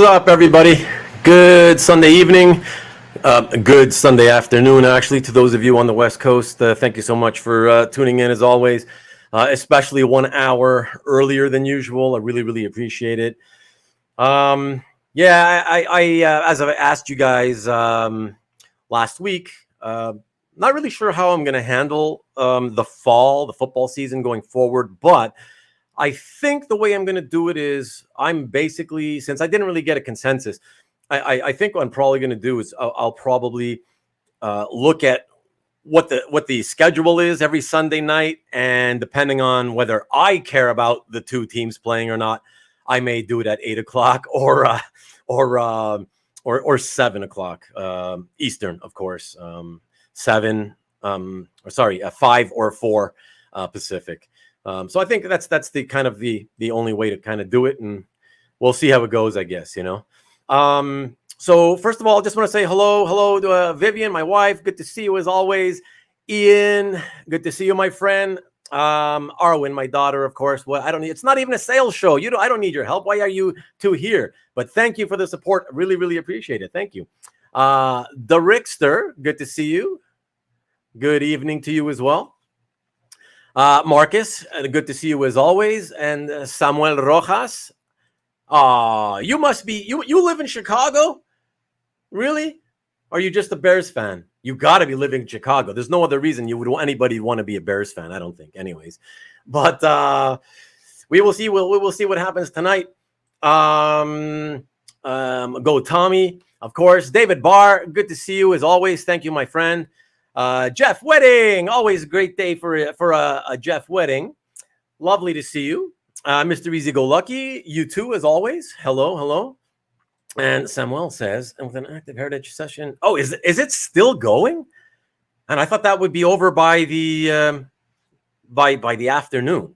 up, everybody? Good Sunday evening. Good Sunday afternoon, actually, to those of you on the West Coast. Thank you so much for tuning in, as always, especially 1 hour earlier than usual. I really appreciate it. Yeah, as I asked you guys last week, not really sure how I'm going to handle the football season going forward, but I think the way I'm going to do it is I'm basically, since I didn't really get a consensus, I think what I'm probably going to do is I'll probably look at what the schedule is every Sunday night, and depending on whether I care about the two teams playing or not, I may do it at 8 o'clock or 7 o'clock Eastern, of course, 5 or 4 Pacific. So I think that's the kind of the only way to kind of do it, and we'll see how it goes, I guess, you know. So first of all, I just want to say hello to Vivian, my wife. Good to see you as always. Ian, good to see you, my friend. Arwen, my daughter, of course. Well, it's not even a sales show. I don't need your help. Why are you two here? But thank you for the support. Really appreciate it. Thank you. The Rickster, good to see you. Good evening to you as well. Marcus, good to see you as always. And Samuel Rojas. You must be, you live in Chicago? Really? Or are you just a Bears fan? You got to be living in Chicago. There's no other reason anybody want to be a Bears fan, I don't think, anyways. But we will see. We'll see what happens tonight. Go Tommy, of course. David Barr, good to see you as always. Thank you, my friend. Jeff Wedding, always a great day for a Jeff Wedding. Lovely to see you. Mr. Easy Go Lucky, you too, as always. Hello. And Samuel says, and with an active heritage session. Oh, is it still going? And I thought that would be over by the afternoon.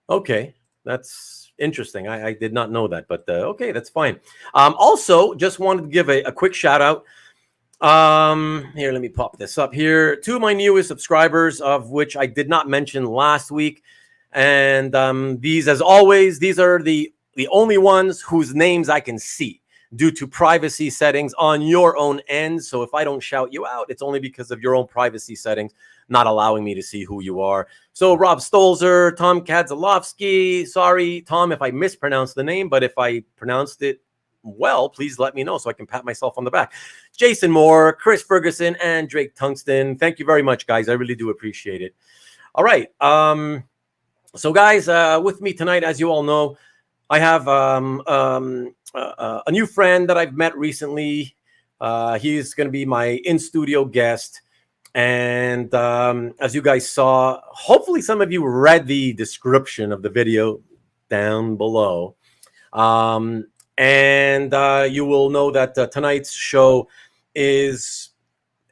Okay, that's interesting. I did not know that, but okay, that's fine. Also, just wanted to give a quick shout out. Here, let me pop this up here. 2 of my newest subscribers, of which I did not mention last week. And these, as always, these are the only ones whose names I can see due to privacy settings on your own end. So if I don't shout you out, it's only because of your own privacy settings not allowing me to see who you are. So Rob Stolzer, Tom Kadzalowski. Sorry, Tom, if I mispronounced the name, but if I pronounced it well, please let me know so I can pat myself on the back. Jason Moore, Chris Ferguson, and Drake Tungsten. Thank you very much, guys. I really do appreciate it. All right. So, guys, with me tonight, as you all know, I have a new friend that I've met recently. He's going to be my in-studio guest. And as you guys saw, hopefully some of you read the description of the video down below. And you will know that tonight's show is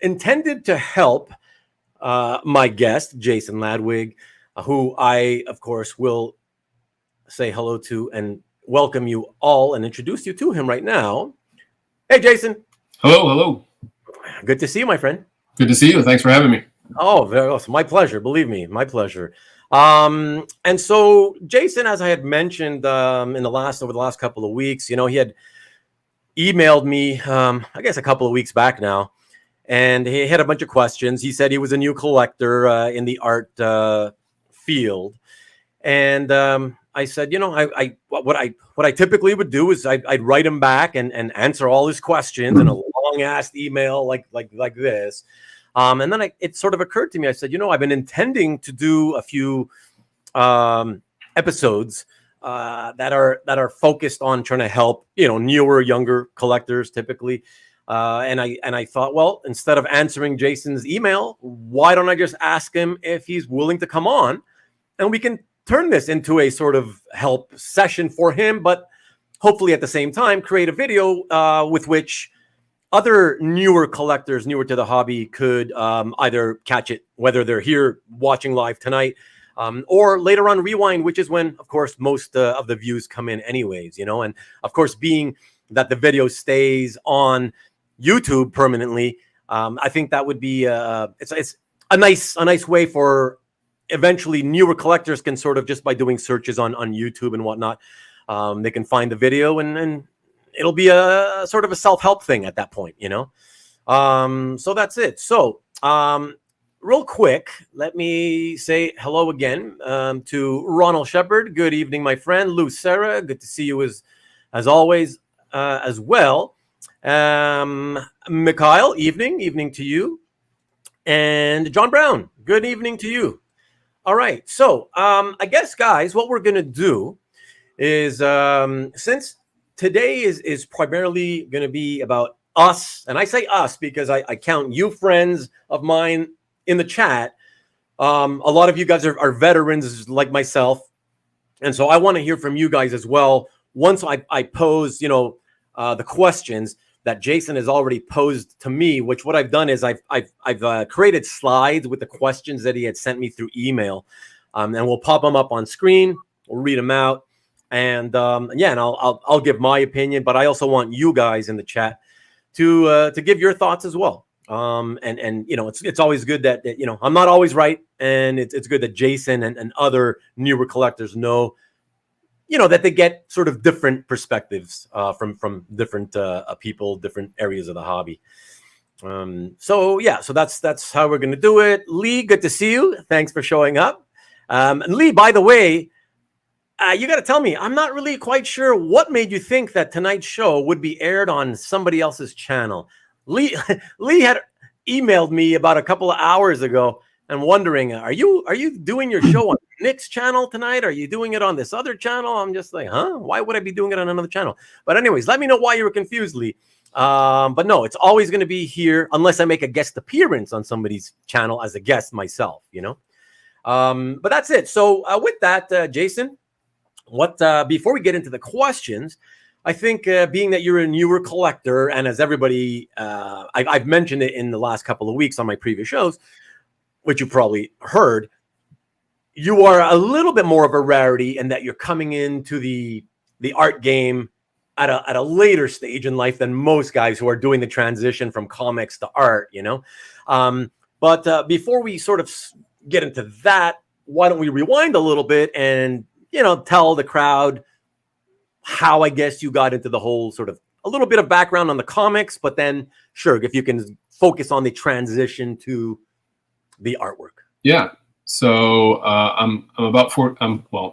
intended to help my guest, Jason Ladwig, who I, of course, will say hello to and welcome you all and introduce you to him right now. Hey, Jason. Hello. Good to see you, my friend. Good to see you. Thanks for having me. Oh, very awesome. My pleasure. Believe me, my pleasure. And so Jason, as I had mentioned over the last couple of weeks, he had emailed me, I guess a couple of weeks back now, and he had a bunch of questions. He said he was a new collector in the art field, and I said, what I typically would do is I'd write him back and answer all his questions in a long ass email like this. And then it sort of occurred to me. I said, I've been intending to do a few episodes that are focused on trying to help, newer, younger collectors typically. And I thought, well, instead of answering Jason's email, why don't I just ask him if he's willing to come on, and we can turn this into a sort of help session for him, but hopefully at the same time create a video with which other newer collectors, newer to the hobby, could either catch it, whether they're here watching live tonight or later on rewind, which is when, of course, most of the views come in anyways, and of course, being that the video stays on YouTube permanently, I think that would be it's a nice way for eventually newer collectors can sort of, just by doing searches on YouTube and whatnot, they can find the video and it'll be a sort of a self-help thing at that point, so that's it. So real quick, let me say hello again to Ronald Shepard. Good evening, my friend. Lou Sarah, good to see you as always as well. Mikhail, evening to you. And John Brown, good evening to you. All right, so I guess, guys, what we're going to do is since today is primarily going to be about us, and I say us because I count you friends of mine in the chat. A lot of you guys are veterans like myself, and so I want to hear from you guys as well. Once I pose, the questions that Jason has already posed to me, which what I've done is I've created slides with the questions that he had sent me through email, and we'll pop them up on screen. We'll read them out, and and I'll give my opinion, but I also want you guys in the chat to give your thoughts as well. And it's always good that I'm not always right, and it's good that Jason and other newer collectors know that they get sort of different perspectives from different people, different areas of the hobby. So that's how we're going to do it. Lee, good to see you. Thanks for showing up. And Lee, by the way, you got to tell me, I'm not really quite sure what made you think that tonight's show would be aired on somebody else's channel. Lee had emailed me about a couple of hours ago and wondering, are you doing your show on Nick's channel tonight? Are you doing it on this other channel? I'm just like, why would I be doing it on another channel? But anyways, let me know why you were confused, Lee. But no, it's always going to be here unless I make a guest appearance on somebody's channel as a guest myself, But that's it. So with that, Jason, before we get into the questions, I think being that you're a newer collector, and as everybody, I've mentioned it in the last couple of weeks on my previous shows, which you probably heard, you are a little bit more of a rarity in that you're coming into the art game at a later stage in life than most guys who are doing the transition from comics to art, But before we sort of get into that, why don't we rewind a little bit and, tell the crowd how I guess you got into the whole sort of a little bit of background on the comics, but then sure, if you can focus on the transition to the artwork. Yeah. So I'm about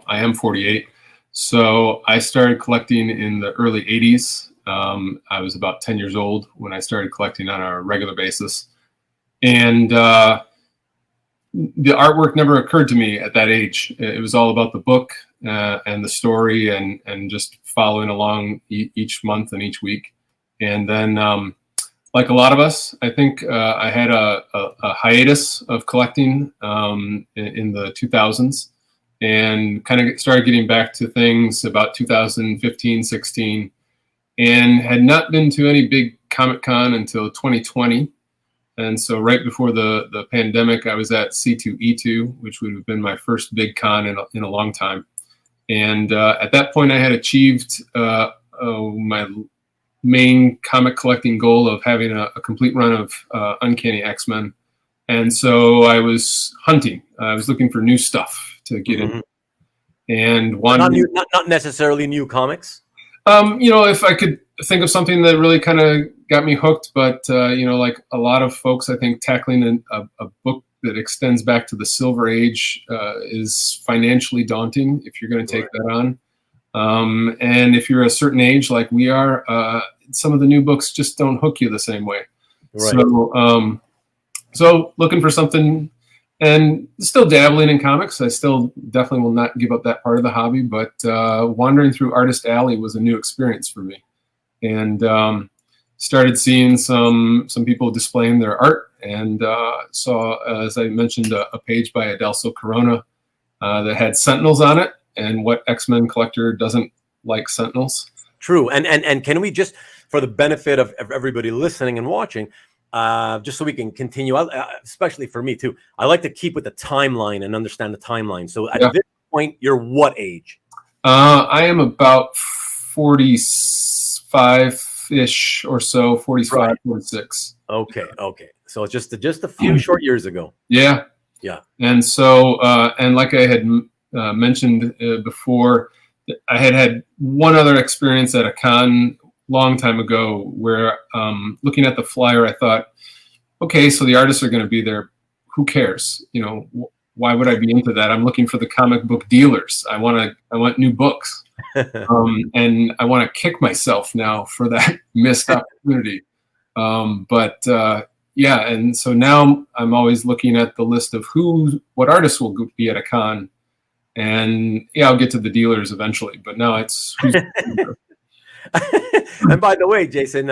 I am 48. So I started collecting in the early 80s. I was about 10 years old when I started collecting on a regular basis. And the artwork never occurred to me at that age. It was all about the book and the story and just following along each month and each week. And then like a lot of us, I think I had a hiatus of collecting in the 2000s and kind of started getting back to things about 2015, 16, and had not been to any big Comic Con until 2020. And so right before the pandemic, I was at C2E2, which would have been my first big con in a long time. And at that point, I had achieved my main comic collecting goal of having a complete run of Uncanny X-Men. And so I was hunting. I was looking for new stuff to get in. And not necessarily new comics. If I could think of something that really kind of got me hooked, but like a lot of folks, I think tackling a book that extends back to the Silver Age is financially daunting if you're going to take that on. And if you're a certain age, like we are, some of the new books just don't hook you the same way. Right. So looking for something, and still dabbling in comics. I still definitely will not give up that part of the hobby, but wandering through Artist Alley was a new experience for me. And started seeing some people displaying their art, and saw, as I mentioned, a page by Adelso Corona that had Sentinels on it. And what X-Men collector doesn't like Sentinels? True. And can we just, for the benefit of everybody listening and watching, just so we can continue, especially for me too, I like to keep with the timeline and understand the timeline. So at this point, you're what age? I am about 45-ish or so, 45, right. 46. Okay. So it's just a few short years ago. Yeah. And so, and like I had mentioned before, I had one other experience at a con long time ago where looking at the flyer, I thought, okay, so the artists are going to be there. Who cares? You know, why would I be into that? I'm looking for the comic book dealers. I want new books. And I want to kick myself now for that missed opportunity. Yeah, and so now I'm always looking at the list of what artists will be at a con. And yeah, I'll get to the dealers eventually, but now it's who's And by the way, Jason,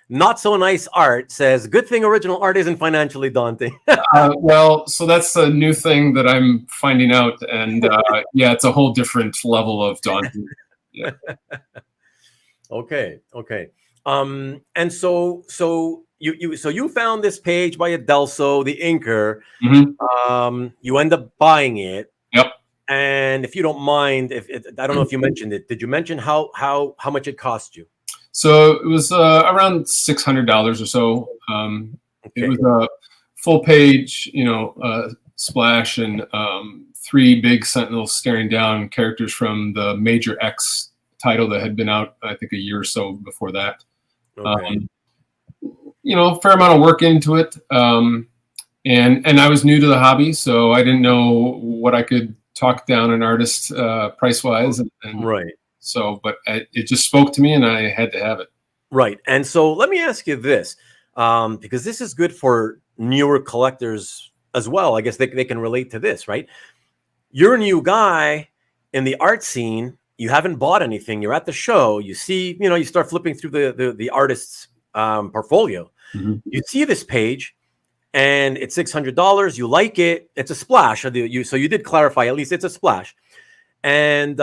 Not So Nice Art says, good thing original art isn't financially daunting. well, so that's a new thing that I'm finding out. And yeah, it's a whole different level of daunting. Yeah. Okay. And so you found this page by Adelso, the inker. Mm-hmm. You end up buying it. Yep. And if you don't mind, I don't know if you mentioned it, did you mention how much it cost you? So it was around $600 or so. It was a full page, splash and 3 big sentinels staring down, characters from the Major X title that had been out, I think, a year or so before that. Okay. Fair amount of work into it. And I was new to the hobby, so I didn't know what I could talk down an artist price-wise. And right. So, but it just spoke to me, and I had to have it. Right. And so let me ask you this, because this is good for newer collectors as well. I guess they can relate to this, right? You're a new guy in the art scene. You haven't bought anything. You're at the show. You see, you start flipping through the artist's portfolio. Mm-hmm. You see this page, and it's $600. You like it. It's a splash. So you did clarify, at least it's a splash. And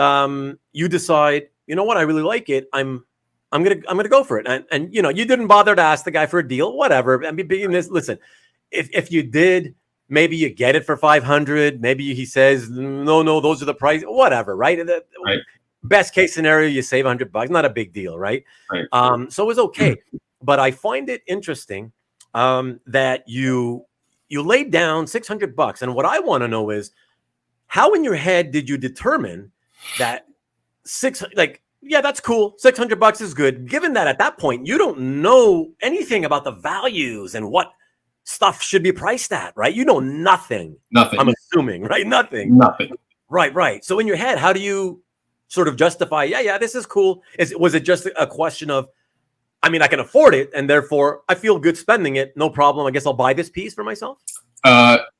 you decide, you know what, I really like it. I'm gonna go for it. And you didn't bother to ask the guy for a deal, whatever. I mean, listen, if you did, maybe you get it for $500. Maybe he says, no, those are the price, whatever, right? Right. Best case scenario, you save $100, not a big deal, right? Right. So it was okay. But I find it interesting that you laid down $600. And what I want to know is, how in your head did you determine that that's cool, $600 is good, given that at that point you don't know anything about the values and what stuff should be priced at, right? You know nothing. I'm assuming, right? Nothing. Right. So in your head, how do you sort of justify, yeah, this is cool? Was it just a question of, I mean, I can afford it, and therefore I feel good spending it, no problem, I guess I'll buy this piece for myself?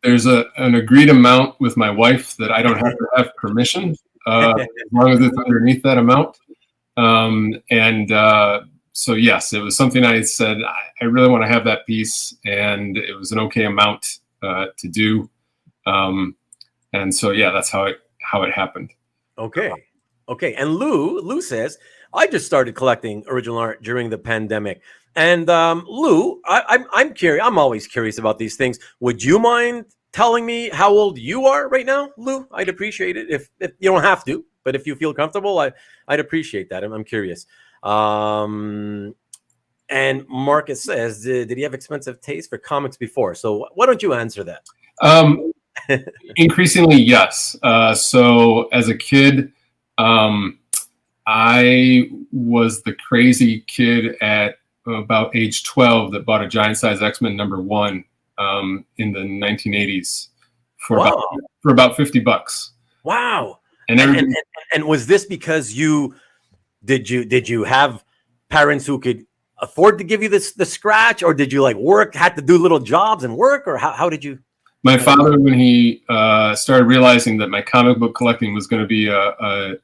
There's an agreed amount with my wife that I don't have to have permission, as long as it's underneath that amount. So yes, it was something I said, I really want to have that piece, and it was an okay amount to do. And so, yeah, that's how it happened. Okay. And Lou says, I just started collecting original art during the pandemic. And Lou, I'm curious. I'm always curious about these things. Would you mind telling me how old you are right now, Lou? I'd appreciate it. If you don't have to, but if you feel comfortable, I'd appreciate that. I'm curious. And Marcus says, did he have expensive taste for comics before? So why don't you answer that? Increasingly, yes. So as a kid, I was the crazy kid at about age 12 that bought a giant size X-Men #1 in the 1980s for about $50. Wow. And was this because did you have parents who could afford to give you the scratch, or did you had to do little jobs and work, or how did you? My father, when he started realizing that my comic book collecting was going to be a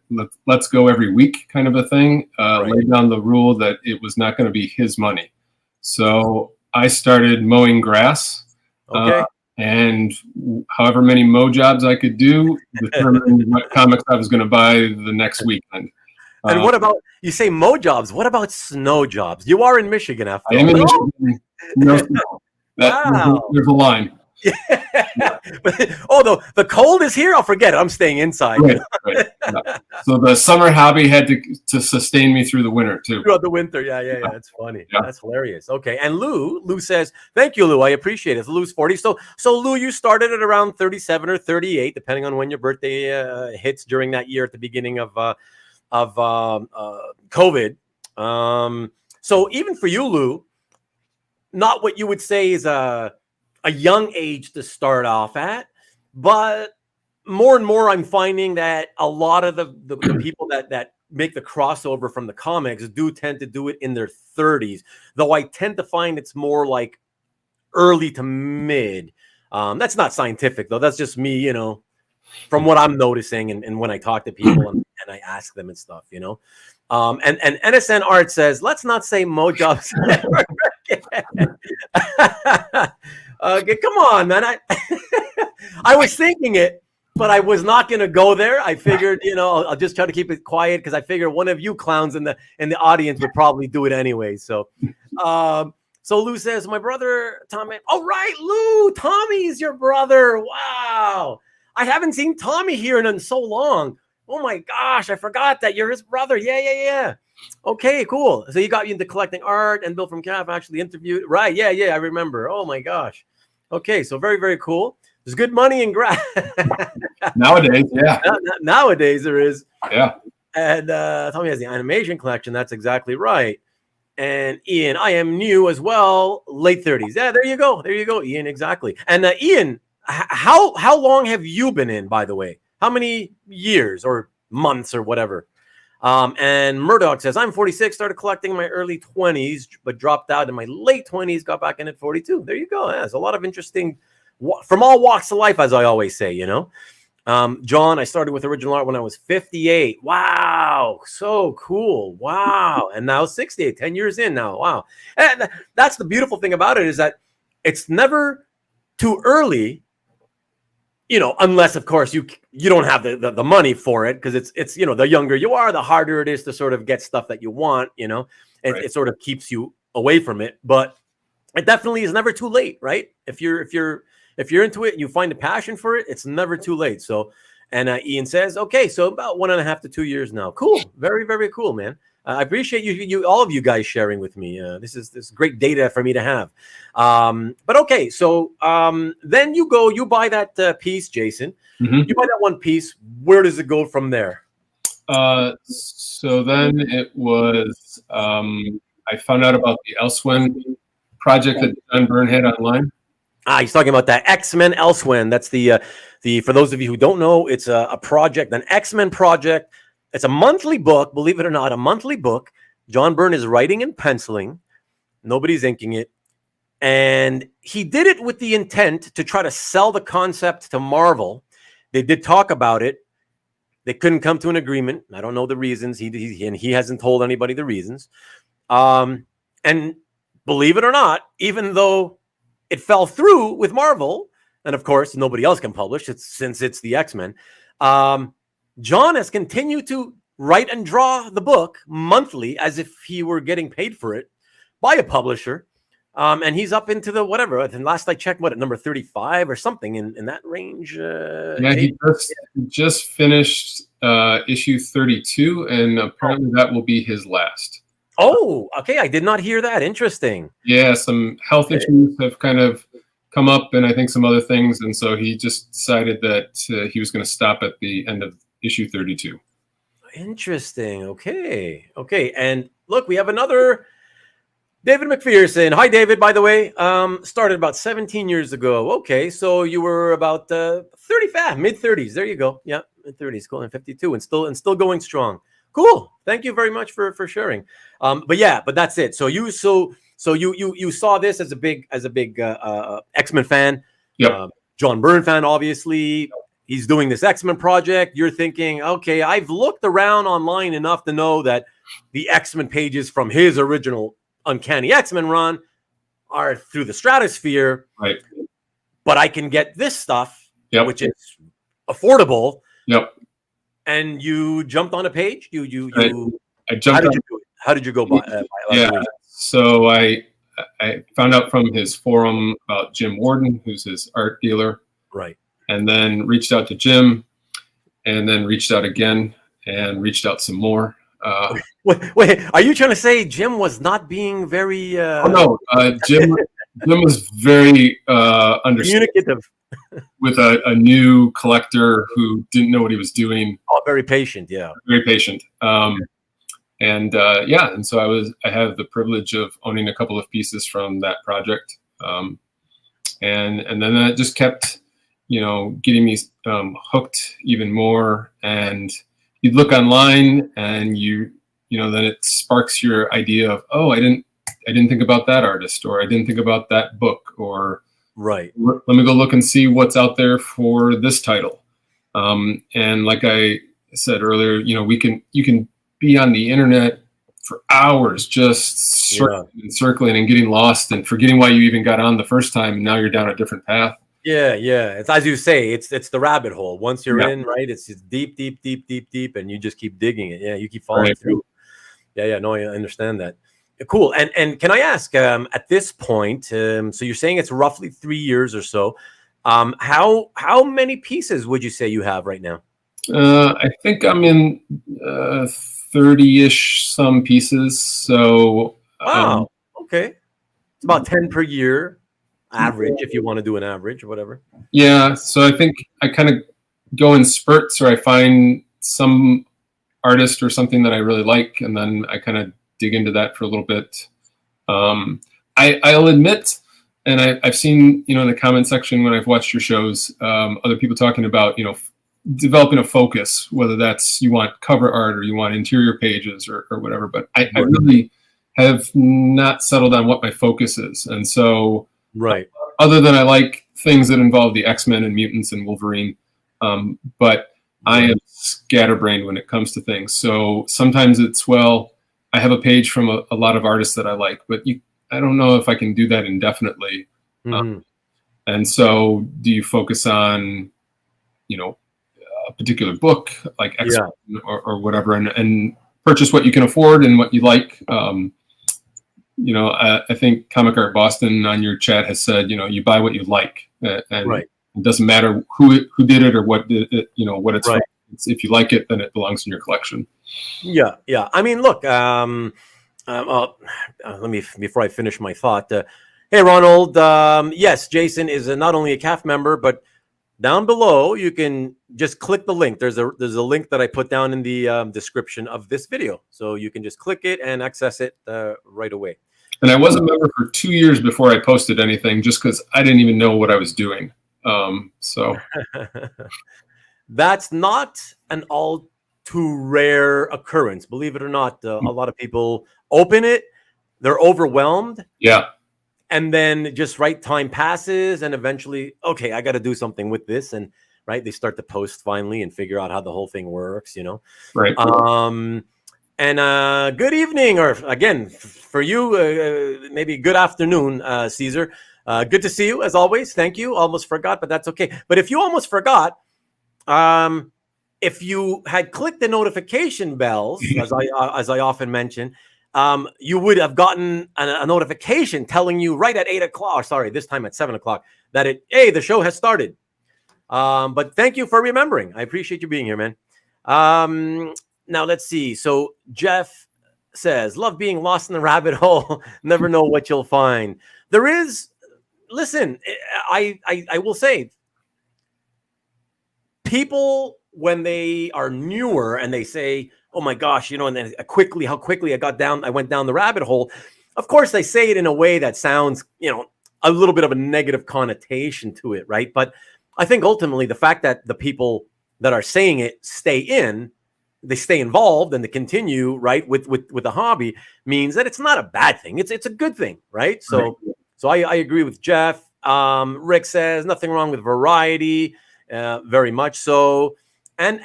let's go every week kind of a thing, laid down the rule that it was not going to be his money. So I started mowing grass, and however many mow jobs I could do determined what comics I was going to buy the next weekend. And what about, you say mow jobs, what about snow jobs? You are in Michigan, after all. I am in Michigan. No snow. There's a line. Yeah. The cold is here. I'll forget it. I'm staying inside. Right. Yeah. So the summer hobby had to sustain me through the winter too. Throughout the winter, yeah. That's funny. Yeah. That's hilarious. Okay, and Lou says, "Thank you, Lou. I appreciate it." Lou's 40. So Lou, you started at around 37 or 38, depending on when your birthday hits during that year at the beginning of COVID. So even for you, Lou, not what you would say is a young age to start off at, but more and more I'm finding that a lot of the people that make the crossover from the comics do tend to do it in their 30s, though I tend to find it's more like early to mid. That's not scientific, though. That's just me, from what I'm noticing and when I talk to people and I ask them and stuff, And NSN Art says, let's not say Mojob's never again. Okay, come on, man. I was thinking it, but I was not going to go there. I figured, I'll just try to keep it quiet because I figure one of you clowns in the audience would probably do it anyway. So, so Lou says, my brother Tommy. Oh, right, Lou. Tommy's your brother. Wow. I haven't seen Tommy here in so long. Oh my gosh, I forgot that you're his brother. Yeah. Okay, cool. So you got into collecting art, and Bill from CAF actually interviewed. Right, yeah, I remember. Oh my gosh. Okay, so very, very cool. There's good money in grass. Nowadays, yeah. Nowadays there is. Yeah. And Tommy has the animation collection. That's exactly right. And Ian, I am new as well, late 30s. Yeah, there you go, Ian, exactly. And Ian, how long have you been in, by the way? How many years or months or whatever? And Murdoch says, I'm 46, started collecting in my early 20s, but dropped out in my late 20s, got back in at 42. There you go. Yeah, there's a lot of interesting, from all walks of life, as I always say, John, I started with original art when I was 58. Wow. So cool. Wow. And now 68, 10 years in now. Wow. And that's the beautiful thing about it is that it's never too early, unless of course you don't have the money for it, because it's the younger you are, the harder it is to sort of get stuff that you want, right. It sort of keeps you away from it, but it definitely is never too late, right? If you're into it and you find a passion for it, it's never too late. So, and Ian says, okay, so about 1.5 to 2 years now. Cool. Very, very cool, man. I appreciate you all of you guys sharing with me. This is great data for me to have. But okay, so then you buy that piece, Jason. Mm-hmm. You buy that one piece. Where does it go from there? So then it was, I found out about the Elsewhen project that John Byrne had online. He's talking about that X-Men Elsewhen. That's the for those of you who don't know, it's a project, an X-Men project. It's a monthly book, believe it or not, a monthly book. John Byrne is writing and penciling. Nobody's inking it. And he did it with the intent to try to sell the concept to Marvel. They did talk about it. They couldn't come to an agreement. I don't know the reasons. He hasn't told anybody the reasons. And believe it or not, even though it fell through with Marvel, and of course, nobody else can publish it since it's the X-Men, John has continued to write and draw the book monthly as if he were getting paid for it by a publisher. And he's up into the whatever. And last I checked, at number 35 or something in that range? He just finished issue 32, and apparently that will be his last. Oh, okay. I did not hear that. Interesting. Yeah, some health issues have kind of come up, and I think some other things. And so he just decided that he was going to stop at the end of issue 32. Interesting. Okay. And look, we have another David McPherson. Hi, David, by the way. Started about 17 years ago. Okay, so you were about 35, mid-30s. There you go. Yeah, mid-30s, cool, and 52, and still going strong. Cool. Thank you very much for sharing. But that's it. So you saw this as a big X-Men fan. Yeah. John Byrne fan, obviously. He's doing this X-Men project. You're thinking, okay, I've looked around online enough to know that the X-Men pages from his original Uncanny X-Men run are through the stratosphere. Right. But I can get this stuff, yep, which is affordable. Yep. And you jumped on a page? I jumped. How did you go by? So I found out from his forum about Jim Warden, who's his art dealer. Right. And then reached out to Jim, and then reached out again, and reached out some more. Wait, are you trying to say Jim was not being very? Oh no, Jim was very communicative with a new collector who didn't know what he was doing. Oh, very patient, yeah. Very patient. And and so I have the privilege of owning a couple of pieces from that project, and then that just kept, getting me hooked even more. And you'd look online, and then it sparks your idea of, oh, I didn't think about that artist, or I didn't think about that book, or Right. let me go look and see what's out there for this title. And like I said earlier, you can be on the internet for hours just circling and getting lost and forgetting why you even got on the first time, and now you're down a different path. Yeah. It's as you say, it's the rabbit hole. Once you're in, right, it's deep, and you just keep digging it. Yeah, you keep falling through. Yeah. No, I understand that. Cool. And can I ask, at this point, so you're saying it's roughly 3 years or so. How many pieces would you say you have right now? I think I'm in 30-ish some pieces. So wow. Okay. It's about 10 per year average, if you want to do an average or whatever. Yeah. So I think I kind of go in spurts, or I find some artist or something that I really like, and then I kind of dig into that for a little bit. I'll admit, and I've seen, in the comment section when I've watched your shows, other people talking about, developing a focus, whether that's you want cover art or you want interior pages or whatever. But I really have not settled on what my focus is. And so, other than I like things that involve the X-Men and mutants and Wolverine, but I am scatterbrained when it comes to things. So sometimes it's, I have a page from a lot of artists that I like, but I don't know if I can do that indefinitely. And so do you focus on, a particular book like X-Men or whatever, and purchase what you can afford and what you like? I think Comic Art Boston on your chat has said, you buy what you like, and it doesn't matter who did it or what did it, what it's from. If you like it, then it belongs in your collection. Yeah. I mean, look, let me, before I finish my thought, hey, Ronald, yes, Jason is not only a CAF member, but down below, you can just click the link. There's a link that I put down in the description of this video. So you can just click it and access it right away. And I was a member for 2 years before I posted anything, just because I didn't even know what I was doing. So that's not an all too rare occurrence. Believe it or not, a lot of people open it, they're overwhelmed. Yeah. And then just time passes, and eventually, okay, I got to do something with this. And they start to post finally and figure out how the whole thing works, Right. And good evening, or again, for you, maybe good afternoon, Caesar. Good to see you as always. Thank you. Almost forgot, but that's okay. But if you almost forgot, if you had clicked the notification bells, as I often mention, you would have gotten a notification telling you right at 8 o'clock. Sorry, this time at 7 o'clock that the show has started. But thank you for remembering. I appreciate you being here, man. Now let's see. So Jeff says, "Love being lost in the rabbit hole. Never know what you'll find." There is. Listen, I will say, people when they are newer and they say, "Oh my gosh," and then how quickly I went down the rabbit hole. Of course, they say it in a way that sounds, a little bit of a negative connotation to it, right? But I think ultimately the fact that the people that are saying it they stay involved and they continue, right, with the hobby, means that it's not a bad thing. It's a good thing, right? So I agree with Jeff. Rick says nothing wrong with variety, very much so, and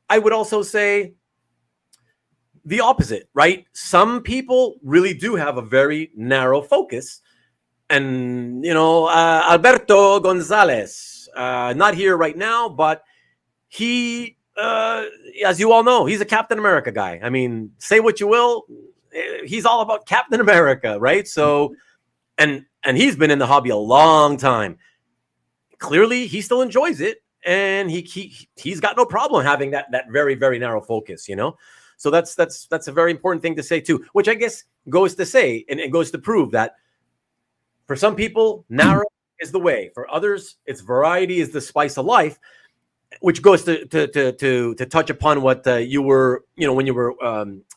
I would also say the opposite, right? Some people really do have a very narrow focus. And, Alberto Gonzalez, not here right now, but he, as you all know, he's a Captain America guy. I mean, say what you will, he's all about Captain America, right? So, and he's been in the hobby a long time. Clearly, he still enjoys it. And he's got no problem having that very, very narrow focus, So that's a very important thing to say too, which I guess goes to say, and it goes to prove that for some people, narrow is the way. For others, it's variety is the spice of life. which goes to touch upon what you were, when you were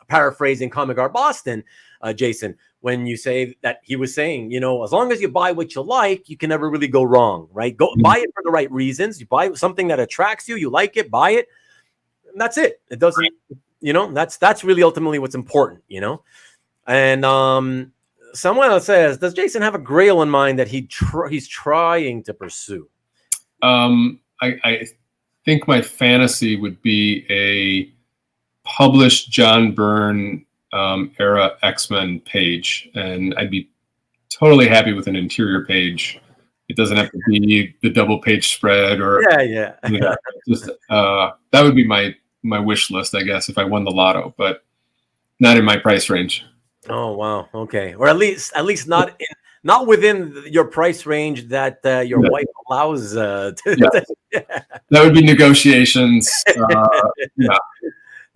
paraphrasing Comic Art Boston, Jason, when you say that he was saying, as long as you buy what you like, you can never really go wrong, right? Go buy it for the right reasons. You buy something that attracts you, you like it, buy it, and that's it. It doesn't, that's really ultimately what's important, And someone else says, does Jason have a grail in mind that he's trying to pursue? I think my fantasy would be a published John Byrne era X-Men page, and I'd be totally happy with an interior page. It doesn't have to be the double page spread or just that would be my wish list, I guess, if I won the lotto, but not in my price range. Oh wow, okay, or at least not within your price range that your wife allows. That would be negotiations.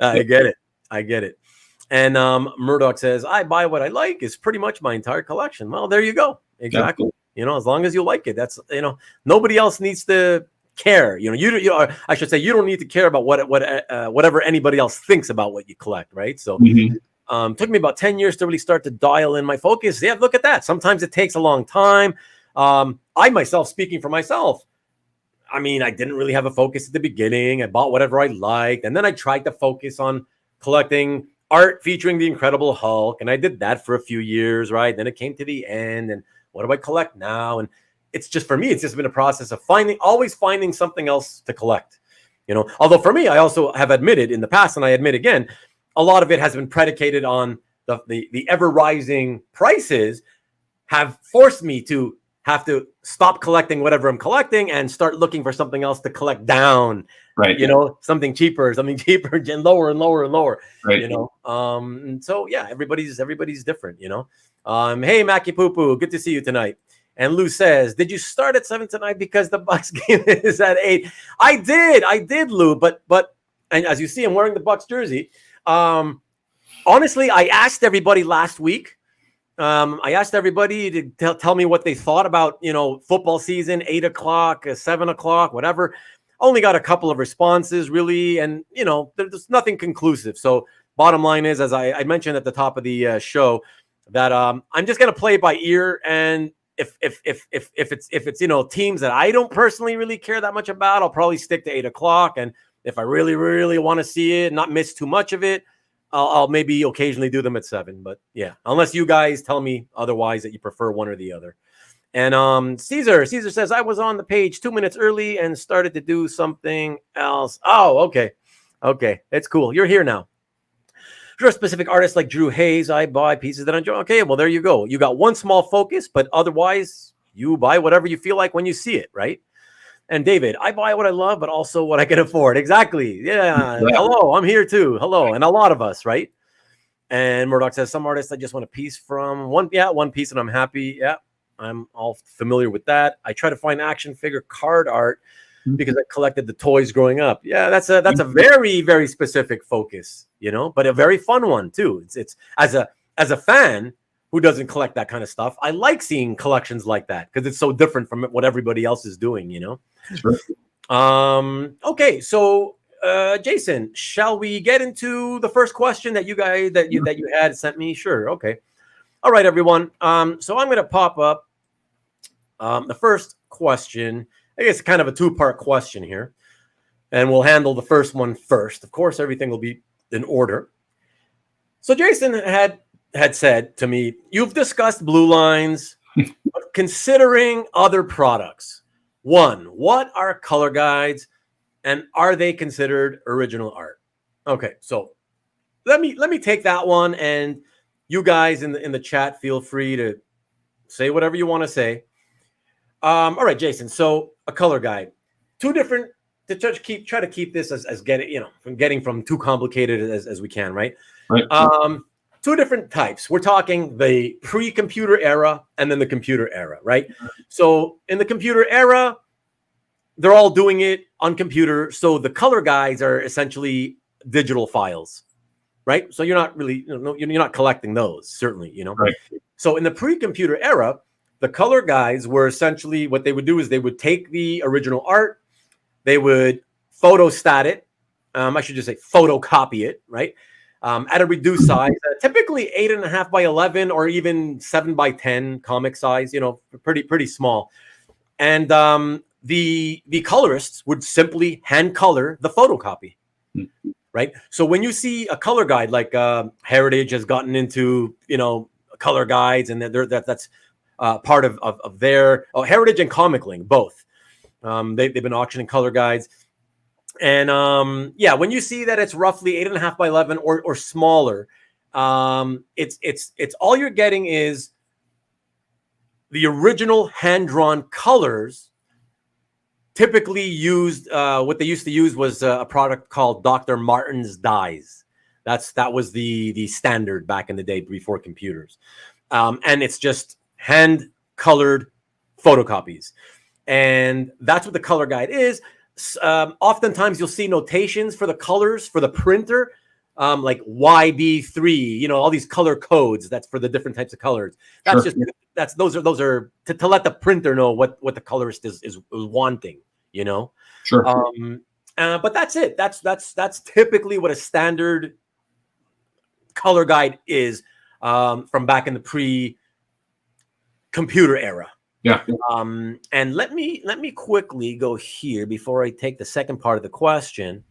I get it. And Murdoch says, I buy what I like is pretty much my entire collection. Well, there you go. Exactly. As long as you like it, that's, nobody else needs to care. I should say, you don't need to care about whatever anybody else thinks about what you collect. Right. So took me about 10 years to really start to dial in my focus. Yeah. Look at that. Sometimes it takes a long time. I myself, speaking for myself, I didn't really have a focus at the beginning. I bought whatever I liked. And then I tried to focus on collecting art featuring the Incredible Hulk. And I did that for a few years, right? Then it came to the end. And what do I collect now? And it's just, for me, it's just been a process of always finding something else to collect. Although for me, I also have admitted in the past, and I admit again, a lot of it has been predicated on the ever rising prices have forced me to have to stop collecting whatever I'm collecting and start looking for something else to collect down, right? Something cheaper and lower and lower and lower, right? So yeah, everybody's different, Hey, Mackie Poo Poo, good to see you tonight. And Lou says, did you start at 7 tonight because the Bucks game is at 8? I did, Lou, but and as you see, I'm wearing the Bucks jersey. Honestly, I asked everybody last week. I asked everybody to tell me what they thought about, football season, 8 o'clock, 7 o'clock, whatever. Only got a couple of responses, really. And, there's nothing conclusive. So bottom line is, as I mentioned at the top of the show, that I'm just going to play it by ear. And if it's, teams that I don't personally really care that much about, I'll probably stick to 8 o'clock. And if I really, really want to see it, not miss too much of it, I'll maybe occasionally do them at 7, but yeah, unless you guys tell me otherwise that you prefer one or the other. And Caesar says, I was on the page 2 minutes early and started to do something else. Oh, okay. It's cool. You're here now. For a specific artist like Drew Hayes, I buy pieces that I enjoy. Okay, well, there you go. You got one small focus, but otherwise you buy whatever you feel like when you see it, right? And David, I buy what I love, but also what I can afford. Exactly. Yeah. Hello, I'm here too. Hello. And a lot of us, right? And Murdoch says, some artists I just want a piece from. One piece and I'm happy. Yeah, I'm all familiar with that. I try to find action figure card art because I collected the toys growing up. Yeah, that's a very, very specific focus, but a very fun one too. It's as a fan who doesn't collect that kind of stuff, I like seeing collections like that because it's so different from what everybody else is doing, Sure. Okay, so Jason, shall we get into the first question that you guys that you had sent me? Sure. Okay. All right, everyone. So I'm going to pop up the first question. I guess kind of a two-part question here, and we'll handle the first one first. Of course, everything will be in order. So Jason had said to me, you've discussed blue lines, but considering other products. One, what are color guides and are they considered original art? Okay, so let me take that one, and you guys in the chat feel free to say whatever you want to say. All right, Jason. So a color guide, two different to try to keep this as getting from too complicated as we can, right? Right. Two different types. We're talking the pre-computer era and then the computer era, right? So in the computer era, they're all doing it on computer. So the color guides are essentially digital files, right? So you're not really, you're not collecting those, certainly, Right. So in the pre-computer era, the color guides were essentially what they would do is they would take the original art, they would photostat it. I should just say photocopy it, right? At a reduced size, typically 8.5 by 11 or even 7 by 10 comic size, pretty small. And the colorists would simply hand color the photocopy, right? So when you see a color guide, like Heritage has gotten into, color guides, and that's part of their Heritage and Comic Link, both. They've been auctioning color guides. And when you see that it's roughly 8.5 by 11 or smaller, it's all you're getting is the original hand-drawn colors. Typically used, what they used to use was a product called Dr. Martin's dyes. That was the standard back in the day before computers, and it's just hand-colored photocopies, and that's what the color guide is. Oftentimes you'll see notations for the colors for the printer, like YB3, all these color codes. That's for the different types of colors. Those are to let the printer know what the colorist is wanting, Sure. But that's it. That's typically what a standard color guide is, from back in the pre-computer era. Yeah. And let me quickly go here before I take the second part of the question.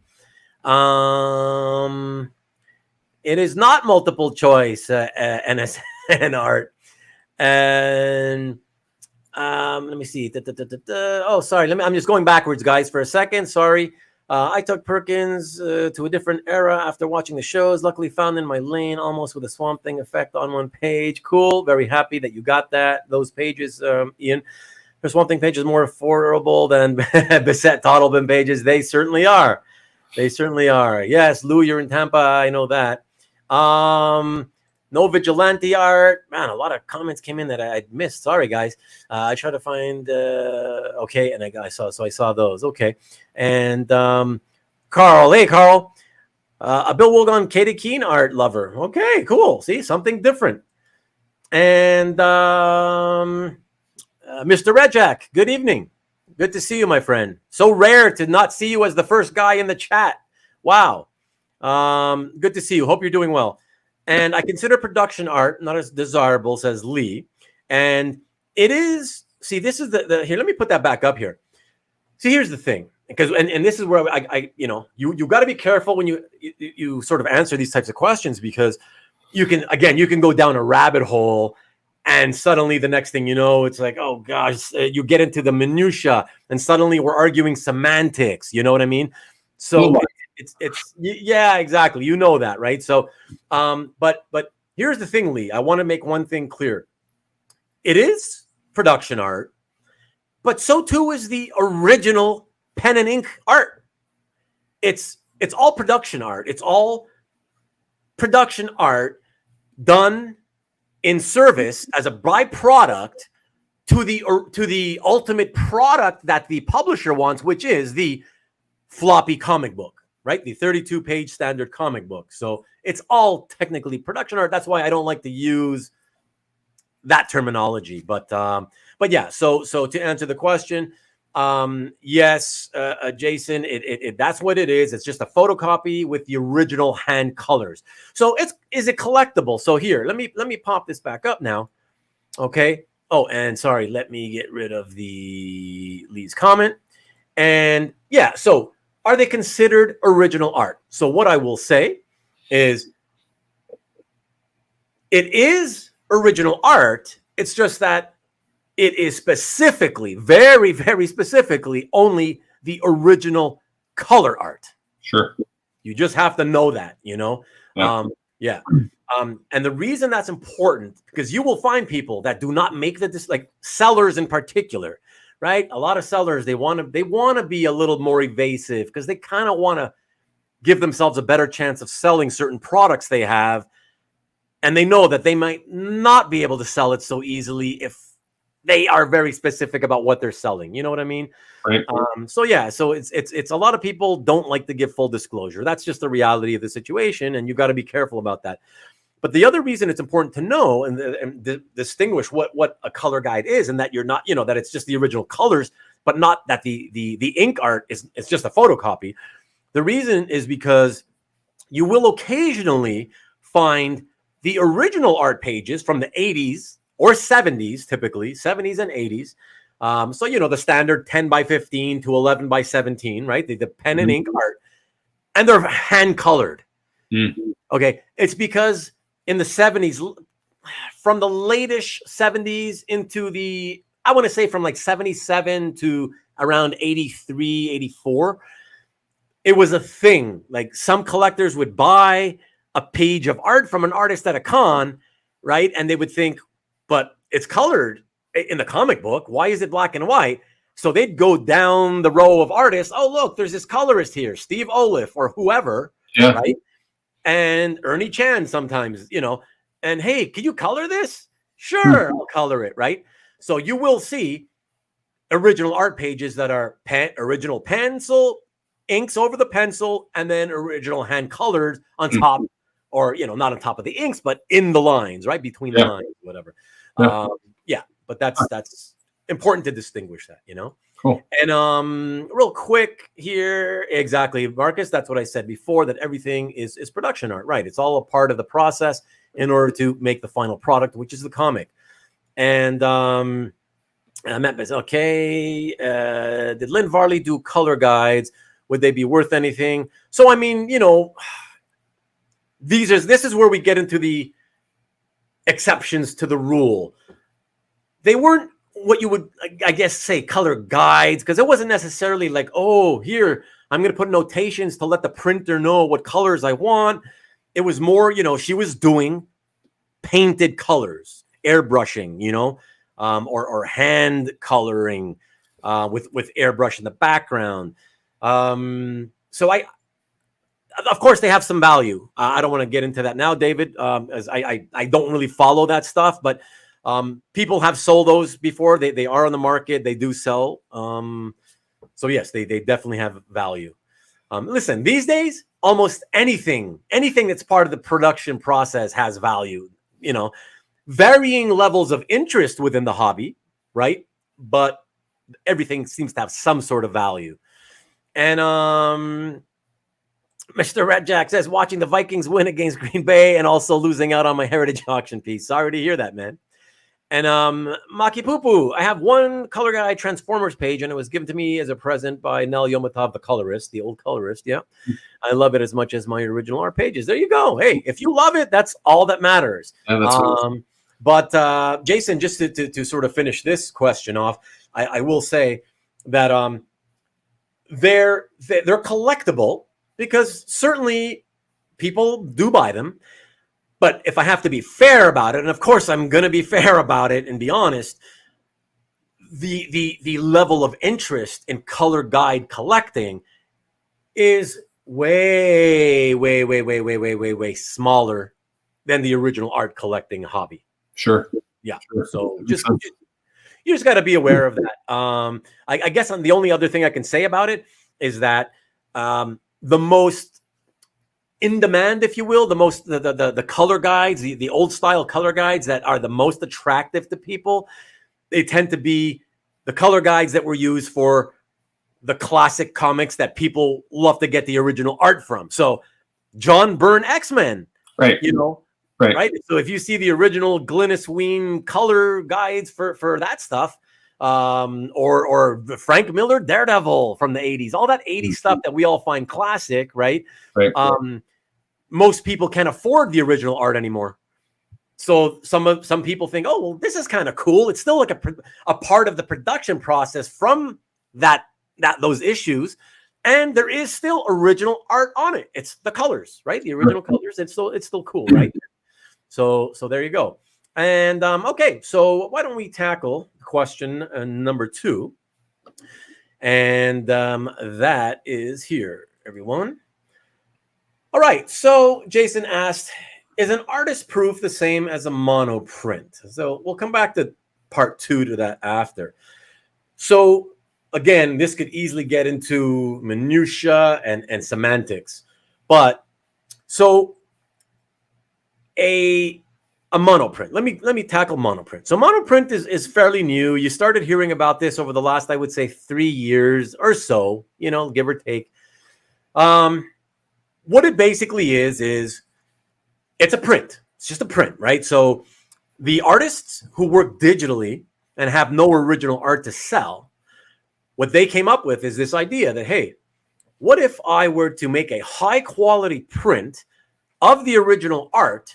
It is not multiple choice, NSN art. And let me see. Oh, sorry. I'm just going backwards, guys, for a second. Sorry. I took Perkins to a different era after watching the shows. Luckily found in my lane, almost with a Swamp Thing effect on one page. Cool. Very happy that you got those pages, Ian. The Swamp Thing page is more affordable than Bissett Toddlebin pages. They certainly are. Yes, Lou, you're in Tampa. I know that. No vigilante art. Man, a lot of comments came in that I missed. Sorry, guys. I tried to find. Okay, and I saw those. Okay, and Carl. Hey, Carl. A Bill Wogan, Katie Keene art lover. Okay, cool. See, something different. And Mr. Redjack. Good evening. Good to see you, my friend. So rare to not see you as the first guy in the chat. Wow. Good to see you. Hope you're doing well. And I consider production art not as desirable, says Lee. And it is, see, this is the here, let me put that back up here. See, here's the thing, because, and this is where you got to be careful when you sort of answer these types of questions, because you can go down a rabbit hole, and suddenly the next thing you know, it's like, oh gosh, you get into the minutia, and suddenly we're arguing semantics. You know what I mean? So it's yeah, exactly. You know that, right? So, but here's the thing, Lee. I want to make one thing clear. It is production art, but so too is the original pen and ink art. It's all production art. It's all production art done in service as a byproduct to the ultimate product that the publisher wants, which is the floppy comic book. Right, the 32-page standard comic book. So it's all technically production art. That's why I don't like to use that terminology. But yeah. So to answer the question, yes, Jason, that's what it is. It's just a photocopy with the original hand colors. So is it collectible? So here, let me pop this back up now. Okay. Oh, and sorry, let me get rid of the Lee's comment. And yeah, so are they considered original art? So what I will say is it is original art. It's just that it is specifically, very, very specifically, only the original color art. Sure. You just have to know that, Yeah. Yeah. And the reason that's important, because you will find people that do not make like sellers in particular, right? A lot of sellers, they want to be a little more evasive because they kind of want to give themselves a better chance of selling certain products they have. And they know that they might not be able to sell it so easily if they are very specific about what they're selling. You know what I mean? Right. So yeah, so it's a lot of people don't like to give full disclosure. That's just the reality of the situation. And you got to be careful about that. But the other reason it's important to know and distinguish what a color guide is, and that you're not, that it's just the original colors, but not that the ink art is it's just a photocopy. The reason is because you will occasionally find the original art pages from the 80s or 70s, typically 70s and 80s. So, you know, the standard 10 by 15 to 11 by 17, right? The pen and ink art, and they're hand colored. Okay. It's because in the 70s, from the latest 70s into the, I want to say from like 77 to around 83, 84, it was a thing. Like some collectors would buy a page of art from an artist at a con, right? And they would think, but it's colored in the comic book. Why is it black and white? So they'd go down the row of artists. Oh, look, there's this colorist here, Steve Oliff or whoever, right? And Ernie Chan sometimes, you know, and hey, can you color this? Sure, I'll color it, right? So you will see original art pages that are original pencil, inks over the pencil, and then original hand colored on top, or, you know, not on top of the inks, but in the lines, right? Between the lines, whatever. But that's important to distinguish that, you know? Cool. And real quick here, exactly, Marcus, that's what I said before, that everything is production art, right? It's all a part of the process in order to make the final product, which is the comic. And I meant, okay, did Lynn Varley do color guides? Would they be worth anything? So, I mean, you know, this is where we get into the exceptions to the rule. They weren't what you would, I guess, say color guides, because it wasn't necessarily like, oh, here, I'm going to put notations to let the printer know what colors I want. It was more, you know, she was doing painted colors, airbrushing, you know, or hand coloring with airbrush in the background. So of course, they have some value. I don't want to get into that now, David, as I don't really follow that stuff, but people have sold those before. They are on the market. They do sell. So yes, they definitely have value. Listen, these days, almost anything that's part of the production process has value. You know, varying levels of interest within the hobby, right? But everything seems to have some sort of value. And Mr. Red Jack says, watching the Vikings win against Green Bay and also losing out on my Heritage auction piece. Sorry to hear that, man. And Maki Poo, I have one Color Guide Transformers page, and it was given to me as a present by Nel Yomatov, the colorist, the old colorist. Yeah, I love it as much as my original art pages. There you go. Hey, if you love it, that's all that matters. Yeah, that's awesome. But Jason, just to sort of finish this question off, I will say that they're collectible because certainly people do buy them. But if I have to be fair about it, and of course I'm going to be fair about it and be honest, the level of interest in color guide collecting is way smaller than the original art collecting hobby. Sure. Yeah. Sure. So you just got to be aware of that. I guess the only other thing I can say about it is that the most in demand, if you will, the color guides, the old style color guides that are the most attractive to people, they tend to be the color guides that were used for the classic comics that people love to get the original art from. So John Byrne X-Men, right? You know, right? So if you see the original Glynis Wein color guides for that stuff, or Frank Miller Daredevil from the 80s, all that 80s stuff that we all find classic, right? Most people can't afford the original art anymore. So some people think, oh, well, this is kind of cool. It's still like a part of the production process from those issues. And there is still original art on it. It's the colors, right? The original colors. It's still cool, right? So there you go. And okay, so why don't we tackle question number 2? And that is here, everyone. All right, so Jason asked, is an artist proof the same as a monoprint? So we'll come back to part 2 to that after. So again, this could easily get into minutia and semantics. But so a a monoprint. Let me tackle monoprint. So monoprint is fairly new. You started hearing about this over the last, I would say, 3 years or so, give or take. What it basically is it's a print. It's just a print, right? So the artists who work digitally and have no original art to sell, what they came up with is this idea that, hey, what if I were to make a high quality print of the original art,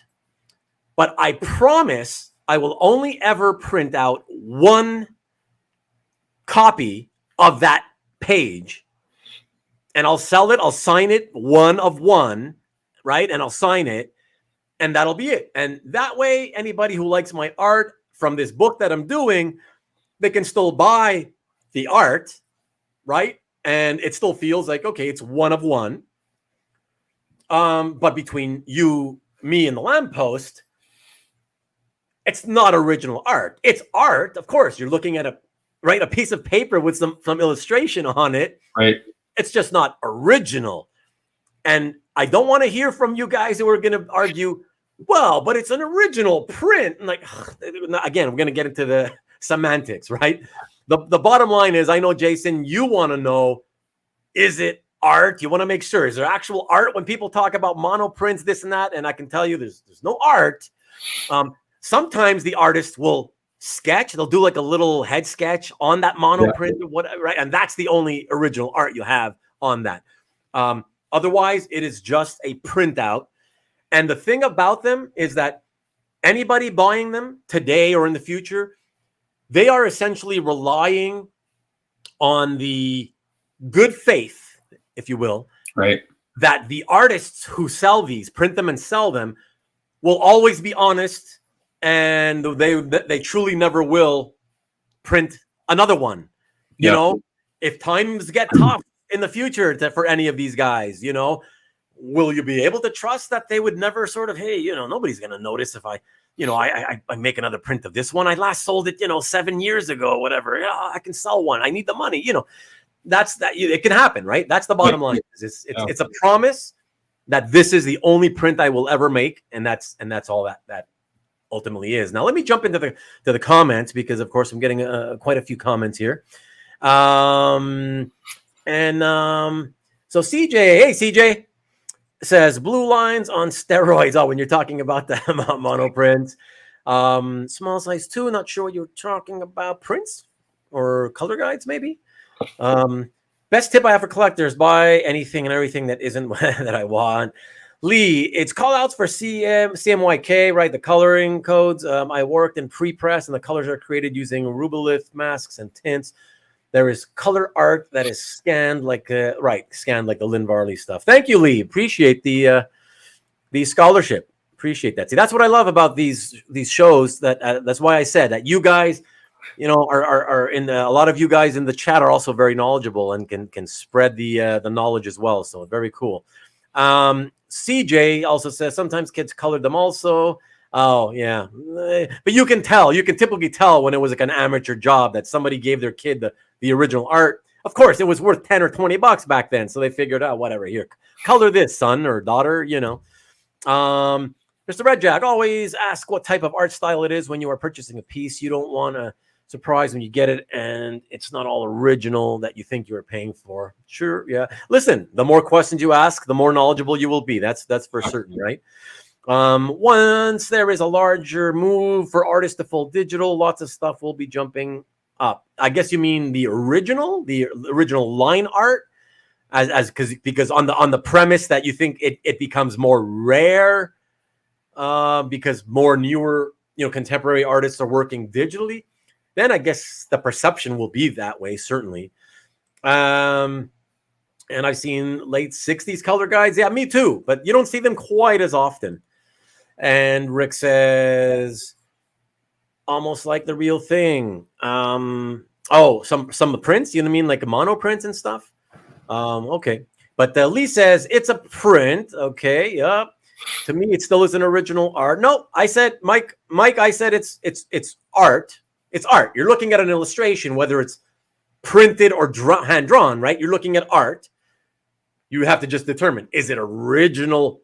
but I promise I will only ever print out one copy of that page, and I'll sell it. I'll sign it one of one, right? And I'll sign it, and that'll be it. And that way, anybody who likes my art from this book that I'm doing, they can still buy the art, right? And it still feels like, okay, it's one of one. But between you, me, and the lamppost, it's not original art. It's art, of course. You're looking at a piece of paper with some illustration on it. Right. It's just not original. And I don't want to hear from you guys who are going to argue, well, but it's an original print. And again, we're going to get into the semantics, right? The bottom line is, I know, Jason, you want to know, is it art? You want to make sure, is there actual art when people talk about monoprints, this and that? And I can tell you there's no art. Sometimes the artist will sketch. They'll do like a little head sketch on that monoprint or whatever, right? And that's the only original art you have on that. Otherwise, it is just a printout. And the thing about them is that anybody buying them today or in the future, they are essentially relying on the good faith, if you will, right, that the artists who sell these, print them and sell them, will always be honest, and they truly never will print another one. You know, if times get tough in the future for any of these guys, will you be able to trust that they would never sort of, hey, nobody's going to notice if I make another print of this one. I last sold it, 7 years ago, whatever. Yeah, I can sell one. I need the money. That's that. It can happen, right? That's the bottom line. It's a promise that this is the only print I will ever make, and that's all that ultimately is. Now let me jump into the comments, because of course I'm getting quite a few comments here. So CJ, hey CJ, says blue lines on steroids. Oh, when you're talking about the monoprints, small size 2. Not sure what you're talking about. Prints or color guides, maybe. Best tip I have for collectors: buy anything and everything that isn't that I want. Lee, it's call outs for CMYK, right? The coloring codes. I worked in pre-press, and the colors are created using rubylith masks and tints. There is color art that is scanned like scanned like the Lynn Varley stuff. Thank you, Lee. Appreciate the scholarship. Appreciate that. See, that's what I love about these shows. That's why I said that you guys, are in a lot of you guys in the chat are also very knowledgeable and can spread the knowledge as well. So very cool. CJ also says sometimes kids colored them also. Oh yeah, but you can typically tell when it was like an amateur job that somebody gave their kid the original art. Of course, it was worth $10 or $20 back then, so they figured out, whatever, here, color this, son or daughter. Mr. Red Jack, always ask what type of art style it is when you are purchasing a piece. You don't want to surprise when you get it and it's not all original that you think you are paying for. Sure, yeah. Listen, the more questions you ask, the more knowledgeable you will be. That's for certain, right? Once there is a larger move for artists to full digital, lots of stuff will be jumping up. I guess you mean the original line art, because on the premise that you think it becomes more rare, because more newer contemporary artists are working digitally. Then I guess the perception will be that way, certainly. And I've seen late 60s color guides. Yeah, me too. But you don't see them quite as often. And Rick says, almost like the real thing. Some of the prints, you know what I mean? Like monoprints and stuff. Okay. But Lee says, it's a print. Okay, yep. To me, it still is an original art. No, I said, Mike, I said it's art. It's art. You're looking at an illustration, whether it's printed or hand-drawn, right? You're looking at art. You have to just determine, is it original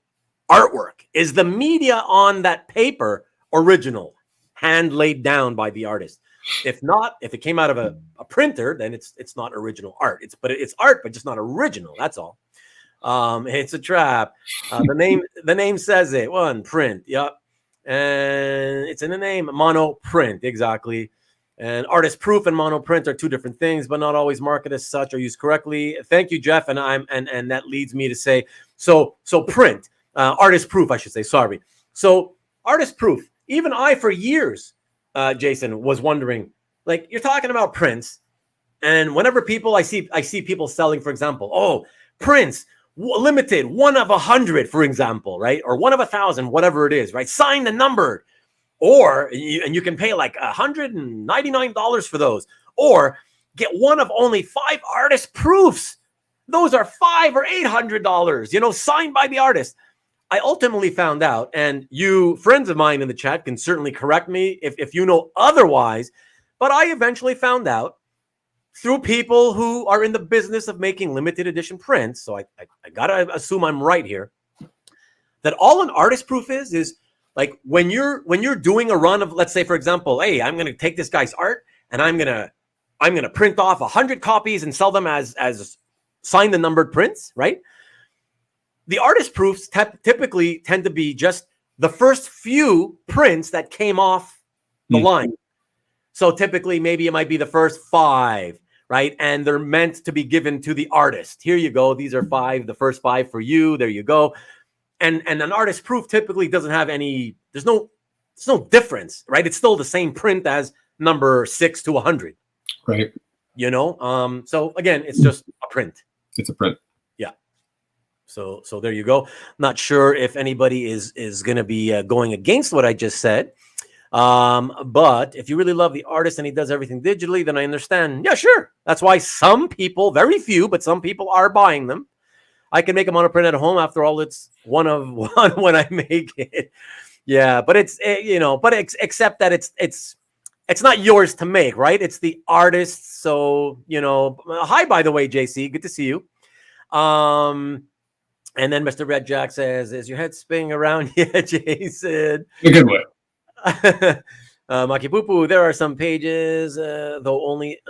artwork? Is the media on that paper original, hand laid down by the artist. If not, if it came out of a printer, then it's not original art. It's art, but just not original. That's all. It's a trap. The name says it. One print. Yep. And it's in the name. Monoprint. Exactly. And artist proof and monoprint are two different things, but not always marketed as such or used correctly. Thank you, Jeff. And that leads me to say, so print, artist proof, I should say. Sorry. So artist proof. Even I, for years, Jason, was wondering, like, you're talking about prints, and whenever I see people selling, for example, prints limited 1 of 100, for example, right, or 1 of 1,000, whatever it is, right, signed and numbered. And you can pay like $199 for those, or get one of only 5 artist proofs. Those are $500 or $800, signed by the artist. I ultimately found out, and you friends of mine in the chat can certainly correct me if you know otherwise, but I eventually found out through people who are in the business of making limited edition prints. So I gotta assume I'm right here, that all an artist proof is like when you're doing a run of, let's say, for example, hey, I'm going to take this guy's art and I'm going to print off 100 copies and sell them as signed and numbered prints, right? The artist proofs typically tend to be just the first few prints that came off the line. So typically maybe it might be the first 5, right? And they're meant to be given to the artist. Here you go. These are 5, the first 5 for you. There you go. And an artist proof typically doesn't have there's no difference, right? It's still the same print as number 6 to 100. Right. So again, it's just a print. It's a print. Yeah. So there you go. Not sure if anybody is going to be going against what I just said. But if you really love the artist and he does everything digitally, then I understand. Yeah, sure. That's why some people, very few, but some people are buying them. I can make a monoprint at home. After all, it's 1 of 1 when I make it. Yeah, but it's except that it's not yours to make, right? It's the artist's. So hi, by the way, JC, good to see you. And then Mr. Red Jack says, "Is your head spinning around?" Yeah, Jason. In a good way. Maki Poo, there are some pages, only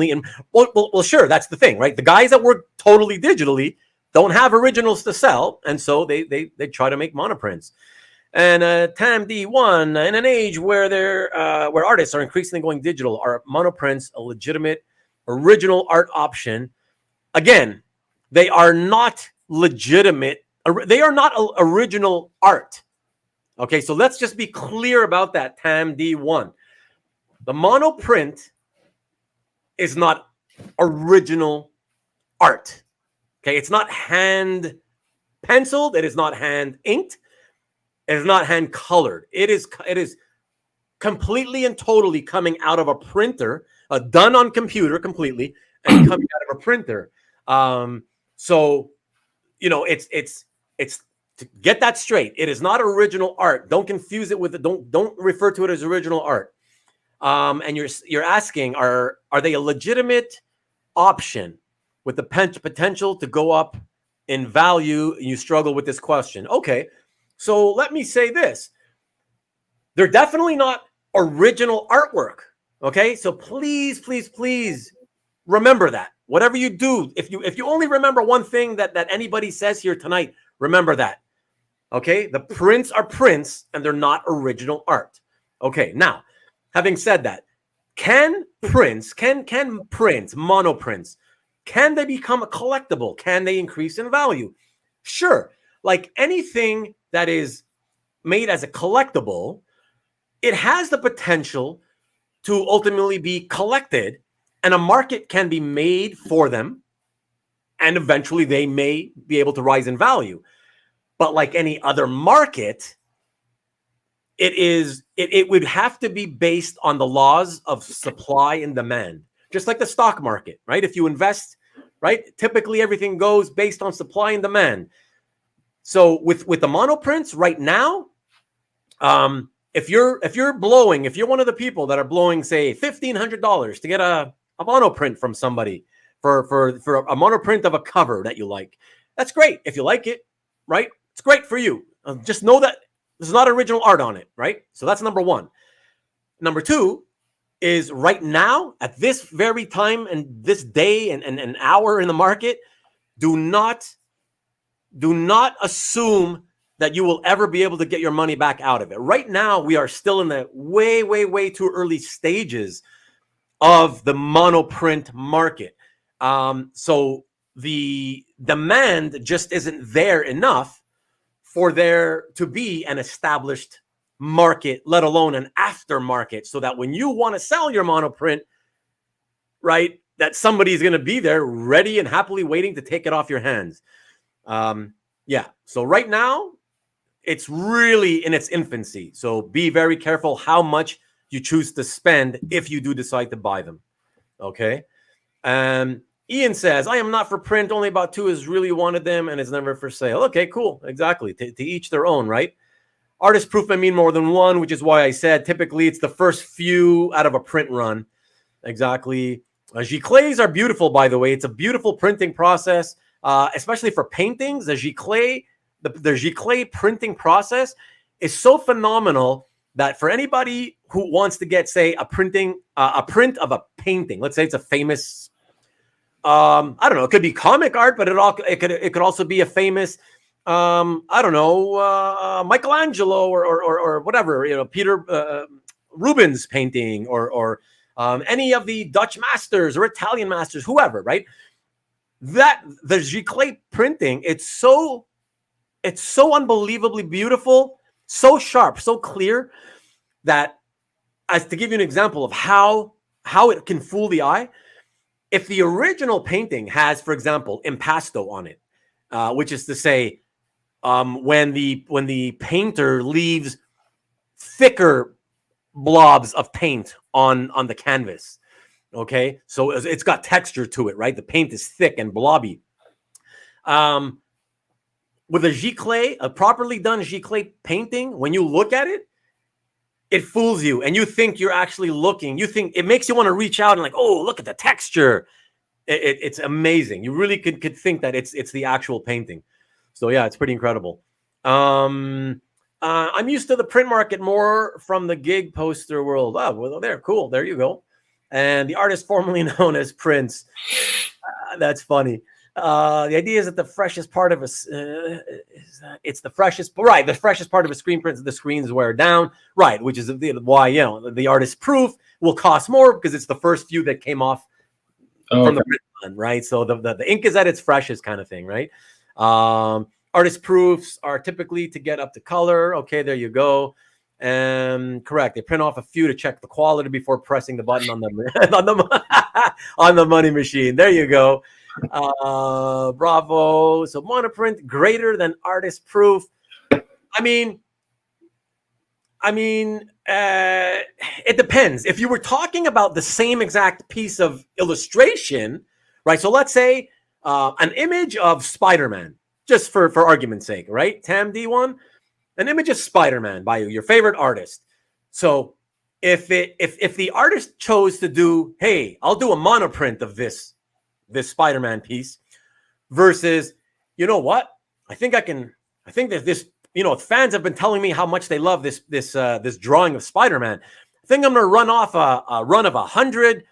in. Well, sure, that's the thing, right? The guys that work totally digitally don't have originals to sell, and so they try to make monoprints. And Tam D1, in an age where where artists are increasingly going digital, are monoprints a legitimate original art option? Again, they are not legitimate. They are not original art. Okay, so let's just be clear about that, Tam D1. The monoprint is not original art. Okay, it's not hand penciled. It is not hand inked. It is not hand colored. It is completely and totally coming out of a printer, done on computer completely, and coming out of a printer. So it's to get that straight. It is not original art. Don't confuse it with it. Don't refer to it as original art. And you're asking, are they a legitimate option with the potential to go up in value? You struggle with this question. Okay, so let me say this: they're definitely not original artwork. Okay, so please remember that. Whatever you do, if you only remember one thing that anybody says here tonight, remember that. Okay, the prints are prints and they're not original art. Okay, now, having said that, can prints, monoprints, can they become a collectible? Can they increase in value? Sure. Like anything that is made as a collectible, it has the potential to ultimately be collected, and a market can be made for them, and eventually they may be able to rise in value. But like any other market, it would have to be based on the laws of supply and demand, just like the stock market, right? If you invest, right, typically everything goes based on supply and demand. So with the monoprints right now, if you're one of the people that are blowing, say, $1,500 to get a monoprint from somebody for a monoprint of a cover that you like, that's great. If you like it, right? It's great for you. Just know that there's not original art on it, right? So that's number one. Number two is right now, at this very time and this day and an hour in the market, do not assume that you will ever be able to get your money back out of it. Right now, we are still in the way too early stages of the monoprint market. So the demand just isn't there enough for there to be an established market, let alone an aftermarket, so that when you want to sell your monoprint, right, that somebody's going to be there ready and happily waiting to take it off your hands. Yeah. So right now, it's really in its infancy. So be very careful how much you choose to spend if you do decide to buy them. Okay. Ian says, I am not for print. Only about 2 has really wanted them and it's never for sale. Okay, cool. Exactly. To each their own, right? Artist proof may mean more than one, which is why I said typically it's the first few out of a print run. Exactly. Giclées are beautiful, by the way. It's a beautiful printing process, especially for paintings. The Giclée printing process is so phenomenal that for anybody who wants to get, say, a print of a painting, let's say it's a famous, I don't know, it could be comic art, but it could also be a famous, I don't know, Michelangelo or whatever, you know, Peter Rubens painting or any of the Dutch masters or Italian masters, whoever, right? That the Giclée printing, it's so unbelievably beautiful, so sharp, so clear that, as to give you an example of how it can fool the eye, if the original painting has, for example, impasto on it, which is to say, when the painter leaves thicker blobs of paint on the canvas, okay, so it's got texture to it, right? The paint is thick and blobby. With a Giclée, a properly done Giclée painting, when you look at it, it fools you, and you think you're actually looking. You think it makes you want to reach out and like, oh, look at the texture. It's amazing. You really could think that it's the actual painting. So yeah, it's pretty incredible. I'm used to the print market more from the gig poster world. Oh, well, there, cool. There you go. And the artist formerly known as Prince. That's funny. The idea is that the freshest part of it's the freshest, right? The freshest part of a screen print is the screens wear down, right? Which is why, you know, the artist proof will cost more because it's the first few that came off from the print run, right? So the ink is at its freshest kind of thing, right? Artist proofs are typically to get up to color. Okay, there you go. Correct. They print off a few to check the quality before pressing the button on the money machine. There you go. Bravo. So monoprint greater than artist proof. I mean, it depends. If you were talking about the same exact piece of illustration, right? So let's say an image of Spider-Man, just for argument's sake, right? Tam D1, an image of Spider-Man by your favorite artist. So if the artist chose to do, hey, I'll do a monoprint of this Spider-Man piece versus, you know what? I think that this, you know, fans have been telling me how much they love this drawing of Spider-Man. I think I'm going to run off a run of 100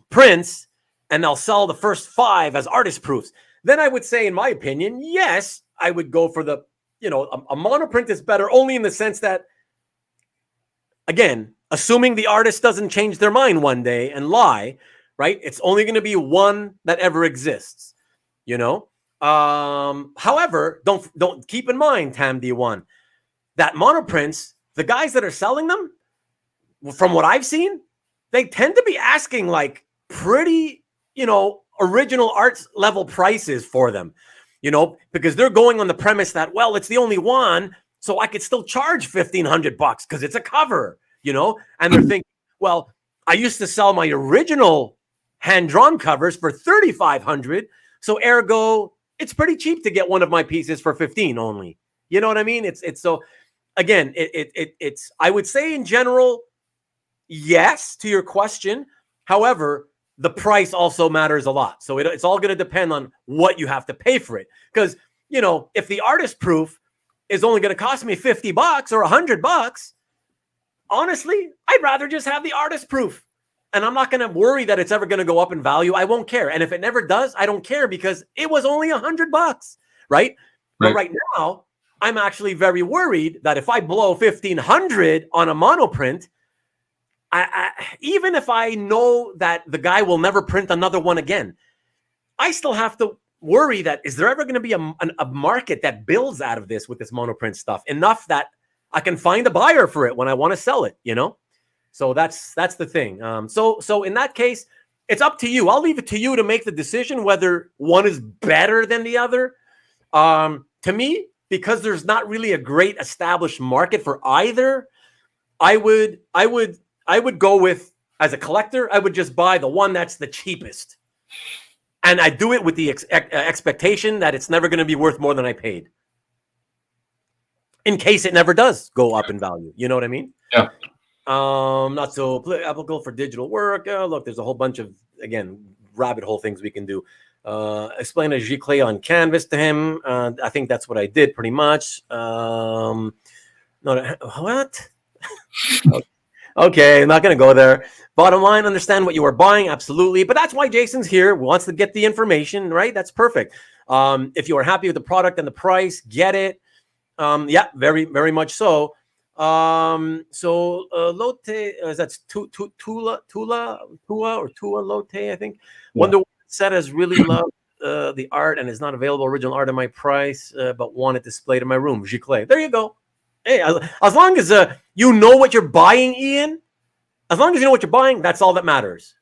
prints and I'll sell the first 5 as artist proofs. Then I would say, in my opinion, yes, I would go for the, you know, a monoprint is better only in the sense that, again, assuming the artist doesn't change their mind one day and lie, right? It's only going to be one that ever exists, you know? However, don't keep in mind, Tam D1, that monoprints, the guys that are selling them, from what I've seen, they tend to be asking like pretty, you know, original arts level prices for them, you know, because they're going on the premise that, well, it's the only one, so I could still charge $1,500 because it's a cover, you know? And they're thinking, well, I used to sell my original hand-drawn covers for $3,500, so ergo, it's pretty cheap to get one of my pieces for $15 only. You know what I mean? It's so, again, it's I would say in general, yes to your question. However, the price also matters a lot. So it's all going to depend on what you have to pay for it. Because, you know, if the artist proof is only going to cost me $50 or $100, honestly, I'd rather just have the artist proof. And I'm not going to worry that it's ever going to go up in value. I won't care. And if it never does, I don't care because it was only $100, right? But right now, I'm actually very worried that if I blow $1,500 on a monoprint, even if I know that the guy will never print another one again, I still have to worry that is there ever going to be a market that builds out of this with this monoprint stuff enough that I can find a buyer for it when I want to sell it, you know? So that's the thing. So in that case, it's up to you. I'll leave it to you to make the decision whether one is better than the other. To me, because there's not really a great established market for either, I would go with, as a collector, I would just buy the one that's the cheapest. And I do it with the expectation that it's never going to be worth more than I paid. In case it never does go up in value. You know what I mean? Yeah. Not so applicable for digital work. Look, there's a whole bunch of, again, rabbit hole things we can do. Explain a giclée on canvas to him. I think that's what I did pretty much. What? Okay, I'm not going to go there. Bottom line, understand what you are buying. Absolutely. But that's why Jason's here, wants to get the information, right? That's perfect. If you are happy with the product and the price, get it. Yeah, very, very much so. Lotte, that's Tula Lotte, I think. Yeah. Wonder said has really loved the art and is not available original art at my price, but want it displayed in my room. Giclée. There you go. Hey, as long as you know what you're buying, Ian, as long as you know what you're buying, that's all that matters.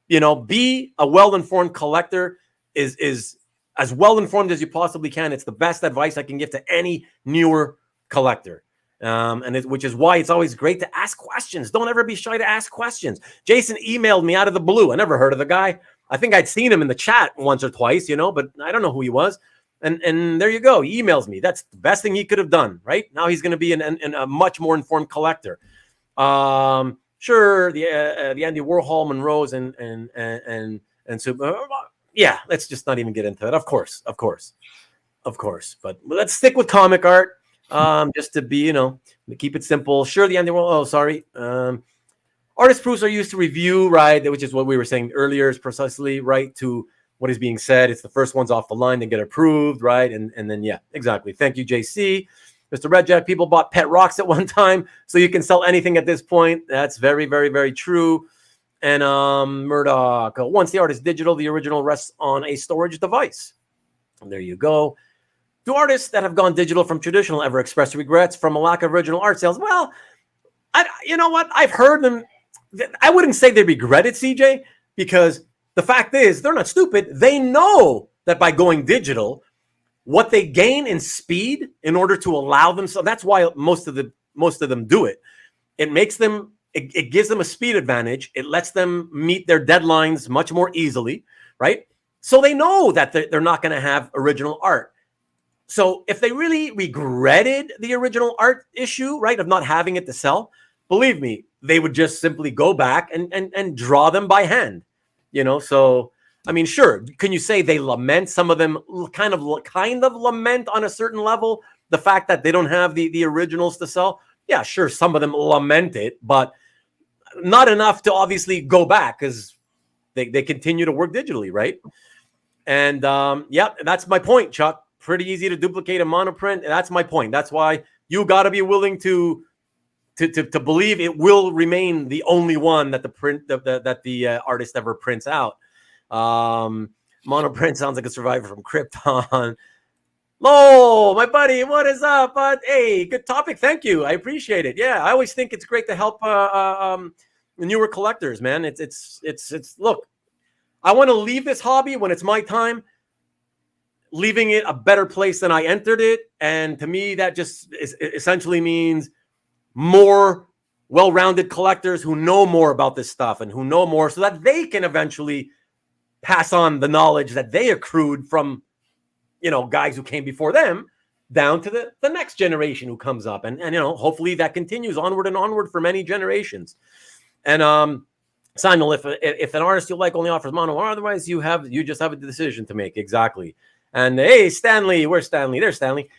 You know, be a well-informed collector is as well-informed as you possibly can. It's the best advice I can give to any newer collector. Which is why it's always great to ask questions. Don't ever be shy to ask questions. Jason emailed me out of the blue. I never heard of the guy. I think I'd seen him in the chat once or twice, you know, but I don't know who he was. And there you go. He emails me. That's the best thing he could have done, right? Now he's going to be a much more informed collector. Sure, the Andy Warhol, Monroe's, and so yeah. Let's just not even get into it. Of course. But let's stick with comic art. Just to be, you know, to keep it simple. Sure, the Andy Warhol. Oh, sorry. Artist proofs are used to review, right? Which is what we were saying earlier. Is precisely right to what is being said. It's the first ones off the line that get approved, right? And then, yeah, exactly. Thank you, JC. Mr. Red Jack, people bought pet rocks at one time, so you can sell anything at this point. That's very, very, very true. And Murdoch, once the art is digital, the original rests on a storage device. And there you go. Do artists that have gone digital from traditional ever express regrets from a lack of original art sales? Well, you know what? I've heard them. I wouldn't say they regret it, CJ, because the fact is they're not stupid. They know that by going digital, what they gain in speed in order to allow themselves, that's why most of them do it. It makes them, it gives them a speed advantage. It lets them meet their deadlines much more easily, right? So they know that they're not going to have original art. So if they really regretted the original art issue, right, of not having it to sell, believe me, they would just simply go back and draw them by hand, you know? So, I mean, sure. Can you say they lament? Some of them kind of lament on a certain level the fact that they don't have the originals to sell. Yeah, sure. Some of them lament it, but not enough to obviously go back because they continue to work digitally, right? And yeah, that's my point, Chuck. Pretty easy to duplicate a monoprint. That's my point. That's why you got to be willing to believe it will remain the only one that the artist ever prints out. Monoprint sounds like a survivor from Krypton. Oh, my buddy, what is up? Hey, good topic. Thank you. I appreciate it. Yeah, I always think it's great to help newer collectors, man. It's look, I want to leave this hobby when it's my time, leaving it a better place than I entered it. And to me, that just essentially means more well-rounded collectors who know more about this stuff and who know more so that they can eventually pass on the knowledge that they accrued from, you know, guys who came before them down to the next generation who comes up. And, you know, hopefully that continues onward and onward for many generations. And Samuel, if an artist you like only offers mono or otherwise, you just have a decision to make. Exactly. And hey, Stanley, where's Stanley? There's Stanley.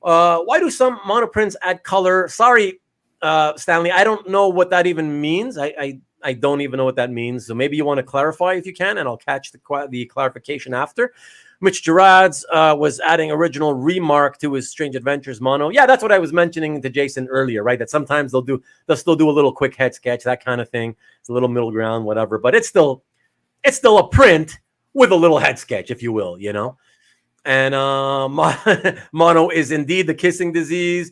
Why do some monoprints add color? Sorry, Stanley, I don't know what that even means. I don't even know what that means. So maybe you want to clarify if you can, and I'll catch the clarification after. Mitch Gerards was adding original remark to his Strange Adventures mono. Yeah, that's what I was mentioning to Jason earlier, right? That sometimes they'll still do a little quick head sketch, that kind of thing. It's a little middle ground, whatever. But it's still a print with a little head sketch, if you will, you know. And mono is indeed the kissing disease.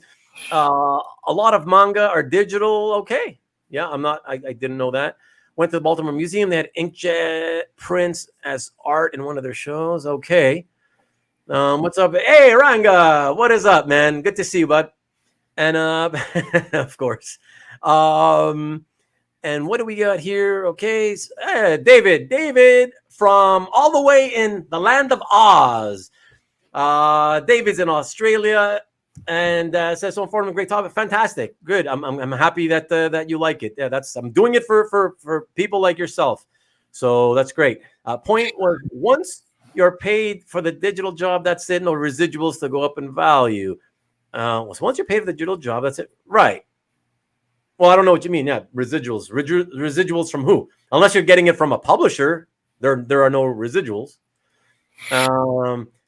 A lot of manga are digital. Okay, yeah, I didn't know that. Went to the Baltimore Museum. They had inkjet prints as art in one of their shows. Okay. What's up? Hey, Ranga. What is up, man? Good to see you, bud. And of course. And what do we got here? Okay. David from all the way in the land of Oz. David's in Australia. And says so informative, great topic, fantastic, good. I'm happy that you like it. Yeah, I'm doing it for people like yourself, so that's great. Point was, once you're paid for the digital job, that's it. No residuals to go up in value. So once you're paid for the digital job, that's it, right? Well, I don't know what you mean. Yeah, residuals. Residuals from who? Unless you're getting it from a publisher, there are no residuals.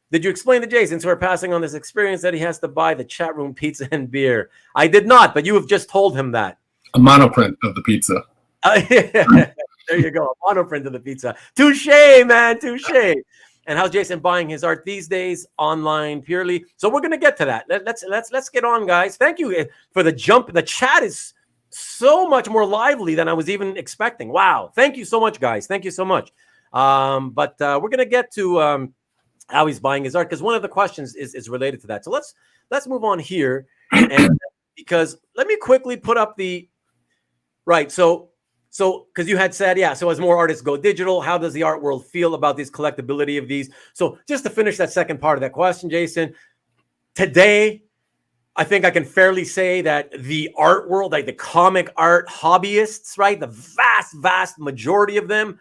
Did you explain to Jason, so we're passing on this experience, that he has to buy the chat room pizza and beer? I did not, but you have just told him that. A monoprint of the pizza. There you go, a monoprint of the pizza. Touche, man, touche. And how's Jason buying his art these days? Online purely. So we're gonna get to that. Let's get on, guys. Thank you for the jump. The chat is so much more lively than I was even expecting. Wow, thank you so much, guys. Thank you so much. But we're gonna get to how he's buying his art, because one of the questions is related to that. So let's move on here, and because let me quickly put up the right. So because you had said, yeah, so as more artists go digital, how does the art world feel about this collectability of these? So just to finish that second part of that question, Jason, today I think I can fairly say that the art world, like the comic art hobbyists, right, the vast majority of them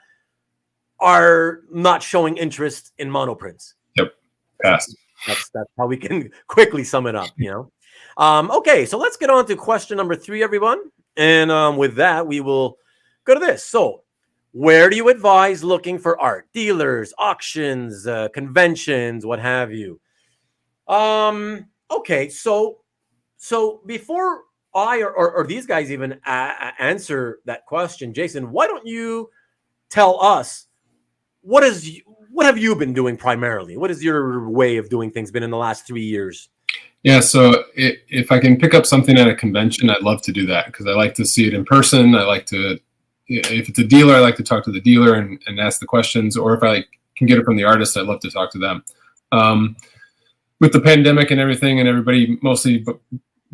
are not showing interest in monoprints. Yep. Pass. That's how we can quickly sum it up, you know. Okay, so let's get on to question number 3, everyone. And with that, we will go to this. So where do you advise looking for art? Dealers, auctions, conventions, what have you? Okay, so before I or these guys even answer that question, Jason, why don't you tell us what have you been doing primarily? What is your way of doing things been in the last 3 years? Yeah, so if I can pick up something at a convention, I'd love to do that, because I like to see it in person. I like to, if it's a dealer, I like to talk to the dealer and ask the questions, or if I can get it from the artist, I'd love to talk to them. With the pandemic and everything, and everybody mostly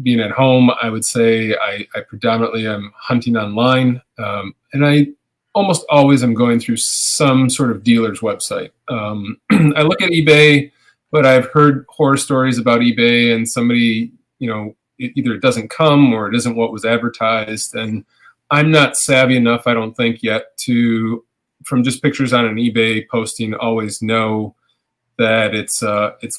being at home, I would say I predominantly am hunting online, and I almost always am going through some sort of dealer's website. I look at eBay, but I've heard horror stories about eBay, and somebody, either it doesn't come or it isn't what was advertised. And I'm not savvy enough, I don't think yet, to, from just pictures on an eBay posting, always know that it's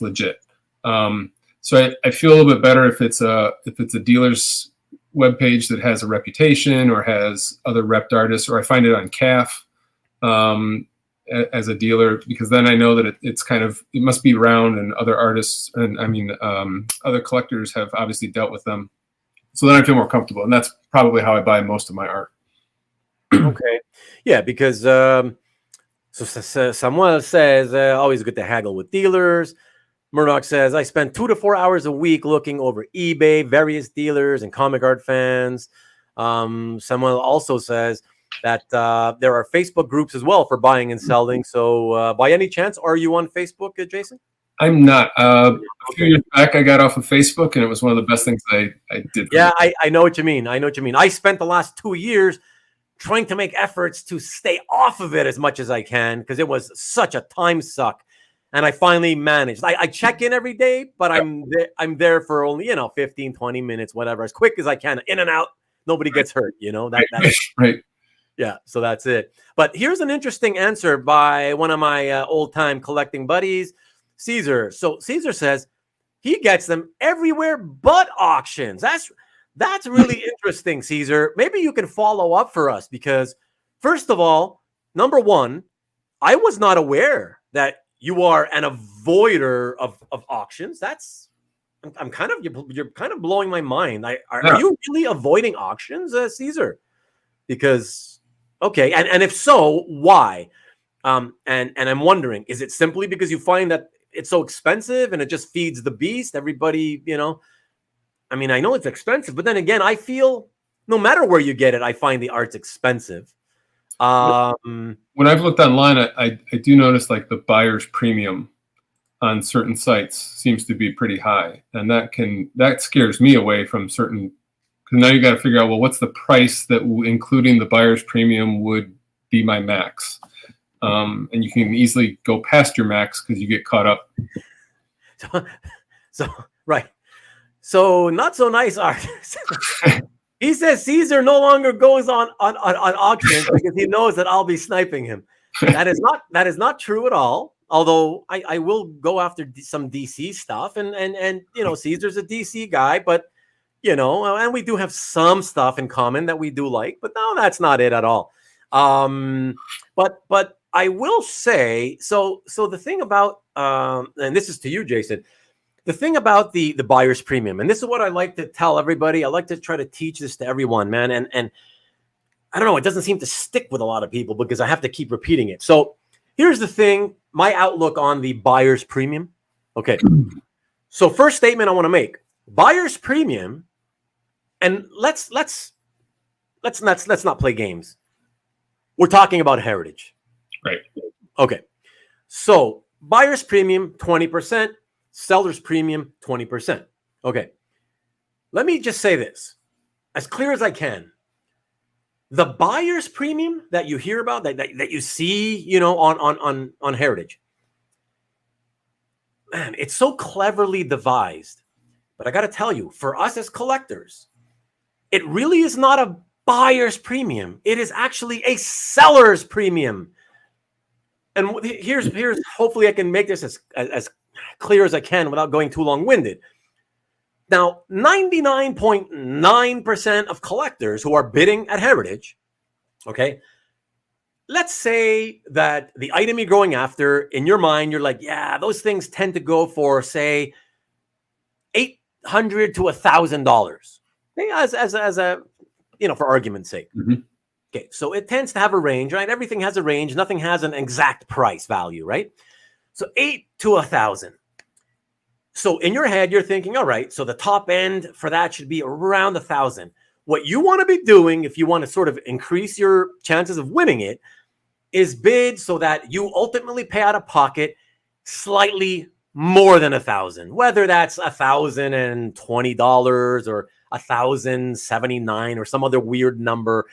legit. So I feel a little bit better if it's a dealer's webpage that has a reputation or has other repped artists, or I find it on CAF as a dealer, because then I know that it's it must be around, and other artists and other collectors have obviously dealt with them. So then I feel more comfortable, and that's probably how I buy most of my art. Okay, yeah, because Samuel says always good to haggle with dealers. Murdoch says, I spend 2 to 4 hours a week looking over eBay, various dealers, and comic art fans. Samuel also says that there are Facebook groups as well for buying and selling. So by any chance, are you on Facebook, Jason? I'm not. A few years back, I got off of Facebook, and it was one of the best things I did. Yeah, I know what you mean. I spent the last 2 years trying to make efforts to stay off of it as much as I can, because it was such a time suck. And I finally managed. I check in every day, but I'm there for only 15, 20 minutes, whatever, as quick as I can, in and out. Nobody gets hurt, Right. Yeah, so that's it. But here's an interesting answer by one of my old-time collecting buddies, Caesar. So Caesar says, he gets them everywhere but auctions. That's really interesting, Caesar. Maybe you can follow up for us because, first of all, number one, I was not aware that you are an avoider of auctions. I'm kind of you're kind of blowing my mind. Are you really avoiding auctions, Caesar? Because okay, and if so, why? And I'm wondering, is it simply because you find that it's so expensive and it just feeds the beast? Everybody, I mean, I know it's expensive, but then again, I feel no matter where you get it, I find the art's expensive. When I've looked online, I do notice like the buyer's premium on certain sites seems to be pretty high, and that scares me away from certain. Because now you got to figure out, well, what's the price that including the buyer's premium would be my max, and you can easily go past your max because you get caught up. So right, so not so nice art. He says Caesar no longer goes on auctions because he knows that I'll be sniping him. That is not true at all. Although I will go after some DC stuff, and Caesar's a DC guy, but and we do have some stuff in common that we do like, but no, that's not it at all. But I will say so the thing about and this is to you, Jason. The thing about the buyer's premium, and this is what I like to tell everybody. I like to try to teach this to everyone, man. And I don't know, it doesn't seem to stick with a lot of people because I have to keep repeating it. So here's the thing, my outlook on the buyer's premium. Okay. So first statement I want to make. Buyer's premium, and let's not play games. We're talking about heritage. Right. Okay. So buyer's premium, 20%. Seller's premium, 20%. Okay. Let me just say this as clear as I can. The buyer's premium that you hear about, that you see, on Heritage, man, it's so cleverly devised. But I got to tell you, for us as collectors, it really is not a buyer's premium. It is actually a seller's premium. And here's hopefully I can make this as clear as I can without going too long-winded. Now, 99.9% of collectors who are bidding at Heritage, okay, let's say that the item you're going after, in your mind, you're like, yeah, those things tend to go for, say, $800 to $1,000. As a, for argument's sake. Mm-hmm. Okay, so it tends to have a range, right? Everything has a range. Nothing has an exact price value, right? So 8 to 1,000. So in your head, you're thinking, all right, so the top end for that should be around 1,000. What you want to be doing, if you want to sort of increase your chances of winning it, is bid so that you ultimately pay out of pocket slightly more than 1,000, whether that's $1,020 or $1,079 or some other weird number,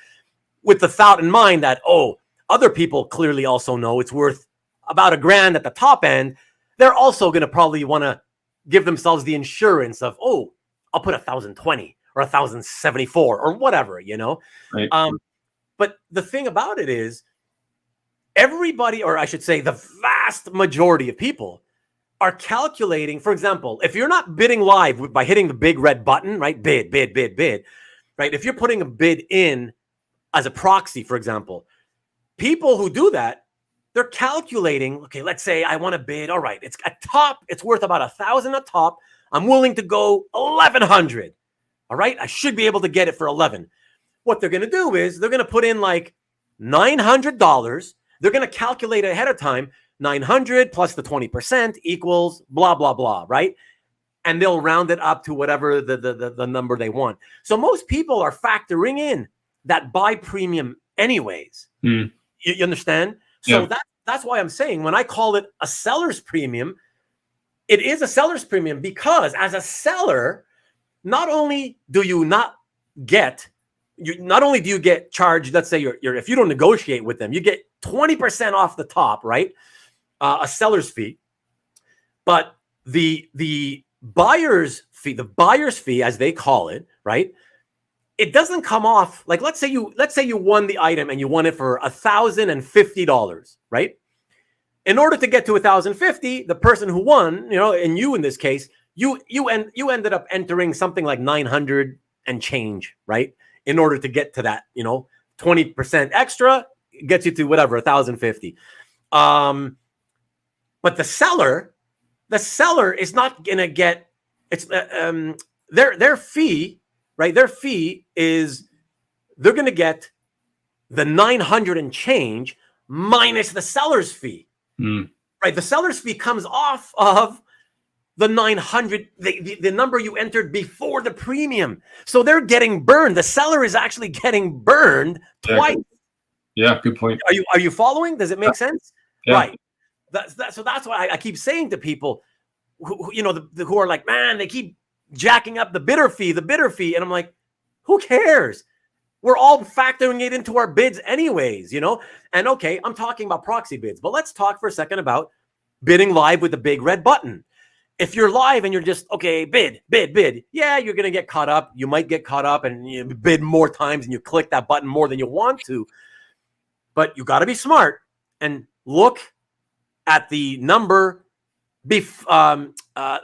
with the thought in mind that, other people clearly also know it's worth about $1,000 at the top end. They're also going to probably want to give themselves the insurance of, I'll put 1,020 or 1,074 or whatever, Right. But the thing about it is everybody, or I should say the vast majority of people, are calculating. For example, if you're not bidding live by hitting the big red button, right? Bid, right? If you're putting a bid in as a proxy, for example, people who do that, they're calculating, okay, let's say I want to bid. All right, it's at top, it's worth about 1,000 a top. I'm willing to go 1,100. All right, I should be able to get it for 11. What they're going to do is they're going to put in like $900. They're going to calculate ahead of time, 900 plus the 20% equals blah, blah, blah, right? And they'll round it up to whatever the number they want. So most people are factoring in that buy premium anyways. You understand? So that's why I'm saying when I call it a seller's premium, it is a seller's premium because as a seller, not only do you get charged, let's say if you don't negotiate with them, you get 20% off the top, right? A seller's fee. But the buyer's fee, as they call it, right? It doesn't come off. Like, let's say you won the item and you won it for $1,050, right? In order to get to $1,050, the person who won, and you in this case, you ended up entering something like 900 and change, right? In order to get to that, 20% extra gets you to whatever 1,050. But the seller is not gonna get it's their fee, right? Their fee is they're gonna get the 900 and change minus the seller's fee, right? The seller's fee comes off of the 900, the number you entered before the premium. So they're getting burned. The seller is actually getting burned twice. Yeah, good point. Are you following? Does it make sense? Yeah. Right. So that's why I keep saying to people who who are like, man, they keep jacking up the bidder fee. And I'm like, who cares? We're all factoring it into our bids anyways, And okay, I'm talking about proxy bids, but let's talk for a second about bidding live with the big red button. If you're live and you're just, okay, bid, yeah, you're going to get caught up. You might get caught up and you bid more times and you click that button more than you want to. But you got to be smart and look at the number, the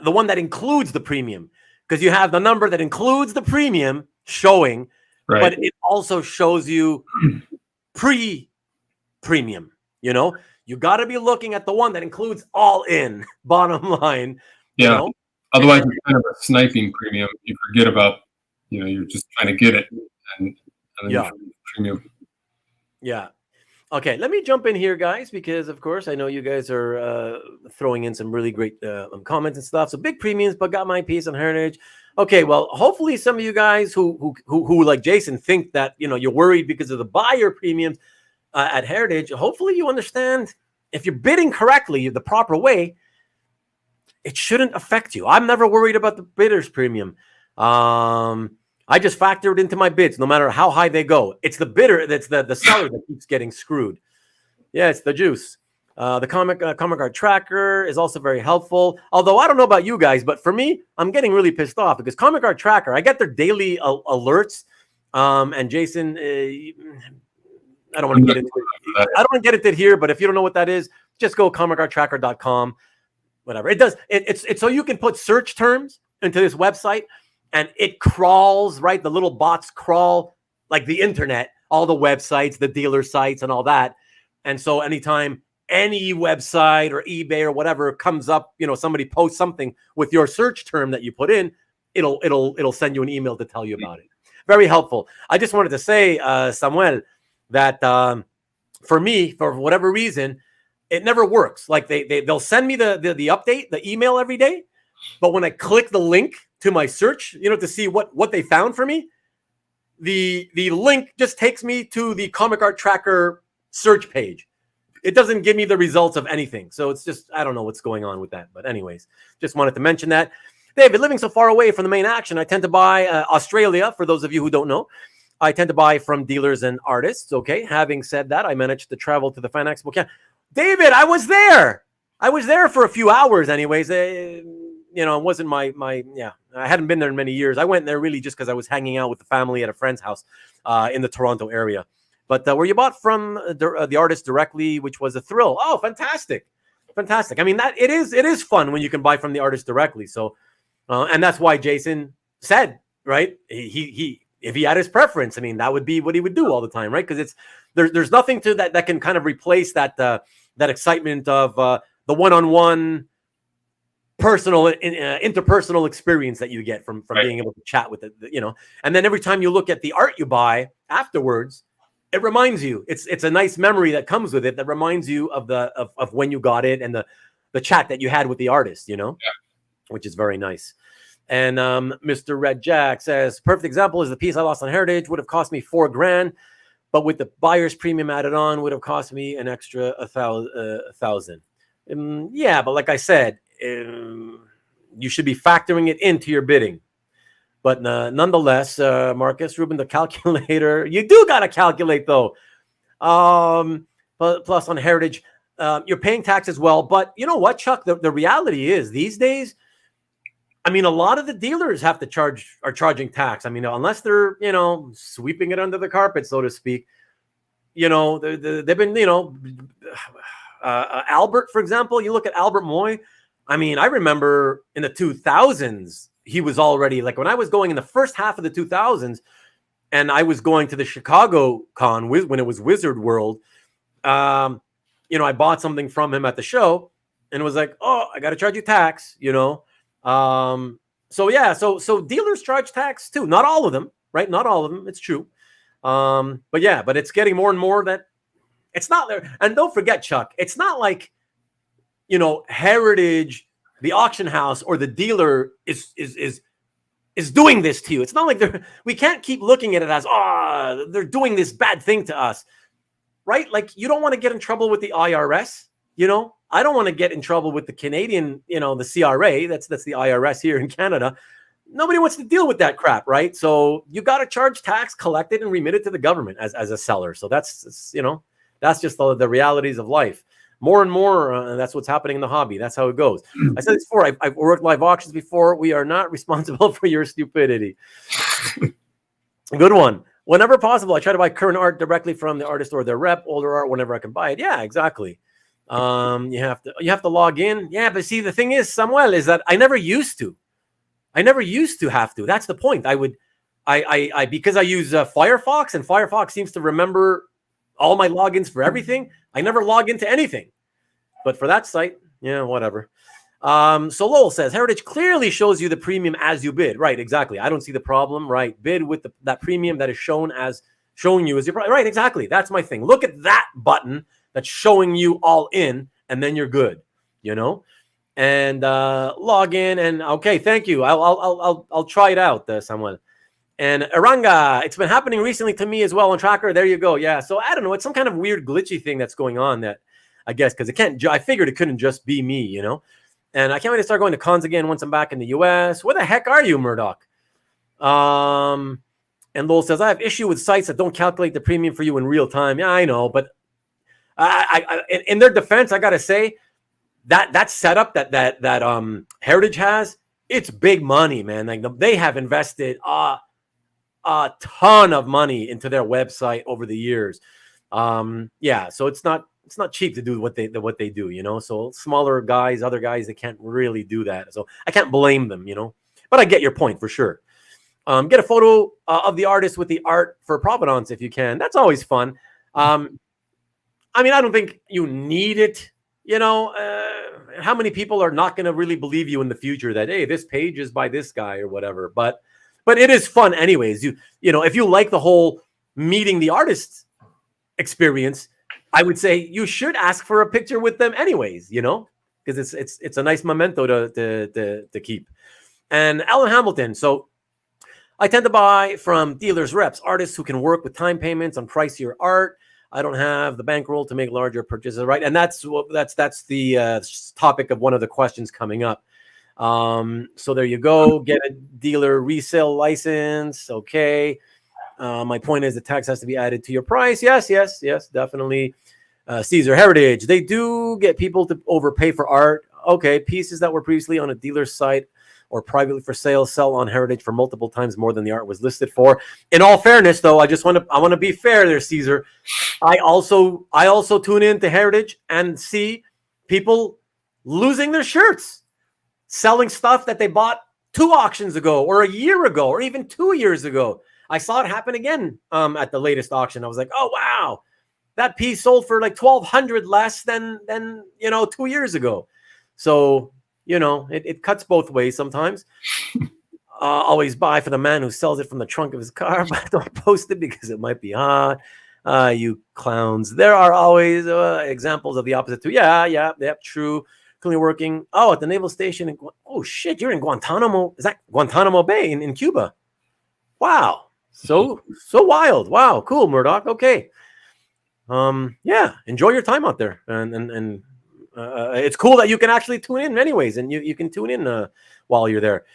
one that includes the premium. Because you have the number that includes the premium showing, right, but it also shows you pre-premium, You got to be looking at the one that includes all in, bottom line. Yeah. Otherwise, it's kind of a sniping premium. You forget about, you're just trying to get it, and then yeah, premium. Yeah. Okay, let me jump in here, guys, because of course I know you guys are throwing in some really great comments and stuff. So big premiums, but got my piece on Heritage. Okay, well, hopefully some of you guys who like Jason think that you're worried because of the buyer premiums at Heritage. Hopefully you understand if you're bidding correctly the proper way, it shouldn't affect you. I'm never worried about the bidder's premium. I just factor it into my bids, no matter how high they go. It's the bidder, that's the seller that keeps getting screwed. Yeah, it's the juice. The comic art tracker is also very helpful. Although I don't know about you guys, but for me, I'm getting really pissed off because comic art tracker, I get their daily alerts. And Jason, I don't want to get into it. I don't want to get into it here, but if you don't know what that is, just go comicarttracker.com. Whatever it does, it's so you can put search terms into this website, and it crawls, right? The little bots crawl like the internet, all the websites, the dealer sites, and all that. And so, anytime any website or eBay or whatever comes up, somebody posts something with your search term that you put in, it'll send you an email to tell you about it. Very helpful. I just wanted to say, Samuel, that for me, for whatever reason, it never works. Like they'll send me the update, the email every day, but when I click the link to my search, to see what they found for me, the link just takes me to the comic art tracker search page. It doesn't give me the results of anything. So it's just, I don't know what's going on with that. But anyways, just wanted to mention that. David, living so far away from the main action, I tend to buy Australia. For those of you who don't know, I tend to buy from dealers and artists. Okay. Having said that, I managed to travel to the Fan Expo. David, I was there. I was there for a few hours anyways. It wasn't my I hadn't been there in many years. I went there really just because I was hanging out with the family at a friend's house in the Toronto area. But where you bought from the artist directly, which was a thrill. Oh, fantastic. I mean, that it is fun when you can buy from the artist directly. So, and that's why Jason said, right? He if he had his preference, I mean, that would be what he would do all the time, right? Because there's nothing to that can kind of replace that excitement of the one-on-one personal interpersonal experience that you get from right, being able to chat with it, And then every time you look at the art you buy afterwards, it reminds you. It's a nice memory that comes with it that reminds you of when you got it and the chat that you had with the artist, yeah, which is very nice. And Mr. Red Jack says, perfect example is the piece I lost on Heritage would have cost me $4,000, but with the buyer's premium added on would have cost me an extra $1,000. Yeah, but like I said, you should be factoring it into your bidding. But nonetheless, Marcus, Rubén, the calculator, you do got to calculate though. Plus on Heritage, you're paying tax as well. But you know what, Chuck? The reality is these days, I mean, a lot of the dealers are charging tax. I mean, unless they're, sweeping it under the carpet, so to speak. They've been, Albert, for example, you look at Albert Moy, I mean, I remember in the 2000s, he was already like when I was going in the first half of the 2000s, and I was going to the Chicago Con when it was Wizard World. I bought something from him at the show, and was like, "Oh, I got to charge you tax," So yeah, so dealers charge tax too. Not all of them, right? Not all of them. It's true. But it's getting more and more that it's not there. And don't forget, Chuck, it's not like Heritage, the auction house, or the dealer is doing this to you. It's not like we can't keep looking at it as, they're doing this bad thing to us, right? Like, you don't want to get in trouble with the IRS, I don't want to get in trouble with the Canadian, the CRA. That's the IRS here in Canada. Nobody wants to deal with that crap, right? So you got to charge tax, collect it, and remit it to the government as a seller. So that's just the realities of life. More and more, that's what's happening in the hobby. That's how it goes. I said this before. I've worked live auctions before. We are not responsible for your stupidity. Good one. Whenever possible, I try to buy current art directly from the artist or their rep. Older art, whenever I can buy it. Yeah, exactly. You have to log in. Yeah, but see, the thing is, Samuel, is that I never used to have to. That's the point. I because I use Firefox, and Firefox seems to remember all my logins for everything. I never log into anything, but for that site, yeah, whatever. So Lowell says, Heritage clearly shows you the premium as you bid. Right, exactly. I don't see the problem. Right, bid with that premium that is showing you as your price. Right, exactly. That's my thing. Look at that button that's showing you all in, and then you're good. And log in, and okay, thank you. I'll try it out, Samuel. And Aranga, it's been happening recently to me as well on Tracker. There you go. Yeah. So I don't know. It's some kind of weird glitchy thing that's going on that I guess because I figured it couldn't just be me, And I can't wait to start going to cons again once I'm back in the US. Where the heck are you, Murdoch? And Lowell says, I have issue with sites that don't calculate the premium for you in real time. Yeah, I know. But in their defense, I got to say that setup that Heritage has, it's big money, man. Like they have invested a ton of money into their website over the years. So it's not cheap to do what they do, So smaller guys, other guys, they can't really do that. So I can't blame them, But I get your point for sure. Get a photo of the artist with the art for provenance if you can. That's always fun. I don't think you need it. How many people are not going to really believe you in the future that, hey, this page is by this guy or whatever, but it is fun anyways. If you like the whole meeting the artist experience, I would say you should ask for a picture with them anyways, because it's a nice memento to keep. And Alan Hamilton. So I tend to buy from dealers, reps, artists who can work with time payments on pricier art. I don't have the bankroll to make larger purchases, right? And that's the topic of one of the questions coming up. So there you go. Get a dealer resale license. Okay. My point is the tax has to be added to your price. Yes, definitely. Caesar Heritage. They do get people to overpay for art. Okay. Pieces that were previously on a dealer's site or privately for sale sell on Heritage for multiple times more than the art was listed for. In all fairness, though, I want to be fair there, Caesar. I also tune in to Heritage and see people losing their shirts, selling stuff that they bought 2 auctions ago or a year ago or even 2 years ago. I saw it happen again at the latest auction. I was like, oh, wow, that piece sold for like $1,200 less than 2 years ago. So, it cuts both ways sometimes. Always buy for the man who sells it from the trunk of his car, but don't post it because it might be hot. You clowns. There are always examples of the opposite too. Yeah, true. Currently working. Oh, at the naval station. Oh shit, you're in Guantanamo. Is that Guantanamo Bay in Cuba? Wow, so wild. Wow, cool, Murdoch. Okay. Yeah, enjoy your time out there, and it's cool that you can actually tune in anyways, and you can tune in while you're there.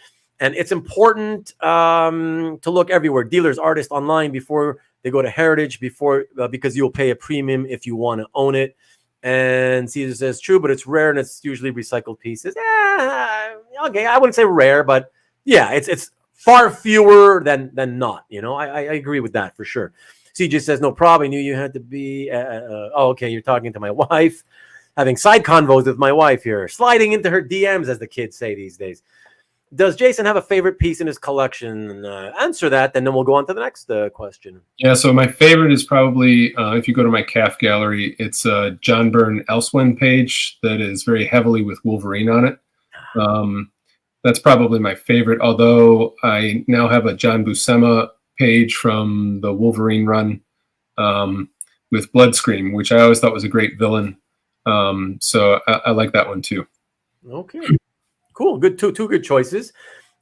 And it's important to look everywhere, dealers, artists, online before they go to Heritage, because you'll pay a premium if you want to own it. And Caesar says, true, but it's rare and it's usually recycled pieces. Okay, I wouldn't say rare, but yeah, it's far fewer than not. I agree with that for sure. CJ says, no problem. I knew you had to be. Okay, you're talking to my wife. having side convos with my wife here, sliding into her DMs, as the kids say these days. Does Jason have a favorite piece in his collection? Answer that, and then we'll go on to the next question. Yeah, so my favorite is probably, if you go to my calf gallery, it's a John Byrne Elsewhen page that is very heavily with Wolverine on it. That's probably my favorite, although I now have a John Buscema page from the Wolverine run with Bloodscream, which I always thought was a great villain. So I like that one too. Okay, cool. Good, two good choices.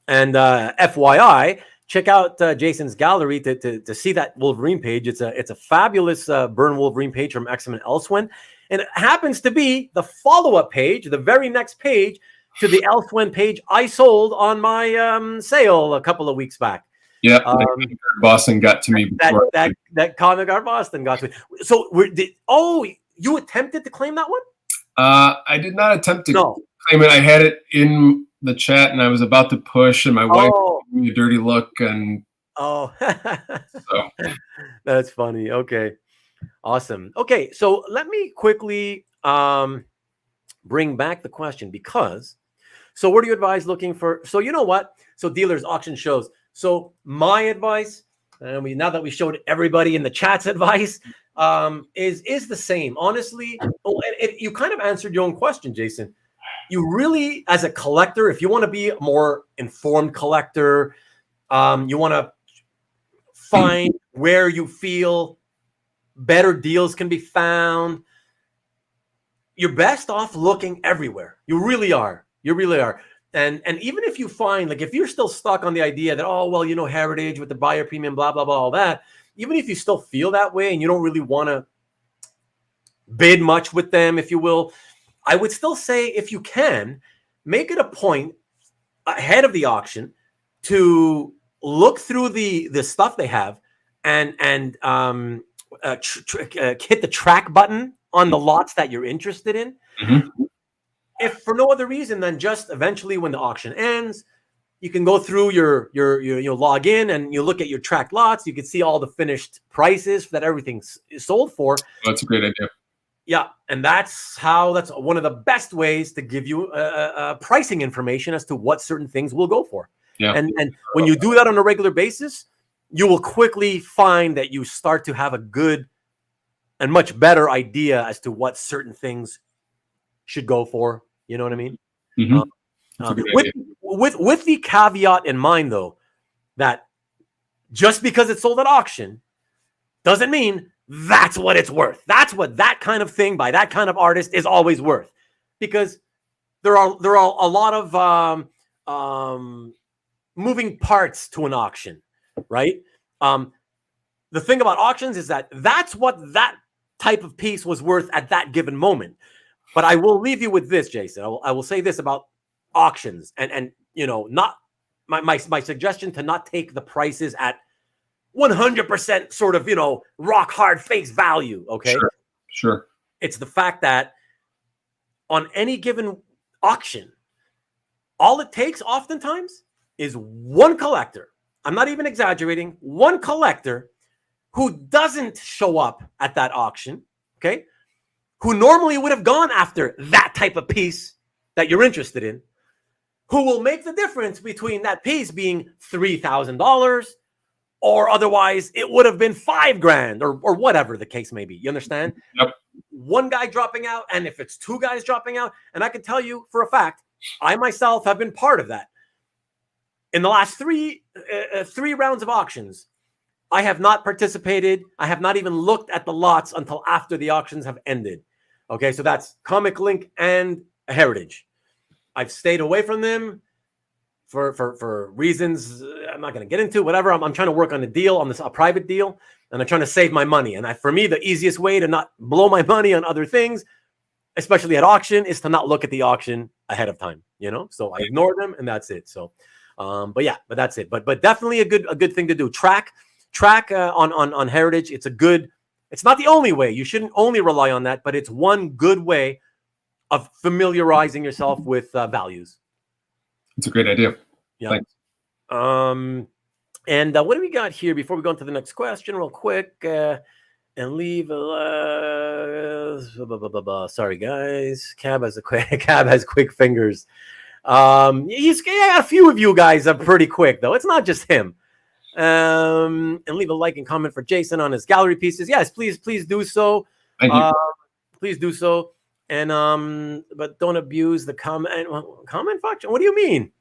And FYI, check out Jason's gallery to see that Wolverine page. It's a fabulous Byrne Wolverine page from X-Men Elsewhen, and it happens to be the follow-up page, the very next page to the Elsewhen page I sold on my sale a couple of weeks back. Yeah, Boston got to me. That comic art Boston got to me. So you attempted to claim that one? I did not attempt to claim it. I had it in the chat, and I was about to push, and my wife gave me a dirty look, and so that's funny. Okay, awesome. Okay, so let me quickly bring back the question, because so what do you advise looking for? So you know what? So dealers, auction shows. So my advice, and now that we showed everybody in the chat's advice, is the same. Honestly, you kind of answered your own question, Jason. You really, as a collector, if you want to be a more informed collector, you want to find where you feel better deals can be found, you're best off looking everywhere. You really are. You really are. And even if you find, like, if you're still stuck on the idea that, oh, well, you know, Heritage with the buyer premium, blah, blah, blah, all that, even if you still feel that way and you don't really want to bid much with them, if you will, I would still say, if you can, make it a point ahead of the auction to look through the stuff they have and hit the track button on the lots that you're interested in. Mm-hmm. If for no other reason than just eventually when the auction ends, you can go through your log in and you look at your tracked lots. You can see all the finished prices that everything's sold for. That's a great idea. Yeah, and that's one of the best ways to give you pricing information as to what certain things will go for. Yeah. And when you do that on a regular basis, you will quickly find that you start to have a good and much better idea as to what certain things should go for. You know what I mean? Mm-hmm. With the caveat in mind, though, that just because it's sold at auction doesn't mean that's what it's worth. That's what that kind of thing by that kind of artist is always worth, because there are a lot of moving parts to an auction, right? The thing about auctions is that that's what that type of piece was worth at that given moment. But I will leave you with this, Jason. I will say this about auctions, and you know, not my suggestion to not take the prices at 100% sort of, you know, rock hard face value. Okay. Sure. It's the fact that on any given auction, all it takes oftentimes is one collector. I'm not even exaggerating. One collector who doesn't show up at that auction. Okay. Who normally would have gone after that type of piece that you're interested in, who will make the difference between that piece being $3,000 or otherwise it would have been $5,000 or whatever the case may be. You understand? Yep. One guy dropping out, and if it's two guys dropping out, and I can tell you for a fact, I myself have been part of that. In the last three rounds of auctions, I have not participated. I have not even looked at the lots until after the auctions have ended. Okay, so that's Comic Link and Heritage. I've stayed away from them for reasons I'm not going to get into. Whatever, I'm trying to work on a deal, on a private deal, and I'm trying to save my money. And for me, the easiest way to not blow my money on other things, especially at auction, is to not look at the auction ahead of time. You know, so I ignore them, and that's it. So, but that's it. But definitely a good thing to do. Track on Heritage. It's not the only way. You shouldn't only rely on that, but it's one good way of familiarizing yourself with values. It's a great idea. Yeah. Thanks. And what do we got here before we go on to the next question real quick? and leave sorry guys. Cab has quick fingers. A few of you guys are pretty quick though. It's not just him. And leave a like and comment for Jason on his gallery pieces. Yes, please do so. Thank you. Please do so. And but don't abuse the comment function. What do you mean?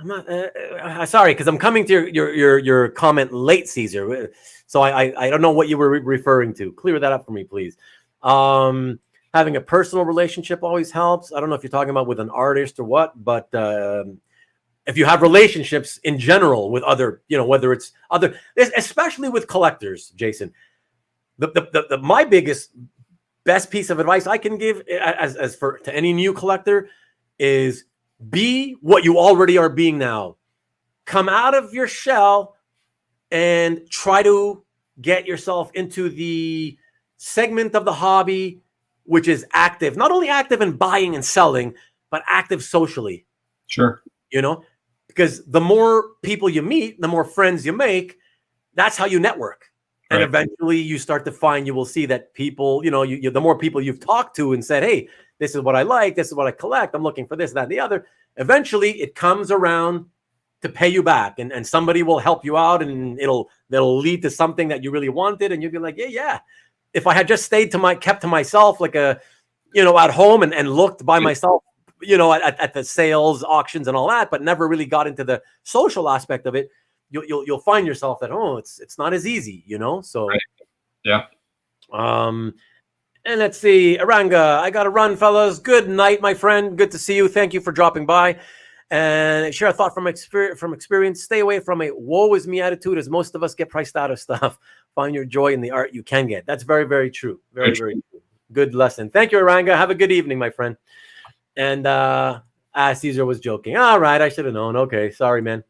I'm not sorry, because I'm coming to your comment late, Caesar. So I don't know what you were referring to. Clear that up for me, please. Having a personal relationship always helps. I don't know if you're talking about with an artist or what, but if you have relationships in general with other, whether it's other, especially with collectors, Jason, my best piece of advice I can give to any new collector is be what you already are being now. Come out of your shell and try to get yourself into the segment of the hobby which is active, not only active in buying and selling, but active socially. Sure. Because the more people you meet, the more friends you make, that's how you network. And eventually you start to find, you will see that people, the more people you've talked to and said, hey, this is what I like, this is what I collect, I'm looking for this, that, and the other. Eventually it comes around to pay you back, and somebody will help you out, and it'll lead to something that you really wanted, and you'll be like, yeah. If I had just kept to myself, like at home and looked by myself, at the sales, auctions, and all that, but never really got into the social aspect of it, you'll find yourself that it's not as easy, So right. Yeah. And let's see, Aranga, I got to run, fellas. Good night, my friend. Good to see you. Thank you for dropping by. And share a thought from experience. Stay away from a woe is me attitude, as most of us get priced out of stuff. Find your joy in the art you can get. That's very, very true. Very, very true. Good lesson. Thank you, Aranga. Have a good evening, my friend. And Caesar was joking. All right, I should have known. Okay, sorry, man.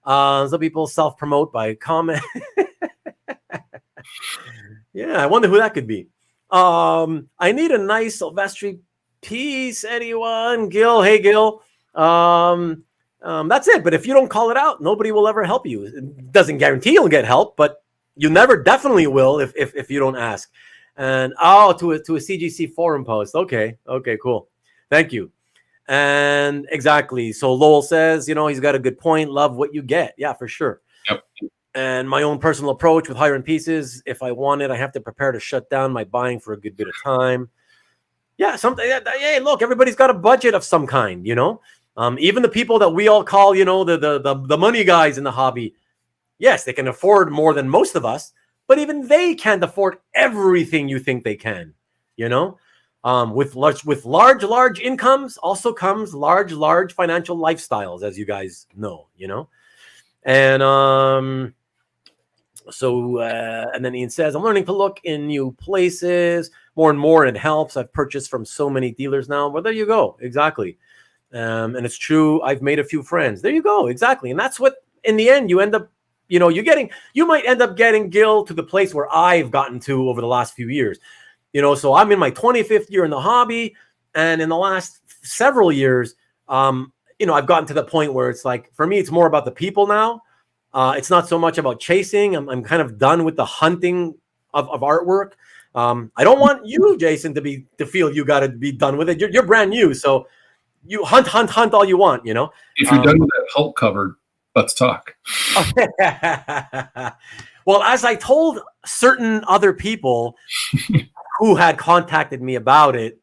Some people self-promote by comment. Yeah, I wonder who that could be. I need a nice Silvestri piece. Anyone? Gil? Hey, Gil. That's it. But if you don't call it out, nobody will ever help you. It doesn't guarantee you'll get help, but you never definitely will if you don't ask. And to a CGC forum post. Okay, cool. Thank you. And exactly. So Lowell says, he's got a good point. Love what you get. Yeah, for sure. Yep. And my own personal approach with hiring pieces, if I want it, I have to prepare to shut down my buying for a good bit of time. Yeah, something. Hey, look, everybody's got a budget of some kind, Even the people that we all call, the money guys in the hobby. Yes, they can afford more than most of us, but even they can't afford everything you think they can, With large incomes also comes large financial lifestyles, as you guys know, And so, and then Ian says, I'm learning to look in new places more and more, and it helps. I've purchased from so many dealers now. Well, there you go. Exactly. And it's true. I've made a few friends. There you go. Exactly. And that's what, in the end, you end up, you might end up getting, Gil, to the place where I've gotten to over the last few years. So I'm in my 25th year in the hobby. And in the last several years, I've gotten to the point where it's like, for me, it's more about the people now. It's not so much about chasing. I'm kind of done with the hunting of artwork. I don't want you, Jason, to feel you got to be done with it. You're brand new, so you hunt all you want. If you're done with that Hulk cover, let's talk. Well, as I told certain other people who had contacted me about it,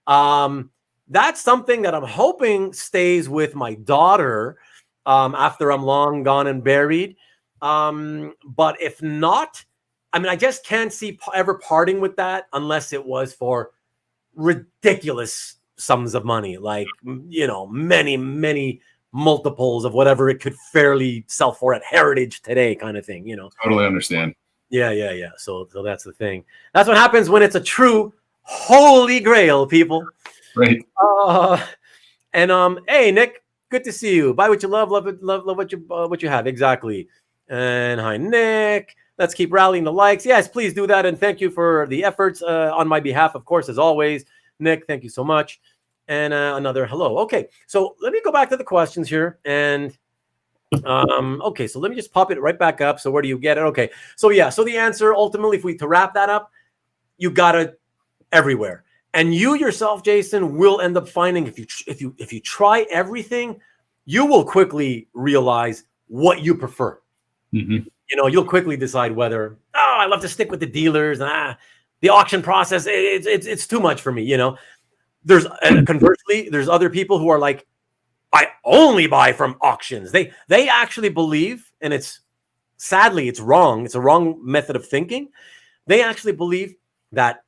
that's something that I'm hoping stays with my daughter. After I'm long gone and buried. But if not, I just can't see ever parting with that unless it was for ridiculous sums of money, like, many, many multiples of whatever it could fairly sell for at Heritage today kind of thing, Totally understand. Yeah. So that's the thing. That's what happens when it's a true holy grail, people. Right. Hey, Nick. Good to see you. Buy what you love what you have. Exactly. And hi, Nick. Let's keep rallying the likes. Yes, please do that. And thank you for the efforts on my behalf, of course, as always. Nick, thank you so much. And another hello. Okay, so let me go back to the questions here. And Okay, so let me just pop it right back up. So where do you get it? Okay, so yeah, so the answer ultimately, if we to wrap that up, you got it everywhere, and you yourself, Jason, will end up finding if you try everything, you will quickly realize what you prefer. Mm-hmm. You know, you'll quickly decide whether I love to stick with the dealers. The auction process, it's too much for me. You know, conversely, there's other people who are like, I only buy from auctions. They actually believe, and sadly it's wrong. It's a wrong method of thinking. They actually believe that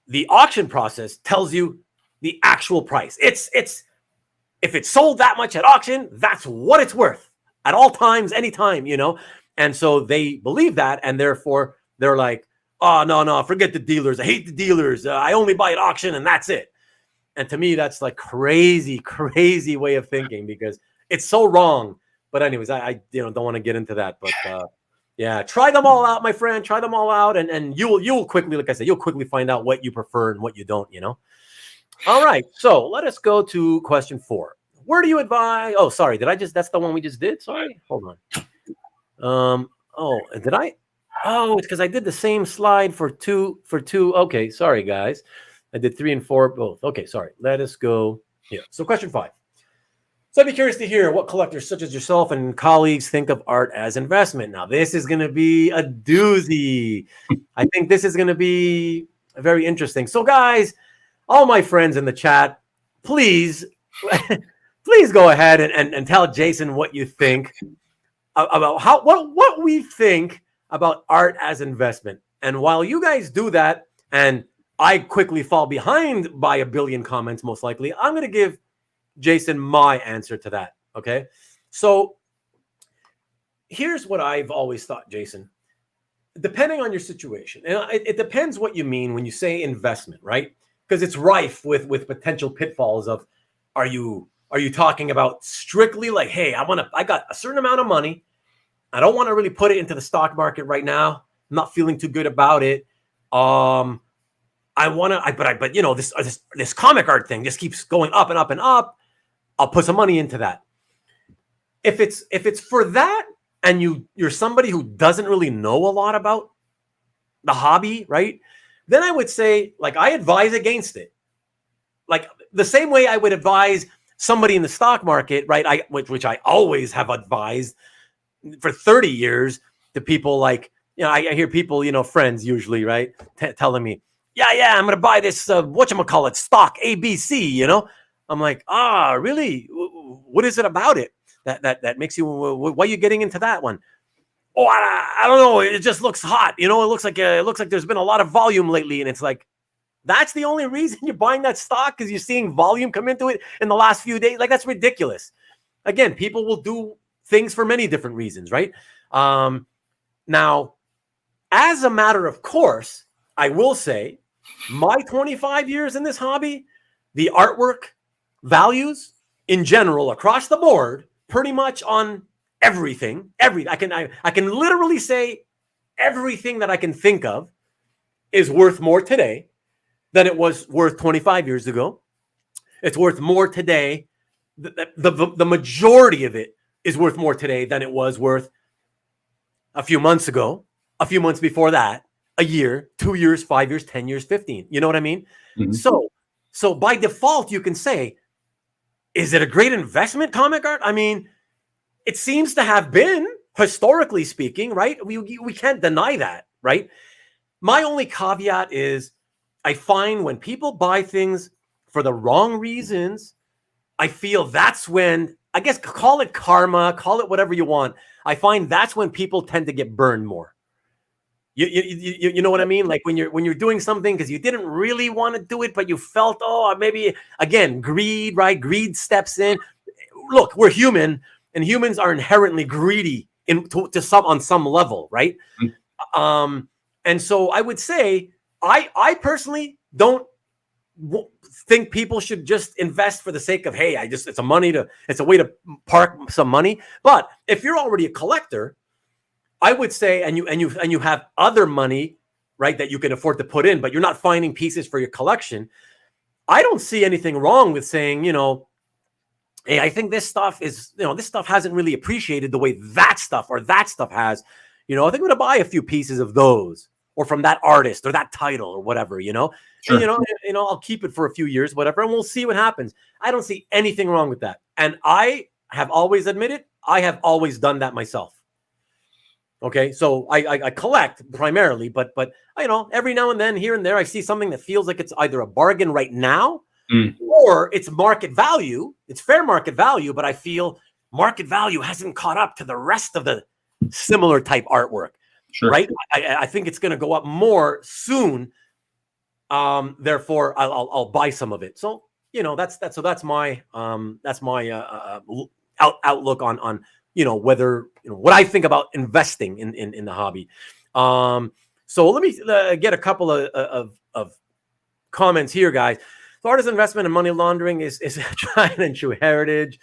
the auction process tells you the actual price. It's if it's sold that much at auction, that's what it's worth at all times, anytime, you know. And so they believe that, and therefore they're like, oh no, forget the dealers. I hate the dealers. I only buy at auction, and that's it. And to me, that's like crazy way of thinking because it's so wrong. But anyways, I don't want to get into that. But yeah, try them all out, my friend. Try them all out, and you'll quickly, like I said, you'll quickly find out what you prefer and what you don't. You know. All right, so let us go to question 4. Where do you advise? Oh, sorry, that's the one we just did. Sorry, hold on. Oh, did I? Oh, it's because I did the same slide for two. Okay, sorry, guys. I did 3 and 4 both. Okay, sorry. Let us go here. So question 5. So I'd be curious to hear what collectors such as yourself and colleagues think of art as investment. Now, this is going to be a doozy. I think this is going to be very interesting. So guys, all my friends in the chat, please go ahead and tell Jason what you think about what we think about art as investment. And while you guys do that, and I quickly fall behind by a billion comments, most likely, I'm going to give Jason my answer to that. Okay. So here's what I've always thought, Jason. Depending on your situation, and it depends what you mean when you say investment, right? Because it's rife with potential pitfalls of, are you talking about strictly like, hey, I got a certain amount of money. I don't want to really put it into the stock market right now. I'm not feeling too good about it. But you know, this comic art thing just keeps going up and up and up. I'll put some money into that. If it's for that, and you're somebody who doesn't really know a lot about the hobby, right? Then I would say, like, I advise against it. Like the same way I would advise somebody in the stock market, right? Which I always have advised for 30 years to people like, you know, I hear people, you know, friends usually, right? Telling me, yeah, I'm going to buy this, whatchamacallit, stock ABC, you know? I'm like, really? What is it about it that makes you, why are you getting into that one? Oh, I don't know. It just looks hot. You know, it looks like there's been a lot of volume lately. And it's like, that's the only reason you're buying that stock, because you're seeing volume come into it in the last few days. Like, that's ridiculous. Again, people will do things for many different reasons, right? Now, as a matter of course, I will say my 25 years in this hobby, the artwork values in general across the board, pretty much on everything. I can literally say everything that I can think of is worth more today than it was worth 25 years ago. It's worth more today. The majority of it is worth more today than it was worth a few months ago, a few months before that, a year, 2 years, 5 years, 10 years, 15. You know what I mean? Mm-hmm. So by default, you can say, is it a great investment, comic art? I mean, it seems to have been, historically speaking, right? We can't deny that, right? My only caveat is, I find when people buy things for the wrong reasons, I feel that's when, I guess, call it karma, call it whatever you want. I find that's when people tend to get burned more. You know what I mean? Like when you're doing something because you didn't really want to do it, but you felt, maybe, again, greed, right? Greed steps in. Look, we're human, and humans are inherently greedy on some level, right? Mm-hmm. And so I would say, I personally don't think people should just invest for the sake of, hey, it's a way to park some money. But if you're already a collector, I would say, and you have other money, right, that you can afford to put in, but you're not finding pieces for your collection, I don't see anything wrong with saying, you know, hey, I think this stuff is, this stuff hasn't really appreciated the way that stuff has. I think I'm going to buy a few pieces of those, or from that artist or that title or whatever, Sure. And, I'll keep it for a few years, whatever, and we'll see what happens. I don't see anything wrong with that. And I have always admitted, I have always done that myself. Okay, so I collect primarily, but every now and then, here and there, I see something that feels like it's either a bargain right now, or it's market value. It's fair market value, but I feel market value hasn't caught up to the rest of the similar type artwork. Sure. Right? I think it's going to go up more soon. Therefore, I'll buy some of it. So that's my outlook on whether what I think about investing in the hobby. So let me get a couple of comments here, guys. Florida's investment in money laundering is a tried and true heritage.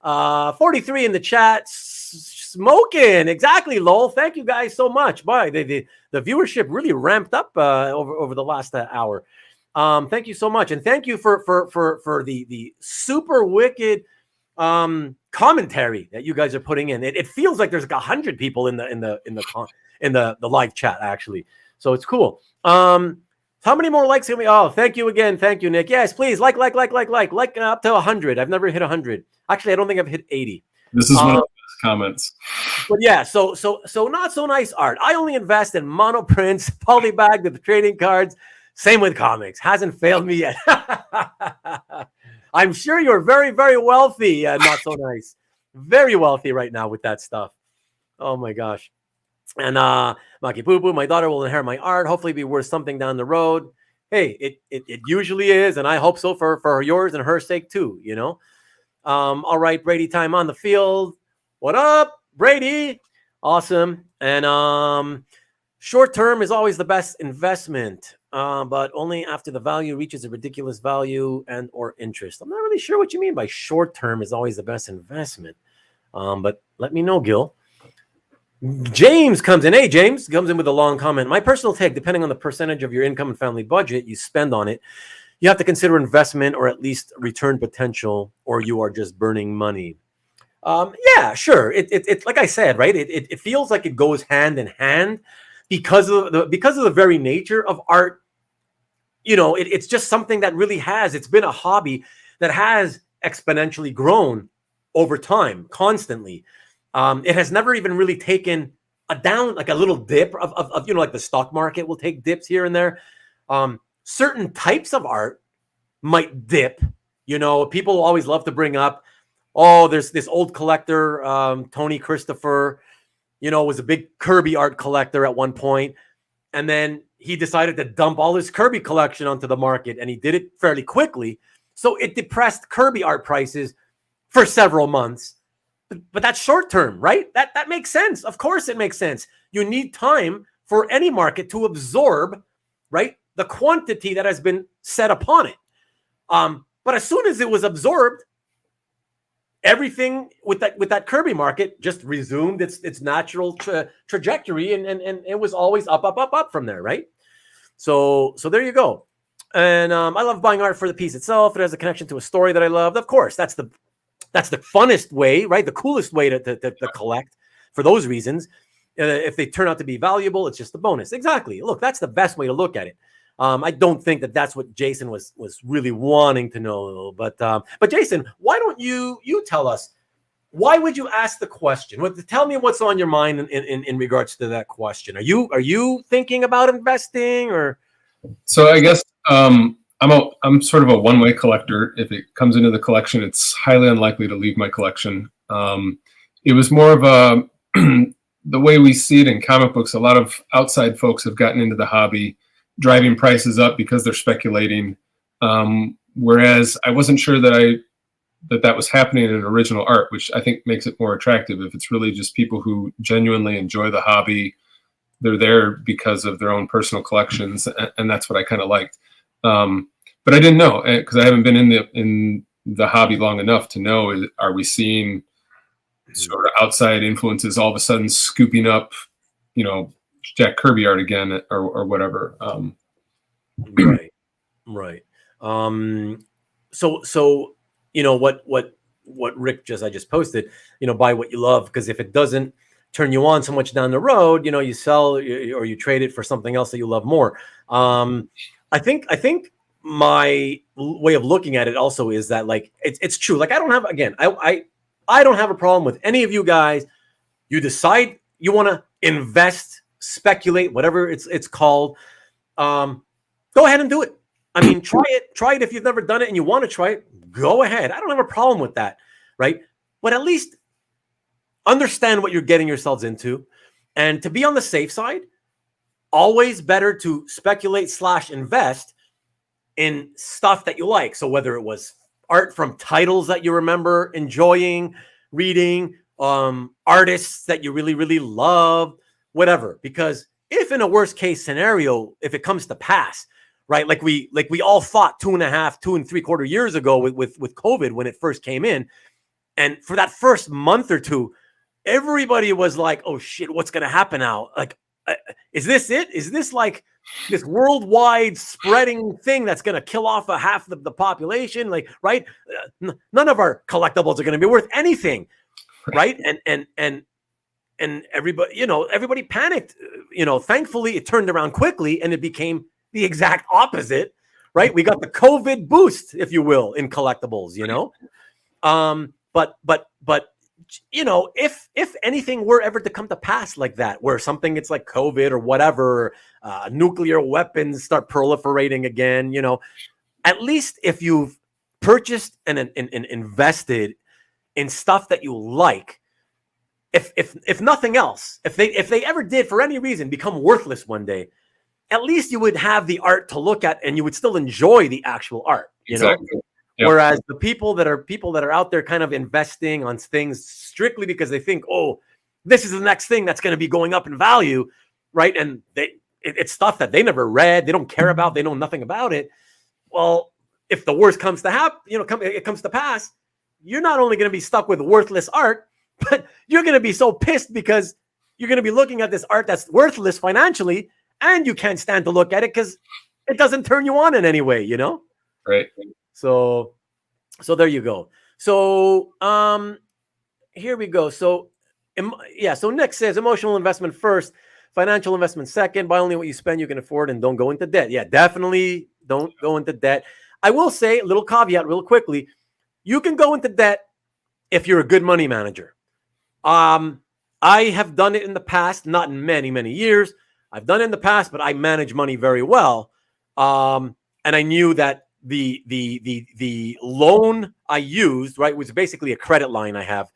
43 in the chat, smoking. Exactly, Lowell. Thank you guys so much. Bye. The viewership really ramped up over the last hour. Thank you so much, and thank you for the super wicked commentary that you guys are putting in. It feels like there's like 100 people in the live chat actually, so it's cool. How many more likes can we? Oh, thank you again. Thank you, Nick. Yes, please like up to 100. I've never hit 100. Actually, I don't think I've hit 80. This is one of the best comments. But yeah, so not so nice art. I only invest in monoprints, polybag with the trading cards. Same with comics. Hasn't failed me yet. I'm sure you're very, very wealthy. Not so nice. Very wealthy right now with that stuff. Oh my gosh. And Maki Poo Poo, my daughter will inherit my art. Hopefully be worth something down the road. Hey, it usually is, and I hope so for yours and her sake too, All right, Brady time on the field. What up, Brady? Awesome. And short term is always the best investment, but only after the value reaches a ridiculous value and or interest. I'm not really sure what you mean by short term is always the best investment. But let me know, Gil. James comes in. Hey, James comes in with a long comment. My personal take, depending on the percentage of your income and family budget you spend on it, you have to consider investment or at least return potential, or you are just burning money. Yeah, sure. It's like I said, right? It feels like it goes hand in hand because of the very nature of art. It's just something that really it's been a hobby that has exponentially grown over time, constantly. It has never even really taken a down, like a little dip of like the stock market will take dips here and there. Certain types of art might dip. People always love to bring up, there's this old collector, Tony Christopher, was a big Kirby art collector at one point. And then he decided to dump all his Kirby collection onto the market, and he did it fairly quickly. So it depressed Kirby art prices for several months. But that's short term, right? That makes sense. Of course it makes sense. You need time for any market to absorb, right, the quantity that has been set upon it. But as soon as it was absorbed, everything with that Kirby market just resumed its natural trajectory, and it was always up from there, right? So there you go. And I love buying art for the piece itself. It has a connection to a story that I loved. Of course, that's the funnest way, right? The coolest way to collect for those reasons. If they turn out to be valuable, it's just a bonus. Exactly. Look, that's the best way to look at it. I don't think that's what Jason was really wanting to know. But Jason, why don't you tell us, why would you ask the question? Tell me what's on your mind in regards to that question. Are you thinking about investing, or? So I guess I'm sort of a one-way collector. If it comes into the collection, it's highly unlikely to leave my collection. It was more of the way we see it in comic books. A lot of outside folks have gotten into the hobby, driving prices up because they're speculating. Whereas I wasn't sure that was happening in original art, which I think makes it more attractive. If it's really just people who genuinely enjoy the hobby, they're there because of their own personal collections, and that's what I kind of liked. But I didn't know, because I haven't been in the hobby long enough to know, are we seeing sort of outside influences all of a sudden scooping up, Jack Kirby art again, or whatever. Right. So what what I just posted, buy what you love, because if it doesn't turn you on so much down the road, you sell or you trade it for something else that you love more. I think my way of looking at it also is that, like, it's true. Like, I don't have, again, I don't have a problem with any of you guys. You decide you want to invest, speculate, whatever it's called. Go ahead and do it. I mean, try it if you've never done it and you want to try it. Go ahead. I don't have a problem with that, right? But at least understand what you're getting yourselves into, and to be on the safe side, always better to speculate / invest in stuff that you like. So whether it was art from titles that you remember enjoying, reading, artists that you really, really love, whatever. Because if in a worst case scenario, if it comes to pass, right? Like we all thought 2 and 3/4 years ago with COVID when it first came in. And for that first month or two, everybody was like, oh shit, what's going to happen now? Like, is this it? Is this like this worldwide spreading thing that's going to kill off a half of the population? Like, right? None of our collectibles are going to be worth anything. Right. And everybody, everybody panicked. Thankfully it turned around quickly and it became the exact opposite. Right. We got the COVID boost, if you will, in collectibles, But if anything were ever to come to pass like that, where something, it's like COVID or whatever, nuclear weapons start proliferating again, at least if you've purchased and invested in stuff that you like, if nothing else, if they ever did for any reason become worthless one day, at least you would have the art to look at and you would still enjoy the actual art, Exactly. Yep. Whereas the people that are out there kind of investing on things strictly because they think, oh, this is the next thing that's going to be going up in value, right? And it's stuff that they never read, they don't care about, they know nothing about it. Well, if the worst comes to happen, it comes to pass, you're not only going to be stuck with worthless art, but you're going to be so pissed because you're going to be looking at this art that's worthless financially, and you can't stand to look at it because it doesn't turn you on in any way, Right. So there you go. So here we go. So so Nick says emotional investment first, financial investment second. Buy only what you spend you can afford, and don't go into debt. Yeah, definitely don't go into debt. I will say a little caveat real quickly. You can go into debt if you're a good money manager. I have done it in the past, not in many, many years. I've done it in the past, but I manage money very well. And I knew that the loan I used, right, was basically a credit line I have.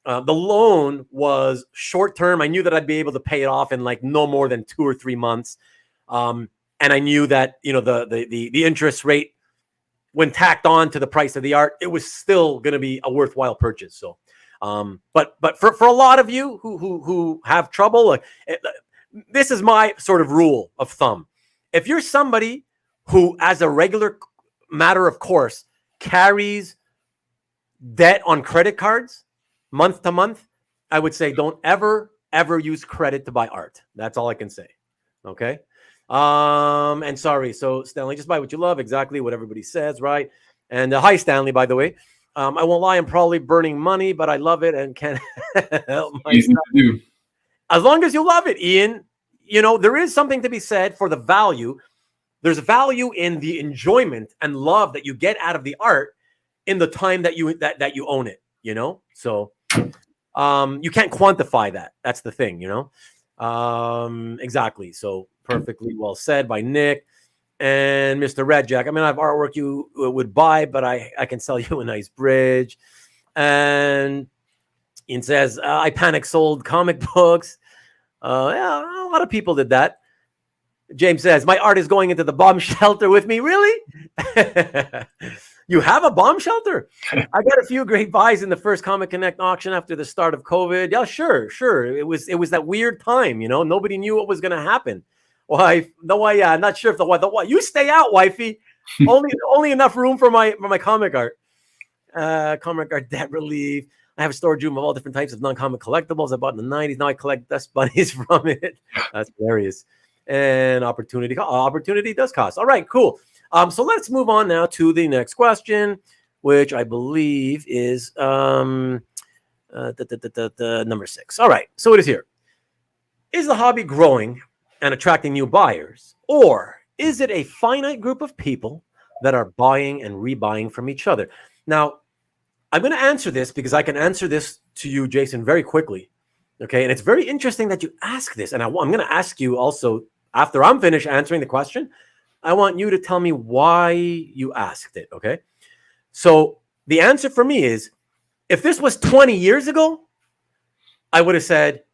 The loan was short term. I knew that I'd be able to pay it off in like no more than 2 or 3 months. And I knew that, the interest rate, when tacked on to the price of the art, it was still going to be a worthwhile purchase. So, but for a lot of you who have trouble, this is my sort of rule of thumb. If you're somebody who, as a regular matter of course, carries debt on credit cards month to month, I would say don't ever use credit to buy art. That's all I can say. Okay. And sorry. So Stanley, just buy what you love. Exactly what everybody says. Right. And hi, Stanley, by the way. I won't lie. I'm probably burning money, but I love it and can't help myself. As long as you love it, Ian, there is something to be said for the value. There's value in the enjoyment and love that you get out of the art in the time that you own it, So you can't quantify that. That's the thing, Exactly. So perfectly well said by Nick and Mr. Red Jack. I mean, I have artwork you would buy, but I can sell you a nice bridge. And it says, I panic sold comic books. Yeah, a lot of people did that. James says, my art is going into the bomb shelter with me. Really? You have a bomb shelter? I got a few great buys in the first Comic Connect auction after the start of COVID. Yeah, sure. It was that weird time, nobody knew what was going to happen. Wife, I'm not sure if the wife, you stay out, wifey. only enough room for my comic art. Comic art debt relief. I have a storage room of all different types of non-comic collectibles I bought in the 90s. Now I collect dust bunnies from it. That's hilarious. And opportunity does cost. All right, cool. So let's move on now to the next question. which I believe is number 6. All right, so it is here. Is the hobby growing and attracting new buyers, or is it a finite group of people that are buying and rebuying from each other? Now, I'm going to answer this because I can answer this to you, Jason, very quickly. Okay, and it's very interesting that you ask this, and I'm going to ask you also after I'm finished answering the question. I want you to tell me why you asked it. Okay, so the answer for me is, if this was 20 years ago, I would have said,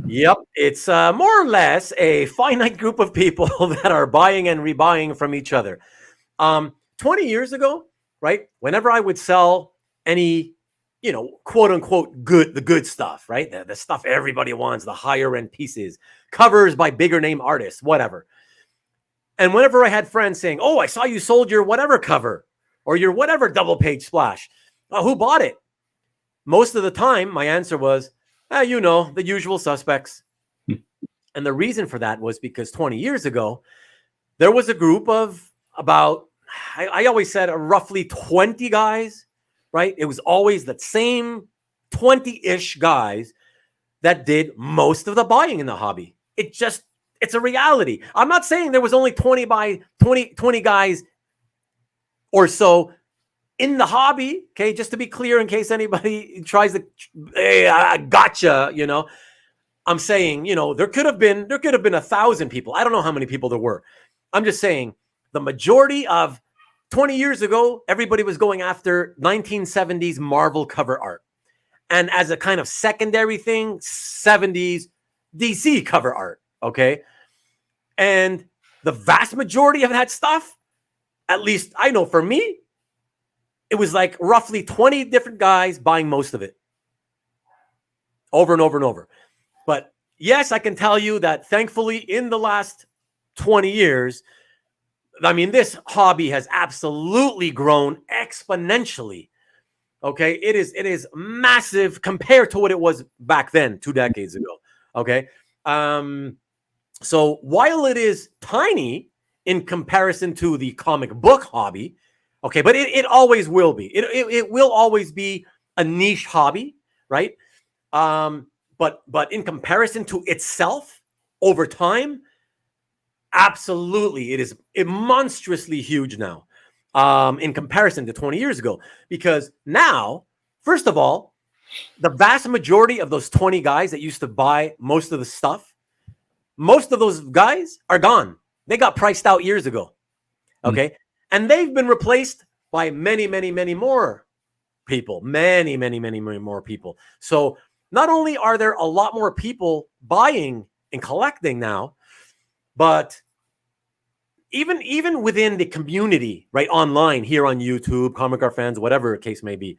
yep, it's more or less a finite group of people that are buying and rebuying from each other. 20 years ago, right, whenever I would sell any, quote unquote, the good stuff, right, the stuff everybody wants, the higher end pieces, covers by bigger name artists, whatever. And whenever I had friends saying, oh, I saw you sold your whatever cover or your whatever double page splash, who bought it? Most of the time, my answer was, the usual suspects. And the reason for that was because 20 years ago, there was a group of about, I always said, roughly 20 guys, right? It was always the same 20-ish guys that did most of the buying in the hobby. It's a reality. I'm not saying there was only 20 guys or so in the hobby, okay, just to be clear, in case anybody tries to, hey, I gotcha, I'm saying, there could have been 1,000 people. I don't know how many people there were. I'm just saying the majority of 20 years ago, everybody was going after 1970s Marvel cover art. And as a kind of secondary thing, 70s DC cover art, okay? And the vast majority of that stuff, at least I know for me, it was like roughly 20 different guys buying most of it over and over and over. But yes, I can tell you that thankfully in the last 20 years, I mean, this hobby has absolutely grown exponentially. Okay. It is massive compared to what it was back then, 2 decades ago. Okay. So while it is tiny in comparison to the comic book hobby, okay, but it always will be. It will always be a niche hobby, right? But in comparison to itself over time, absolutely, it is monstrously huge now in comparison to 20 years ago. Because now, first of all, the vast majority of those 20 guys that used to buy most of the stuff, most of those guys are gone. They got priced out years ago. Okay. And they've been replaced by many, many, many more people. Many, many, many, many more people. So not only are there a lot more people buying and collecting now, but even within the community, right, online, here on YouTube, Comic Art Fans, whatever the case may be,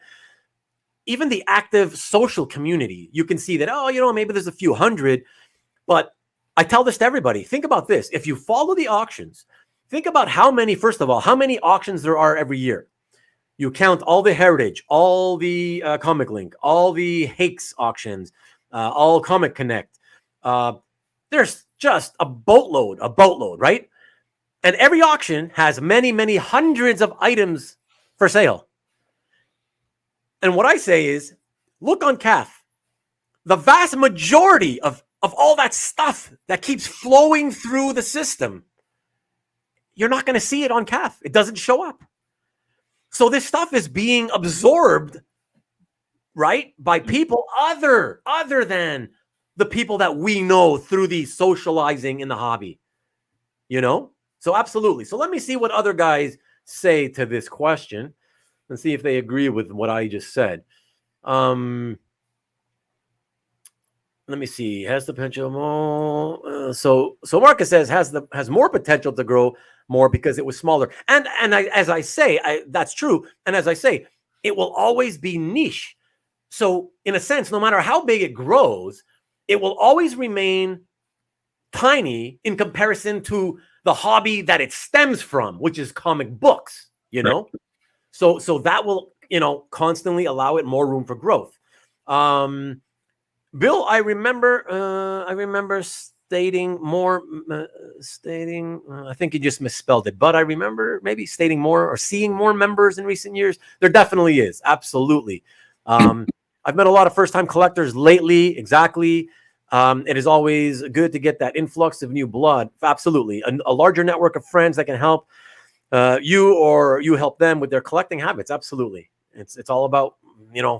even the active social community, you can see that, maybe there's a few hundred, but I tell this to everybody. Think about this. If you follow the auctions, think about first of all, how many auctions there are every year. You count all the Heritage, all the Comic Link, all the Hakes auctions, all Comic Connect. There's just a boatload, right? And every auction has many, many hundreds of items for sale. And what I say is, look on CAF. The vast majority of all that stuff that keeps flowing through the system, you're not going to see it on CAF. It doesn't show up. So this stuff is being absorbed, right, by people other than the people that we know through the socializing in the hobby, So absolutely. So let me see what other guys say to this question and see if they agree with what I just said. Let me see. Has the potential more? So Marcus says has more potential to grow more because it was smaller. And as I say, that's true. And as I say, it will always be niche. So in a sense, no matter how big it grows, it will always remain tiny in comparison to the hobby that it stems from, which is comic books. Right. So that will constantly allow it more room for growth. Bill, I remember stating more, I think he just misspelled it, but I remember maybe stating more or seeing more members in recent years. There definitely is. Absolutely. I've met a lot of first-time collectors lately. Exactly. It is always good to get that influx of new blood. Absolutely. A larger network of friends that can help you, or you help them with their collecting habits. Absolutely. It's all about,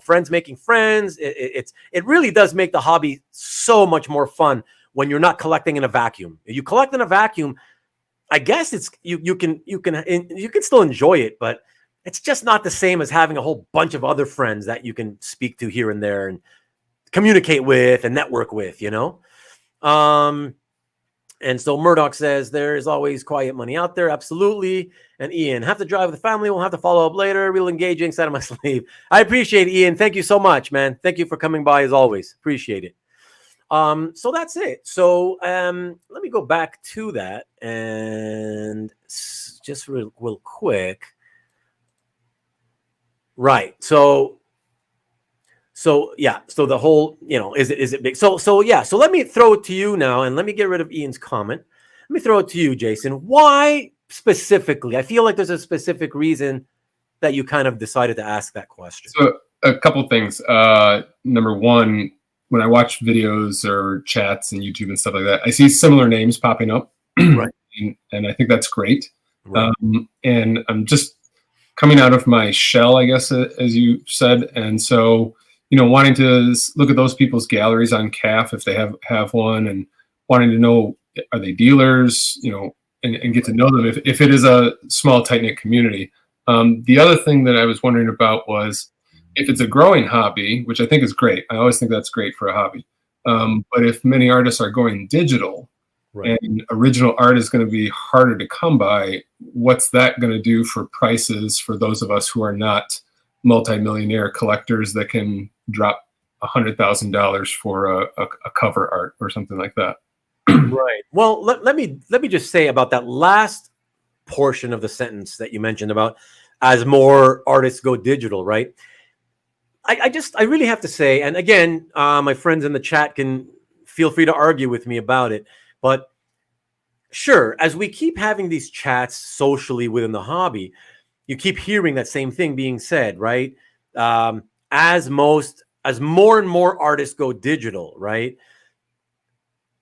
friends making friends. It really does make the hobby so much more fun when you're not collecting in a vacuum. If you collect in a vacuum, I guess you can still enjoy it, but it's just not the same as having a whole bunch of other friends that you can speak to here and there and communicate with and network with, And so Murdoch says there is always quiet money out there. Absolutely. And Ian, have to drive with the family. We'll have to follow up later. Real engaging. Sat on my sleeve. I appreciate it, Ian. Thank you so much, man. Thank you for coming by as always. Appreciate it. So that's it. So let me go back to that and just real quick. Right. So yeah. So the whole, is it big? So yeah. So let me throw it to you now, and let me get rid of Ian's comment. Let me throw it to you, Jason. Why specifically? I feel like there's a specific reason that you kind of decided to ask that question. So a couple things. Number one, when I watch videos or chats and YouTube and stuff like that, I see similar names popping up, Right. and I think that's great. Right. And I'm just coming out of my shell, I guess, as you said, and so wanting to look at those people's galleries on CAF if they have one, and wanting to know, are they dealers, and get to know them if it is a small tight knit community. The other thing that I was wondering about was, if it's a growing hobby, which I think is great, I always think that's great for a hobby. But if many artists are going digital, right, and original art is going to be harder to come by, what's that going to do for prices for those of us who are not multimillionaire collectors that can drop $100,000 for a cover art or something like that? Right. Well, let me just say about that last portion of the sentence that you mentioned about as more artists go digital, right? I really have to say, and again, my friends in the chat can feel free to argue with me about it, but sure, as we keep having these chats socially within the hobby, you keep hearing that same thing being said, right? As more and more artists go digital, right?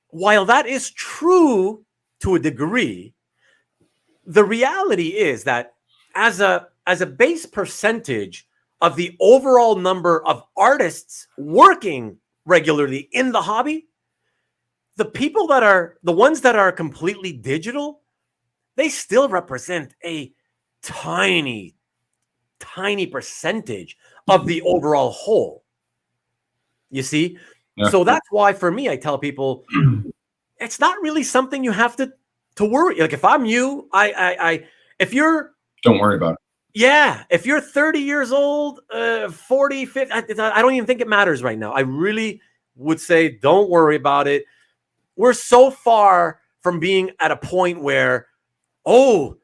While that is true to a degree, the reality is that as a base percentage of the overall number of artists working regularly in the hobby, the people that are the ones that are completely digital, they still represent a tiny percentage of the overall whole. You see? Yeah. So that's why for me, I tell people it's not really something you have to worry. Like if I'm you, if you're, don't worry about it. Yeah, if you're 30 years old, 40, 50, I don't even think it matters right now. I really would say don't worry about it. We're so far from being at a point where, oh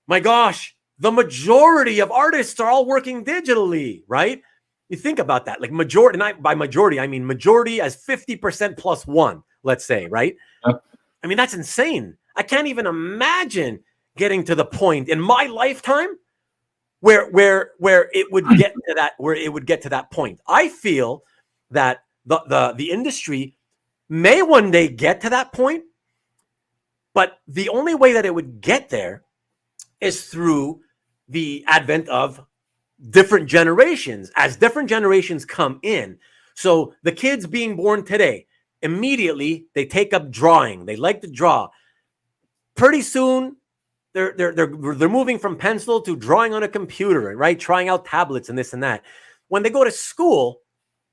my gosh, the majority of artists are all working digitally, right? You think about that, like majority, and by majority, I mean majority as 50% plus one, let's say, right? Yep. I mean, that's insane. I can't even imagine getting to the point in my lifetime where it would get to that point. I feel that the industry may one day get to that point, but the only way that it would get there is through the advent of different generations. As different generations come in, so the kids being born today, immediately they take up drawing. They like to draw. Pretty soon, they're moving from pencil to drawing on a computer, right? Trying out tablets and this and that. When they go to school,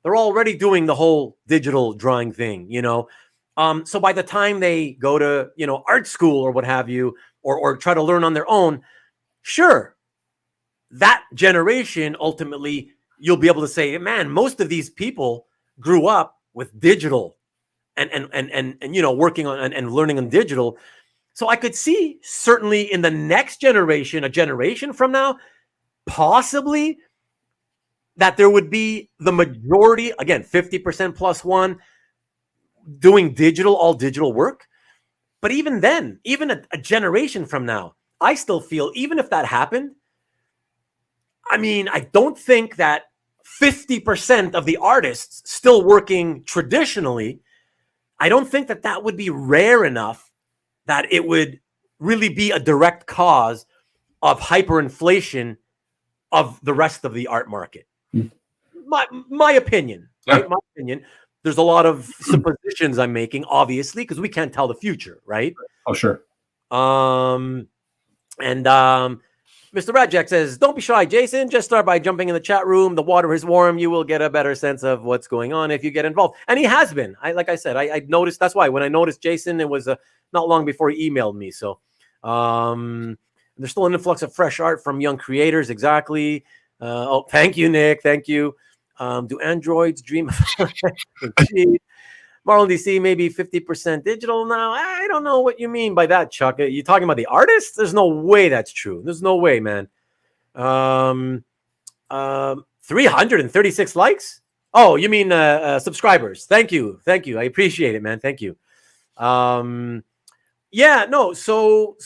they're already doing the whole digital drawing thing, So by the time they go to, art school or what have you, or try to learn on their own, sure, that generation, ultimately, you'll be able to say, man, most of these people grew up with digital and working on and learning on digital. So I could see certainly in the next generation, a generation from now, possibly that there would be the majority, again, 50% plus one, doing all digital work. But even then, even a generation from now, I still feel, even if that happened, I mean, I don't think that 50% of the artists still working traditionally, I don't think that that would be rare enough that it would really be a direct cause of hyperinflation of the rest of the art market. My opinion, right? Yeah. My opinion. There's a lot of suppositions I'm making, obviously, because we can't tell the future, right? Oh, sure. Mr. Radjack says, don't be shy, Jason. Just start by jumping in the chat room. The water is warm. You will get a better sense of what's going on if you get involved. And he has been. Like I said, I noticed. That's why when I noticed Jason, it was not long before he emailed me. So there's still an influx of fresh art from young creators. Exactly. Oh, thank you, Nick. Thank you. Do androids dream? Marlon DC, maybe 50% digital now. I don't know what you mean by that, Chuck. Are you talking about the artists? There's no way that's true. There's no way, man. 336 likes? Oh, you mean subscribers. Thank you. Thank you. I appreciate it, man. Thank you. Yeah, no. So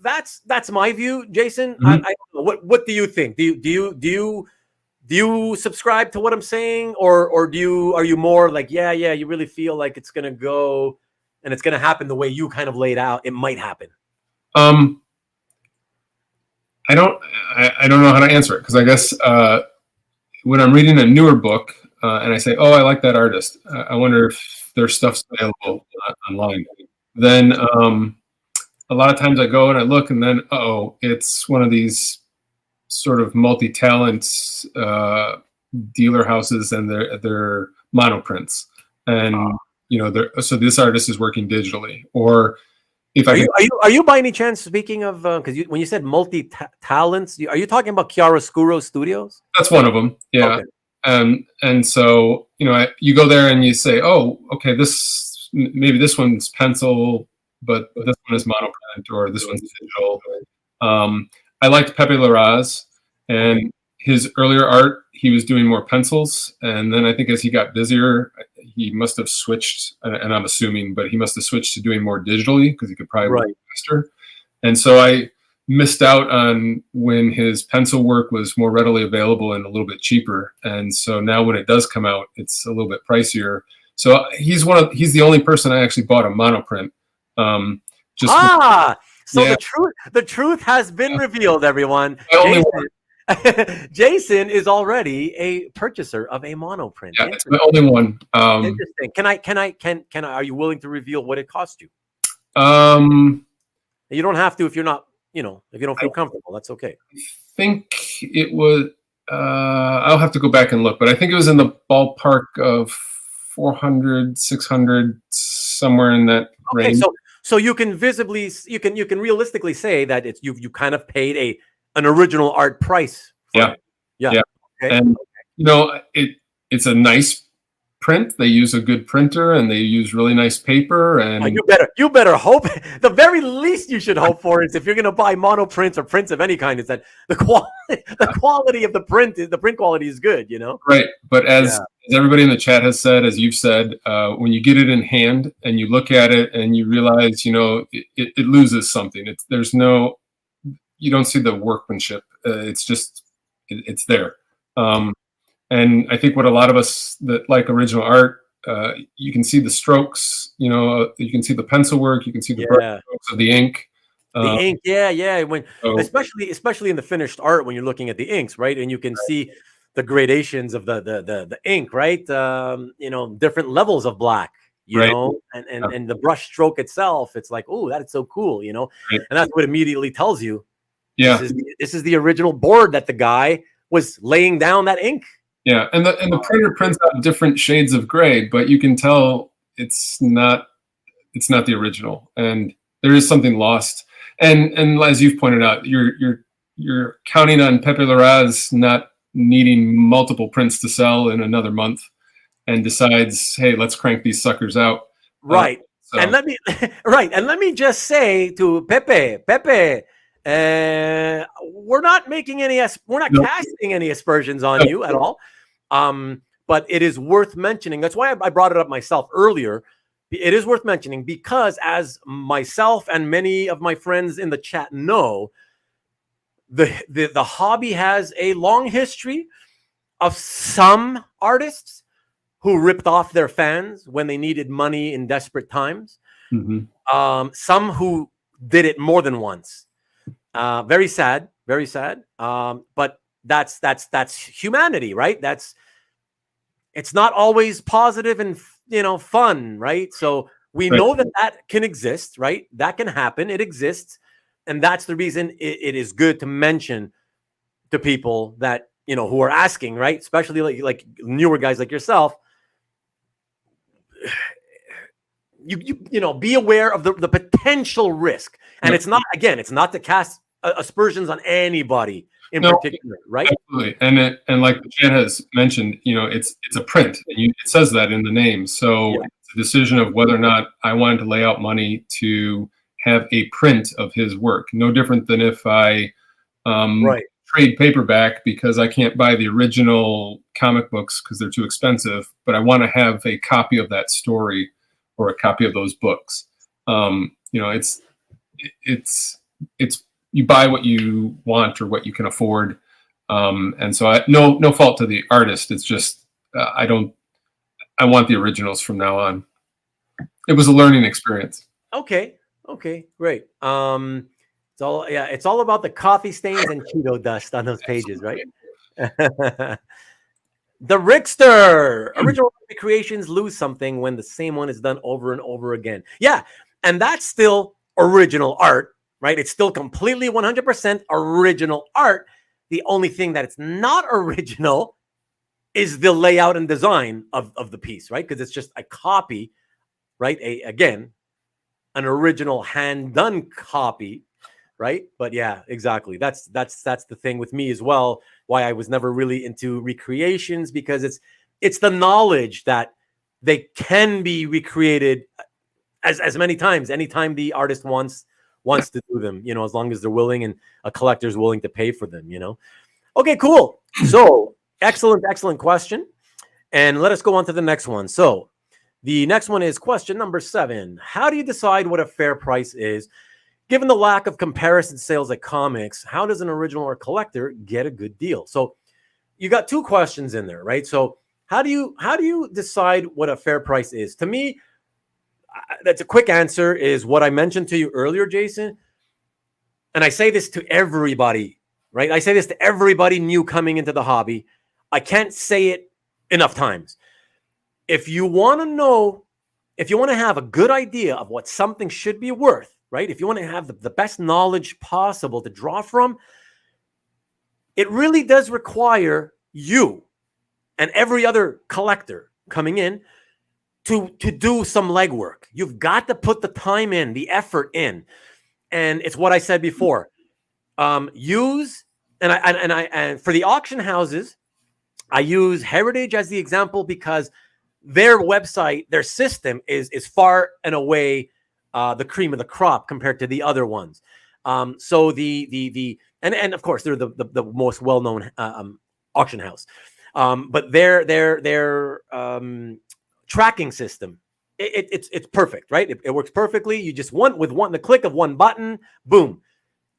that's my view, Jason. I don't know. What do you think? Do you subscribe to what I'm saying, or are you more like, yeah, you really feel like it's gonna go and it's gonna happen the way you kind of laid out? It might happen. I don't know how to answer it, because I guess when I'm reading a newer book and I say, oh, I like that artist, I wonder if their stuff's available online. Then a lot of times I go and I look, and then it's one of these sort of multi-talent dealer houses, and they're monoprints, and so this artist is working digitally. Or if are you by any chance, speaking of, because when you said multi-talents, are you talking about Chiaroscuro Studios? That's one of them, yeah. Okay. And so you go there and you say, oh, okay, maybe this one's pencil, but this one is monoprint, or this one's digital. I liked Pepe Larraz, and his earlier art, he was doing more pencils. And then I think as he got busier, he must have switched, and I'm assuming, but he must have switched to doing more digitally, because he could probably work faster. And so I missed out on when his pencil work was more readily available and a little bit cheaper. And so now when it does come out, it's a little bit pricier. So he's the only person I actually bought a monoprint. So the truth has been revealed, everyone. Jason is already a purchaser of a monoprint. Yeah, it's my only one. Interesting. Are you willing to reveal what it cost you? You don't have to if you're not, if you don't feel comfortable, that's okay. I think it was, I'll have to go back and look, but I think it was in the ballpark of 400, 600, somewhere in that range. So you can realistically say that it's you kind of paid an original art price. Yeah. Okay. And it's a nice print. They use a good printer, and they use really nice paper. And you better hope. The very least you should hope for is, if you're going to buy monoprints or prints of any kind, is that the quality of the print quality is good. Right. But as everybody in the chat has said, as you've said, when you get it in hand and you look at it and you realize, it loses something. You don't see the workmanship. It's just, it's there. And I think what a lot of us that like original art, you can see the strokes, you can see the pencil work, you can see the brush strokes of the ink. The ink, When especially in the finished art, when you're looking at the inks, right? And you can see the gradations of the ink, right? Different levels of black, and the brush stroke itself. It's like, oh, that's so cool, and that's what immediately tells you. Yeah, this is the original board that the guy was laying down that ink. Yeah, and the printer prints out different shades of gray, but you can tell it's not the original, and there is something lost. And as you've pointed out, you're counting on Pepe Larraz not needing multiple prints to sell in another month, and decides, hey, let's crank these suckers out. Right. And let me just say to Pepe, we're not making casting any aspersions on you at all. But it is worth mentioning. That's why I brought it up myself earlier. It is worth mentioning because, as myself and many of my friends in the chat know, the hobby has a long history of some artists who ripped off their fans when they needed money in desperate times. Some who did it more than once. Very sad, very sad. But that's humanity, right? It's not always positive and fun, right? So we know that can exist, right? That can happen. It exists, and that's the reason it is good to mention to people that who are asking, right? Especially like newer guys like yourself. You be aware of the potential risk, and it's not to cast aspersions on anybody in particular, right? Absolutely. And like Chad has mentioned, it's a print. It says that in the name. So it's a decision of whether or not I wanted to lay out money to have a print of his work. No different than if I trade paperback because I can't buy the original comic books because they're too expensive, but I want to have a copy of that story or a copy of those books. It's you buy what you want or what you can afford. And so no fault to the artist. It's just, I want the originals from now on. It was a learning experience. Okay. Great. It's all about the coffee stains and Cheeto dust on those pages, right? The Rickster. Original creations lose something when the same one is done over and over again. Yeah. And that's still original art, right? It's still completely 100% original art. The only thing that it's not original is the layout and design of the piece, right? Because it's just a copy, right? Again, an original hand-done copy, right? But yeah, exactly. That's the thing with me as well. Why I was never really into recreations, because it's the knowledge that they can be recreated as many times, anytime the artist wants to do them, as long as they're willing and a collector's willing to pay for them, Okay, cool. So excellent question. And let us go on to the next one. So the next one is question number 7. How do you decide what a fair price is? Given the lack of comparison sales at comics, how does an original or collector get a good deal? So you got 2 questions in there, right? So how do you decide what a fair price is? To me, that's a quick answer is what I mentioned to you earlier, Jason. And I say this to everybody, right? I say this to everybody new coming into the hobby. I can't say it enough times. If you want to have a good idea of what something should be worth, right? If you want to have the best knowledge possible to draw from, it really does require you and every other collector coming in to do some legwork. You've got to put the time in, the effort in. And it's what I said before. And for the auction houses, I use Heritage as the example because their website, their system is far and away the cream of the crop compared to the other ones. So and of course they're the most well-known auction house. But their tracking system, it's perfect, right? It works perfectly. You just with the click of one button, boom,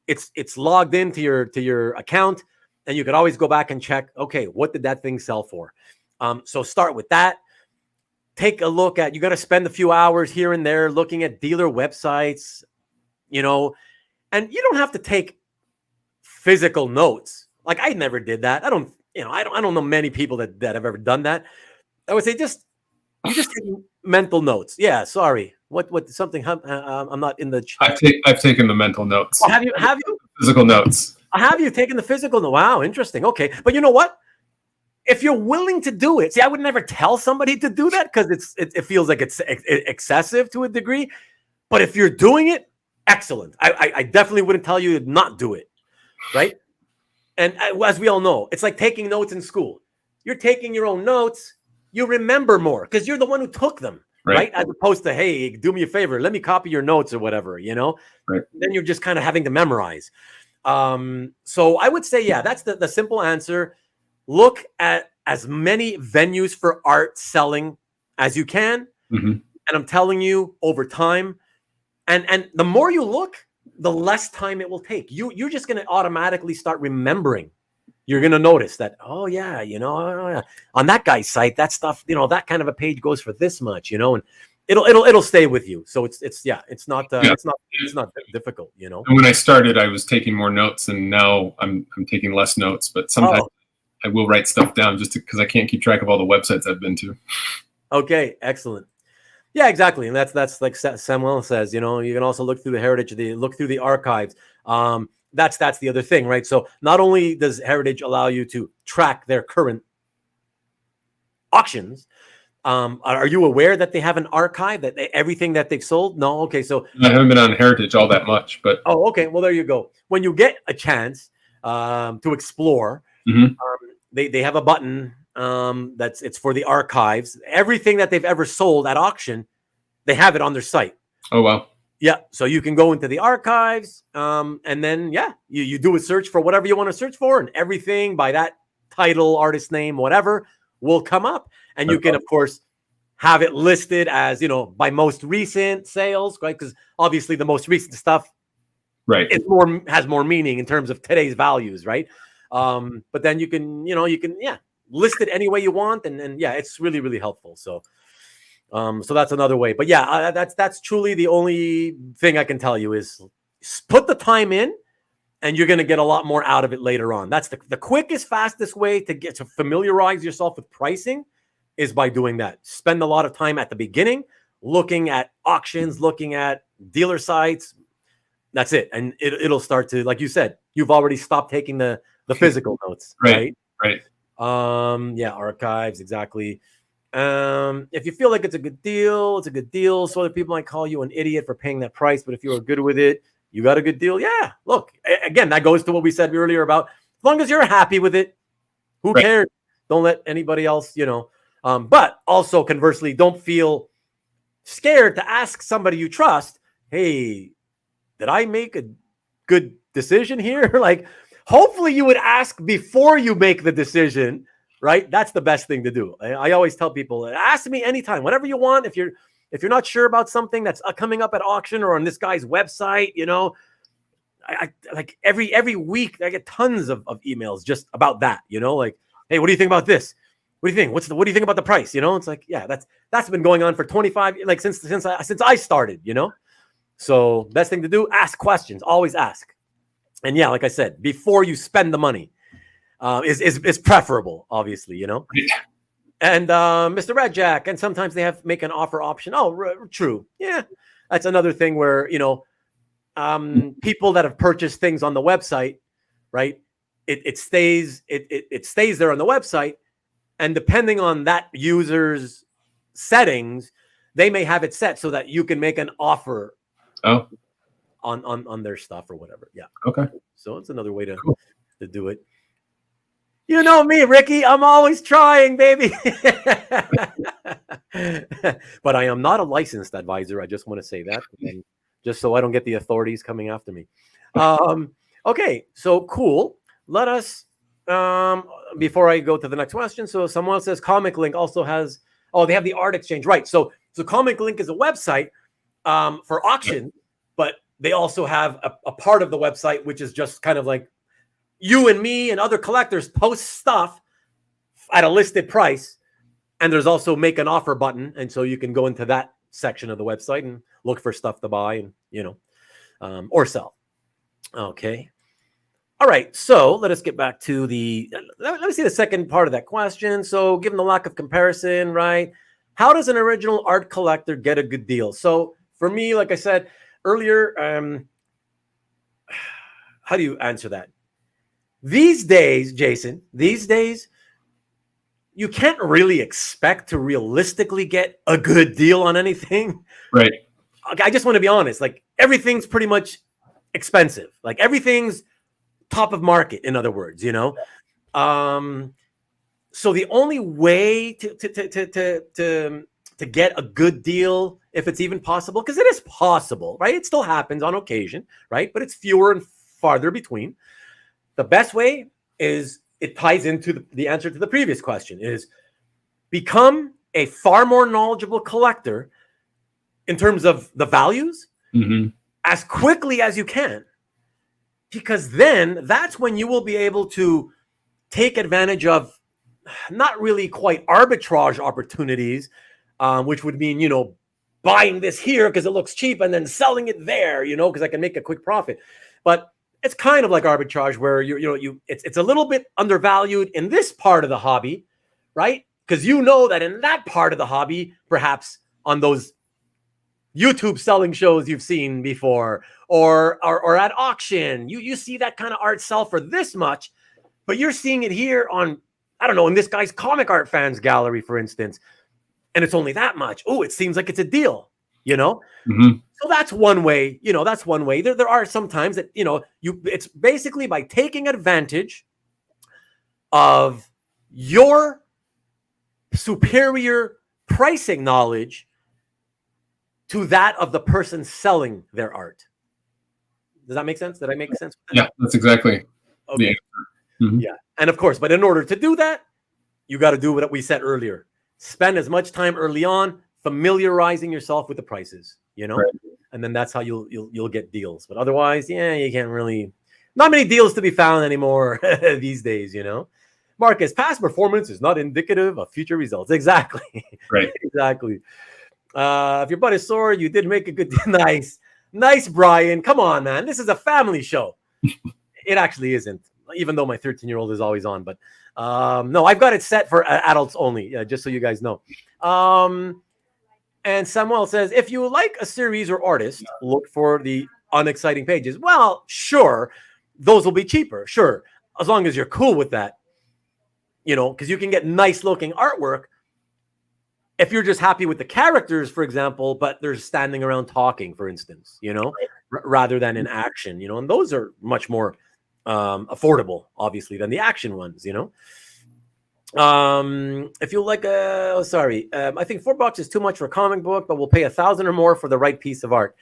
it's logged into your account, and you could always go back and check, okay, what did that thing sell for? So start with that. Take a look at, you got to spend a few hours here and there looking at dealer websites, and you don't have to take physical notes. Like I never did that. I don't know many people that have ever done that. I would say you just take mental notes. Yeah, sorry. What something? I'm not in the chat. I've taken the mental notes. Oh, have you physical notes? Have you taken the physical note? Wow, interesting. Okay, but you know what? If you're willing to do it, see, I would never tell somebody to do that because it feels like it's excessive to a degree. But if you're doing it, excellent. I definitely wouldn't tell you to not do it, right? And as we all know, it's like taking notes in school. You're taking your own notes. You remember more because you're the one who took them, right? As opposed to, hey, do me a favor, let me copy your notes or whatever, Right. Then you're just kind of having to memorize. So I would say, yeah, that's the simple answer. Look at as many venues for art selling as you can, and And I'm telling you, over time, and the more you look, the less time it will take. You're just going to automatically start remembering. You're going to notice that, oh yeah, on that guy's site, that stuff, that kind of a page goes for this much, and it'll stay with you. So it's not difficult, And when I started, I was taking more notes, and now I'm taking less notes. But sometimes I will write stuff down just because I can't keep track of all the websites I've been to. Okay, excellent. Yeah, exactly. And that's like Samuel says, you can also look through the heritage, look through the archives. That's the other thing, right? So not only does Heritage allow you to track their current auctions, are you aware that they have an archive that everything that they've sold? No. Okay. So I haven't been on Heritage all that much, but. Oh, okay. Well, there you go. When you get a chance to explore, they have a button it's for the archives. Everything that they've ever sold at auction, they have it on their site. Oh, wow. Yeah. So you can go into the archives and then, you do a search for whatever you want to search for, and everything by that title, artist name, whatever will come up. And you can, of course, have it listed as, by most recent sales, right? Because obviously the most recent stuff has more meaning in terms of today's values, right? But then you can list it any way you want, and it's really, really helpful. So that's another way. But that's truly the only thing I can tell you is put the time in, and you're going to get a lot more out of it later on. That's the quickest, fastest way to get to familiarize yourself with pricing is by doing that. Spend a lot of time at the beginning, looking at auctions, looking at dealer sites. That's it. And it'll start to, like you said, you've already stopped taking the physical notes, right? Right. Archives, exactly. If you feel like it's a good deal, it's a good deal. So other people might call you an idiot for paying that price, but if you were good with it, you got a good deal. Yeah, look, again, that goes to what we said earlier about as long as you're happy with it, who cares? Don't let anybody else, but also conversely, don't feel scared to ask somebody you trust, hey, did I make a good decision here? Like, hopefully you would ask before you make the decision, right? That's the best thing to do. I always tell people, ask me anytime, whatever you want. If you're not sure about something that's coming up at auction or on this guy's website, I like every week I get tons of emails just about that, like, hey, what do you think about this? What do you think? What do you think about the price? It's like, that's been going on for 25, like since I started, So best thing to do, ask questions, always ask. And like I said, before you spend the money is preferable, obviously, And Mr. Red Jack, and sometimes they make an offer option. Oh, true. Yeah, that's another thing where, people that have purchased things on the website, right? It stays there on the website. And depending on that user's settings, they may have it set so that you can make an offer on their stuff or whatever. Yeah. Okay. So it's another way to do it. You know me, Ricky. I'm always trying, baby. But I am not a licensed advisor. I just want to say that, and just so I don't get the authorities coming after me. Okay, so cool. Let us, before I go to the next question. So someone says Comic Link also has, they have the art exchange. Right. So Comic Link is a website for auction, but they also have a part of the website, which is just kind of like you and me and other collectors post stuff at a listed price. And there's also make an offer button. And so you can go into that section of the website and look for stuff to buy and, or sell. Okay. All right. So let us get back to let me see the second part of that question. So given the lack of comparison, right? How does an original art collector get a good deal? So for me, like I said earlier, how do you answer that? These days, Jason, you can't really expect to realistically get a good deal on anything. Right. I just want to be honest. Like, everything's pretty much expensive. Like, everything's top of market, in other words, So the only way to get a good deal, if it's even possible, because it is possible, right? It still happens on occasion, right? But it's fewer and farther between. The best way is, it ties into the answer to the previous question, is become a far more knowledgeable collector in terms of the values Mm-hmm. as quickly as you can, because then that's when you will be able to take advantage of not really quite arbitrage opportunities, which would mean, buying this here because it looks cheap and then selling it there, because I can make a quick profit. But it's kind of like arbitrage where it's a little bit undervalued in this part of the hobby, right? Because that in that part of the hobby, perhaps on those YouTube selling shows you've seen before, or at auction, you see that kind of art sell for this much, but you're seeing it here on, I don't know, in this guy's comic art fans gallery, for instance, and it's only that much. Oh, it seems like it's a deal, Mm-hmm. So that's one way, that's one way. There are some times that, it's basically by taking advantage of your superior pricing knowledge to that of the person selling their art. Does that make sense? Did I make sense? Yeah, that's exactly. Okay. Mm-hmm. Yeah. And of course, but in order to do that, you got to do what we said earlier. Spend as much time early on familiarizing yourself with the prices, Right. and then that's how you'll get deals. But otherwise, you can't really, not many deals to be found anymore these days, Marcus, past performance is not indicative of future results. Exactly. Right. Exactly. If your butt is sore, you did make a good nice, Brian. Come on, man. This is a family show. It actually isn't, even though my 13-year-old is always on. But no, I've got it set for adults only, just so you guys know. And Samuel says, if you like a series or artist, look for the unexciting pages. Well, sure, those will be cheaper. Sure, as long as you're cool with that, because you can get nice looking artwork if you're just happy with the characters, for example, but they're standing around talking, for instance, rather than in action, and those are much more affordable, obviously, than the action ones, If you like I think $4 is too much for a comic book, but we'll pay $1,000 or more for the right piece of art.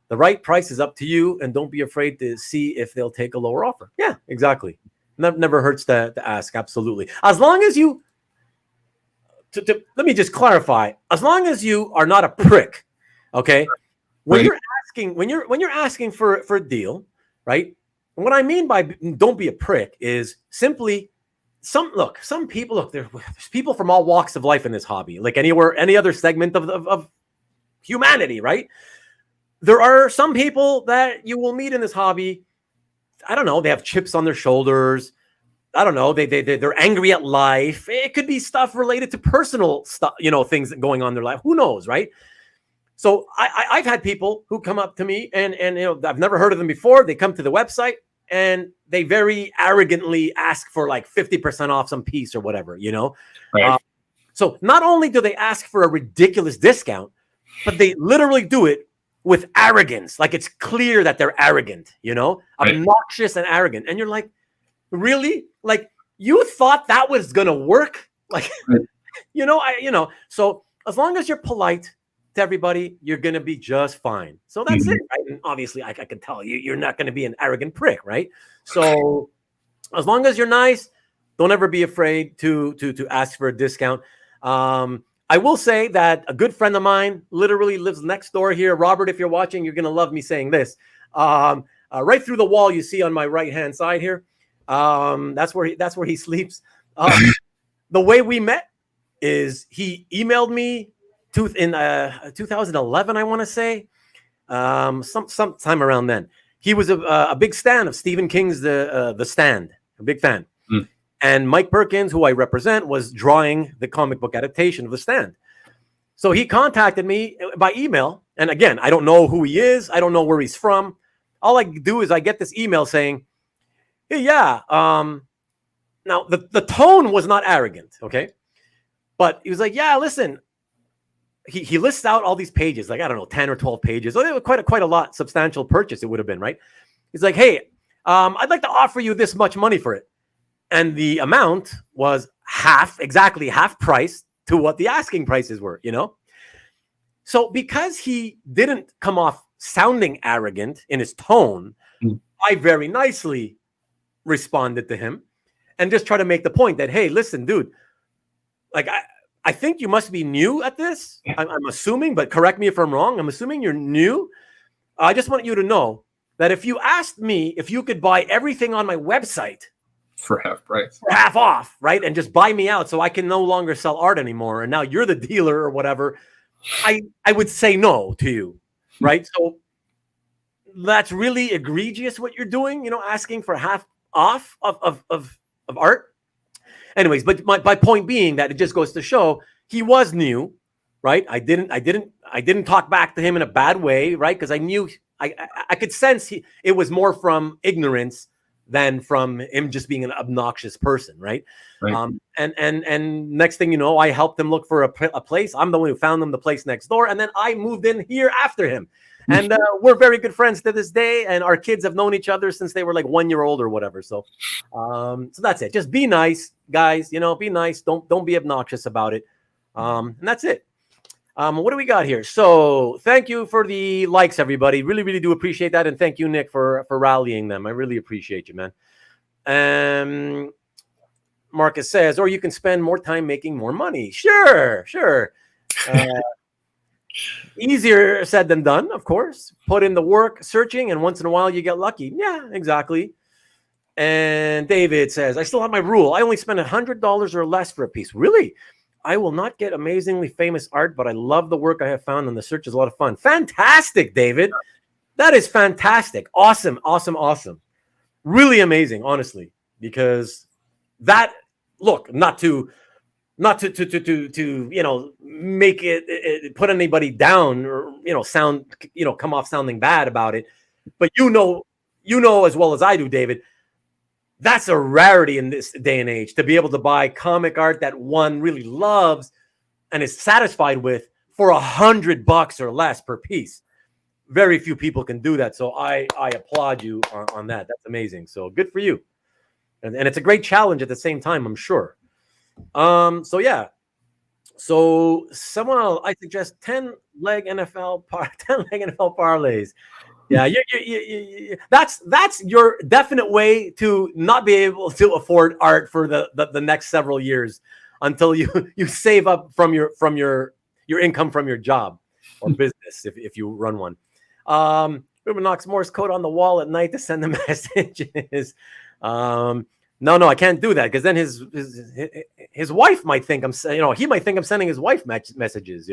The right price is up to you, and don't be afraid to see if they'll take a lower offer. Yeah, exactly. Never hurts to ask. Absolutely. As long as you let me just clarify, as long as you are not a prick, okay? When you're asking for a deal, right? And what I mean by don't be a prick is simply some people, there's people from all walks of life in this hobby, like any other segment of humanity, right? There are some people that you will meet in this hobby. I don't know, they have chips on their shoulders. I don't know, they're angry at life. It could be stuff related to personal stuff, things that going on in their life. Who knows, right? So I've had people who come up to me and I've never heard of them before. They come to the website and they very arrogantly ask for like 50% off some piece or whatever, Right. So not only do they ask for a ridiculous discount, but they literally do it with arrogance. Like it's clear that they're arrogant, Right. obnoxious and arrogant. And you're like, really? Like you thought that was gonna work? Like, Right. So as long as you're polite to everybody, you're gonna be just fine. So that's Mm-hmm. it, right? And obviously, I can tell you're not gonna be an arrogant prick, right? So as long as you're nice, don't ever be afraid to ask for a discount. I will say that a good friend of mine literally lives next door here. Robert, if you're watching, you're gonna love me saying this. Right through the wall, you see on my right hand side here. That's where he sleeps. The way we met is he emailed me in 2011, I want to say, sometime around then. He was a big fan of Stephen King's The Stand, a big fan. Mm. And Mike Perkins, who I represent, was drawing the comic book adaptation of The Stand. So he contacted me by email. And again, I don't know who he is. I don't know where he's from. All I do is I get this email saying, hey, yeah. Now, the tone was not arrogant, okay? But he was like, yeah, listen. He lists out all these pages, like, I don't know, 10 or 12 pages. So they were quite a lot, substantial purchase it would have been, right? He's like, hey, I'd like to offer you this much money for it. And the amount was exactly half price to what the asking prices were, So because he didn't come off sounding arrogant in his tone, I very nicely responded to him and just try to make the point that, hey, listen, dude, like I think you must be new at this. I'm assuming, but correct me if I'm wrong. I'm assuming you're new. I just want you to know that if you asked me if you could buy everything on my website for half price, for half off, right, and just buy me out so I can no longer sell art anymore, and now you're the dealer or whatever, I would say no to you, right? So that's really egregious what you're doing, asking for half off of art. Anyways, but my point being that it just goes to show he was new, right? I didn't talk back to him in a bad way, right? Because I knew I could sense it was more from ignorance than from him just being an obnoxious person, right? And next thing you know, I helped him look for a place. I'm the one who found him the place next door, and then I moved in here after him. And we're very good friends to this day, and our kids have known each other since they were like 1 year old or whatever. So, so that's it. Just be nice, guys. Be nice. Don't be obnoxious about it. And that's it. What do we got here? So thank you for the likes, everybody. Really, really do appreciate that. And thank you, Nick, for rallying them. I really appreciate you, man. Marcus says, or you can spend more time making more money. Sure. Easier said than done, of course. Put in the work searching, and once in a while you get lucky. Yeah, exactly. And David says, I still have my rule. I only spend $100 or less for a piece. Really? I will not get amazingly famous art, but I love the work I have found, and the search is a lot of fun. Fantastic, David. That is fantastic. Awesome. Really amazing, honestly, because that, look, not to make it put anybody down or come off sounding bad about it, but you know as well as I do, David, that's a rarity in this day and age, to be able to buy comic art that one really loves and is satisfied with for $100 or less per piece. Very few people can do that, so I applaud you on that. That's amazing. So good for you, and it's a great challenge at the same time, I'm sure. So yeah. So someone else, I suggest 10-leg NFL parlays. Yeah, that's your definite way to not be able to afford art for the next several years until you save up from your income from your job or business if you run one. Ruben knocks Morse code on the wall at night to send the messages. No, I can't do that because then his wife might think he might think I'm sending his wife messages.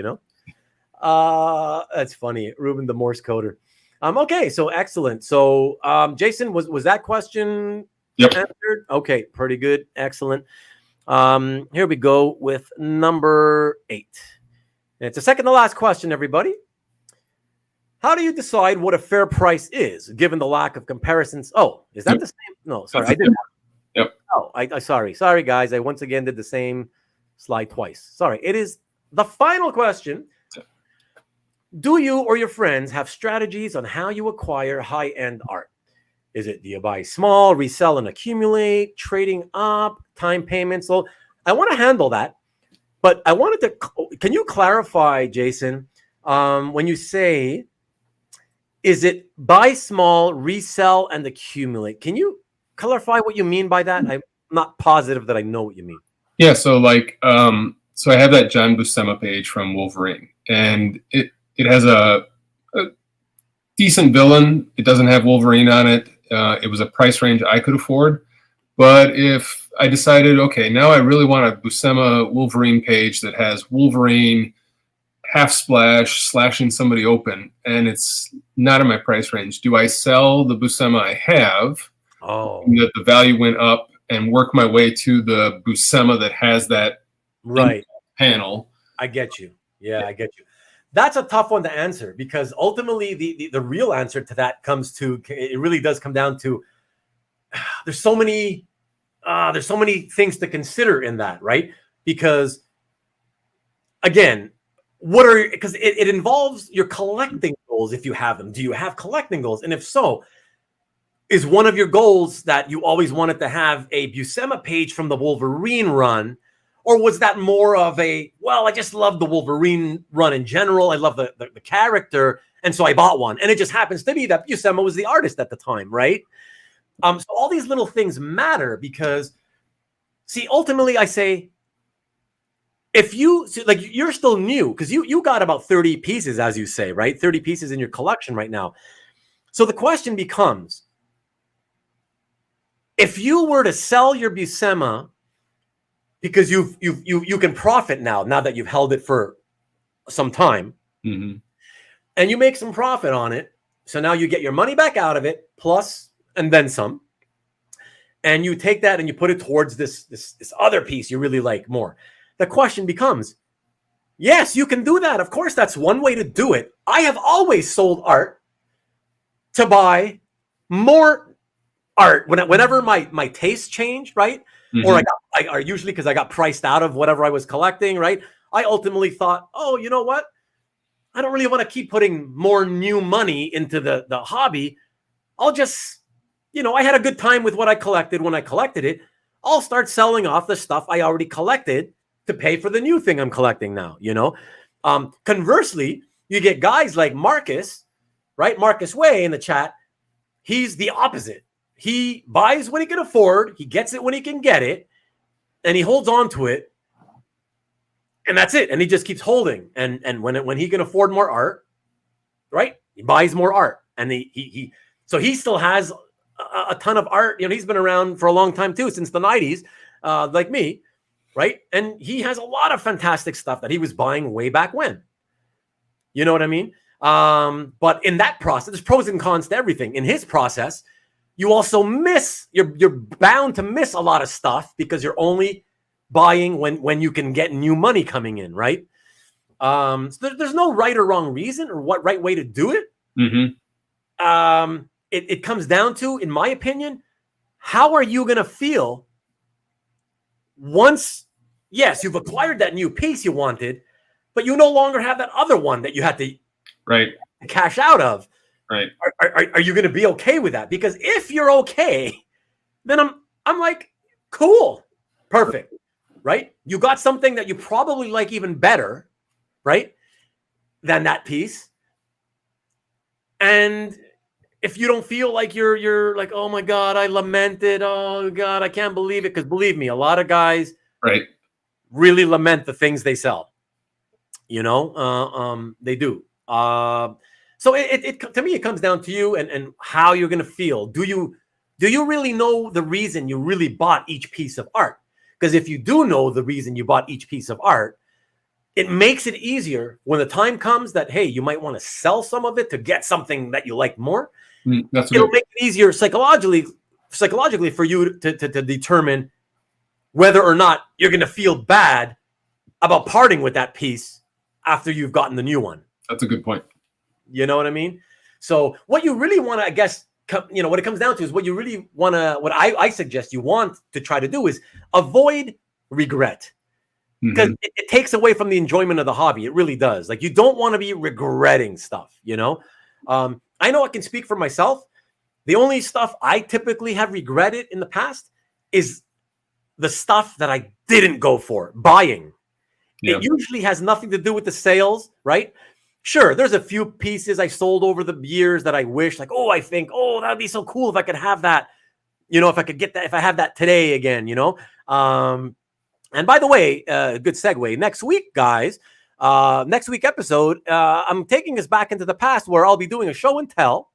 That's funny, Ruben the Morse coder. Okay, so excellent. So, Jason, was that question answered? Okay, pretty good, excellent. Here we go with number 8. And it's the second to last question, everybody. How do you decide what a fair price is, given the lack of comparisons? Oh, is that the same? No, sorry, I didn't. Yep. Oh, I sorry, guys. I once again did the same slide twice. Sorry. It is the final question. Do you or your friends have strategies on how you acquire high-end art? Is it, do you buy small, resell and accumulate, trading up, time payments? So I want to handle that, but I wanted to, can you clarify, Jason, when you say, is it buy small, resell and accumulate? Can you clarify what you mean by that? I'm not positive that I know what you mean. Yeah, so so I have that John Buscema page from Wolverine, and it has a decent villain. It doesn't have Wolverine on it. It was a price range I could afford. But if I decided, okay, now I really want a Buscema Wolverine page that has Wolverine half splash, slashing somebody open, and it's not in my price range, do I sell the Buscema I have? Oh, That the value went up and work my way to the Buscema that has that panel. I get you. Yeah, I get you. That's a tough one to answer because ultimately the real answer to that it really does come down to there's so many things to consider in that, right? Because again, because it involves your collecting goals if you have them. Do you have collecting goals? And if so, is one of your goals that you always wanted to have a Buscema page from the Wolverine run? Or was that more of I just love the Wolverine run in general. I love the character. And so I bought one. And it just happens to be that Buscema was the artist at the time, right? So all these little things matter because, see, ultimately I say, if you like, you're still new because you got about 30 pieces, as you say, right? 30 pieces in your collection right now. So the question becomes, if you were to sell your Buscema because you can profit now that you've held it for some time, Mm-hmm. and you make some profit on it, so now you get your money back out of it plus and then some, and you take that and you put it towards this other piece you really like more. The question becomes, yes, you can do that. Of course, that's one way to do it. I have always sold art to buy more art whenever my tastes changed, right? Mm-hmm. Or I usually because I got priced out of whatever I was collecting, right? I ultimately thought, oh, you know what? I don't really want to keep putting more new money into the hobby. I'll just, I had a good time with what I collected when I collected it. I'll start selling off the stuff I already collected to pay for the new thing I'm collecting now, Conversely, you get guys like Marcus, right? Marcus Way in the chat. He's the opposite. He buys what he can afford. He gets it when he can get it. And he holds on to it. And that's it. And he just keeps holding. And when he can afford more art, right? He buys more art. And so he still has a ton of art. He's been around for a long time too, since the 90s, like me, right? And he has a lot of fantastic stuff that he was buying way back when. You know what I mean? But in that process, there's pros and cons to everything. In his process, you also you're bound to miss a lot of stuff because you're only buying when you can get new money coming in, right? So there's no right or wrong reason or what right way to do it. Mm-hmm. It comes down to, in my opinion, how are you going to feel once, yes, you've acquired that new piece you wanted, but you no longer have that other one that you had to cash out of. Right. Are you going to be okay with that? Because if you're okay, then I'm like, cool, perfect, right? You got something that you probably like even better, right, than that piece. And if you don't feel like you're like, oh my God, I lament it. Oh God, I can't believe it. Because believe me, a lot of guys really lament the things they sell. They do. So it to me, it comes down to you and how you're going to feel. Do you really know the reason you really bought each piece of art? Because if you do know the reason you bought each piece of art, it makes it easier when the time comes that, hey, you might want to sell some of it to get something that you like more. It'll make it easier psychologically for you to determine whether or not you're going to feel bad about parting with that piece after you've gotten the new one. That's a good point. You know what I mean? So what you really want to, I guess, what it comes down to is what you really want to, what I suggest you want to try to do is avoid regret. Because it takes away from the enjoyment of the hobby. It really does. Like, you don't want to be regretting stuff, I know I can speak for myself. The only stuff I typically have regretted in the past is the stuff that I didn't go for, buying. Yeah. It usually has nothing to do with the sales, right? Sure, there's a few pieces I sold over the years that I wish, like, I think, that'd be so cool if I could have that, if I could get that, if I have that today again, And by the way, good segue. Next week, guys, next week episode, I'm taking us back into the past where I'll be doing a show and tell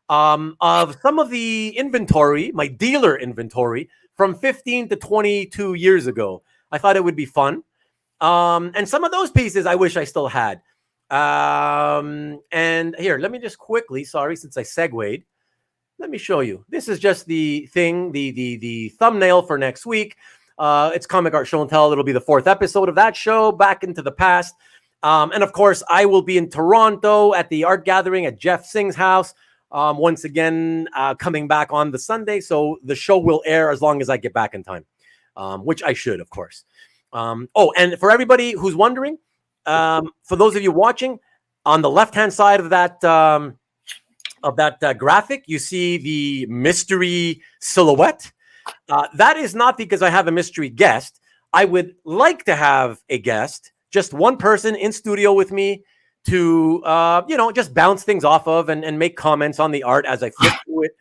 of some of the inventory, my dealer inventory from 15 to 22 years ago. I thought it would be fun. And some of those pieces I wish I still had. And here, let me just quickly, sorry, since I segued, let me show you. This is just the thing, the thumbnail for next week. It's Comic Art Show and Tell. It'll be the 4th episode of that show, back into the past. And of course, I will be in Toronto at the art gathering at Jeff Singh's house. Once again, coming back on the Sunday. So the show will air as long as I get back in time, which I should, of course. And for everybody who's wondering, for those of you watching, on the left-hand side of that graphic, you see the mystery silhouette. That is not because I have a mystery guest. I would like to have a guest, just one person in studio with me to, just bounce things off of and make comments on the art as I flip through it.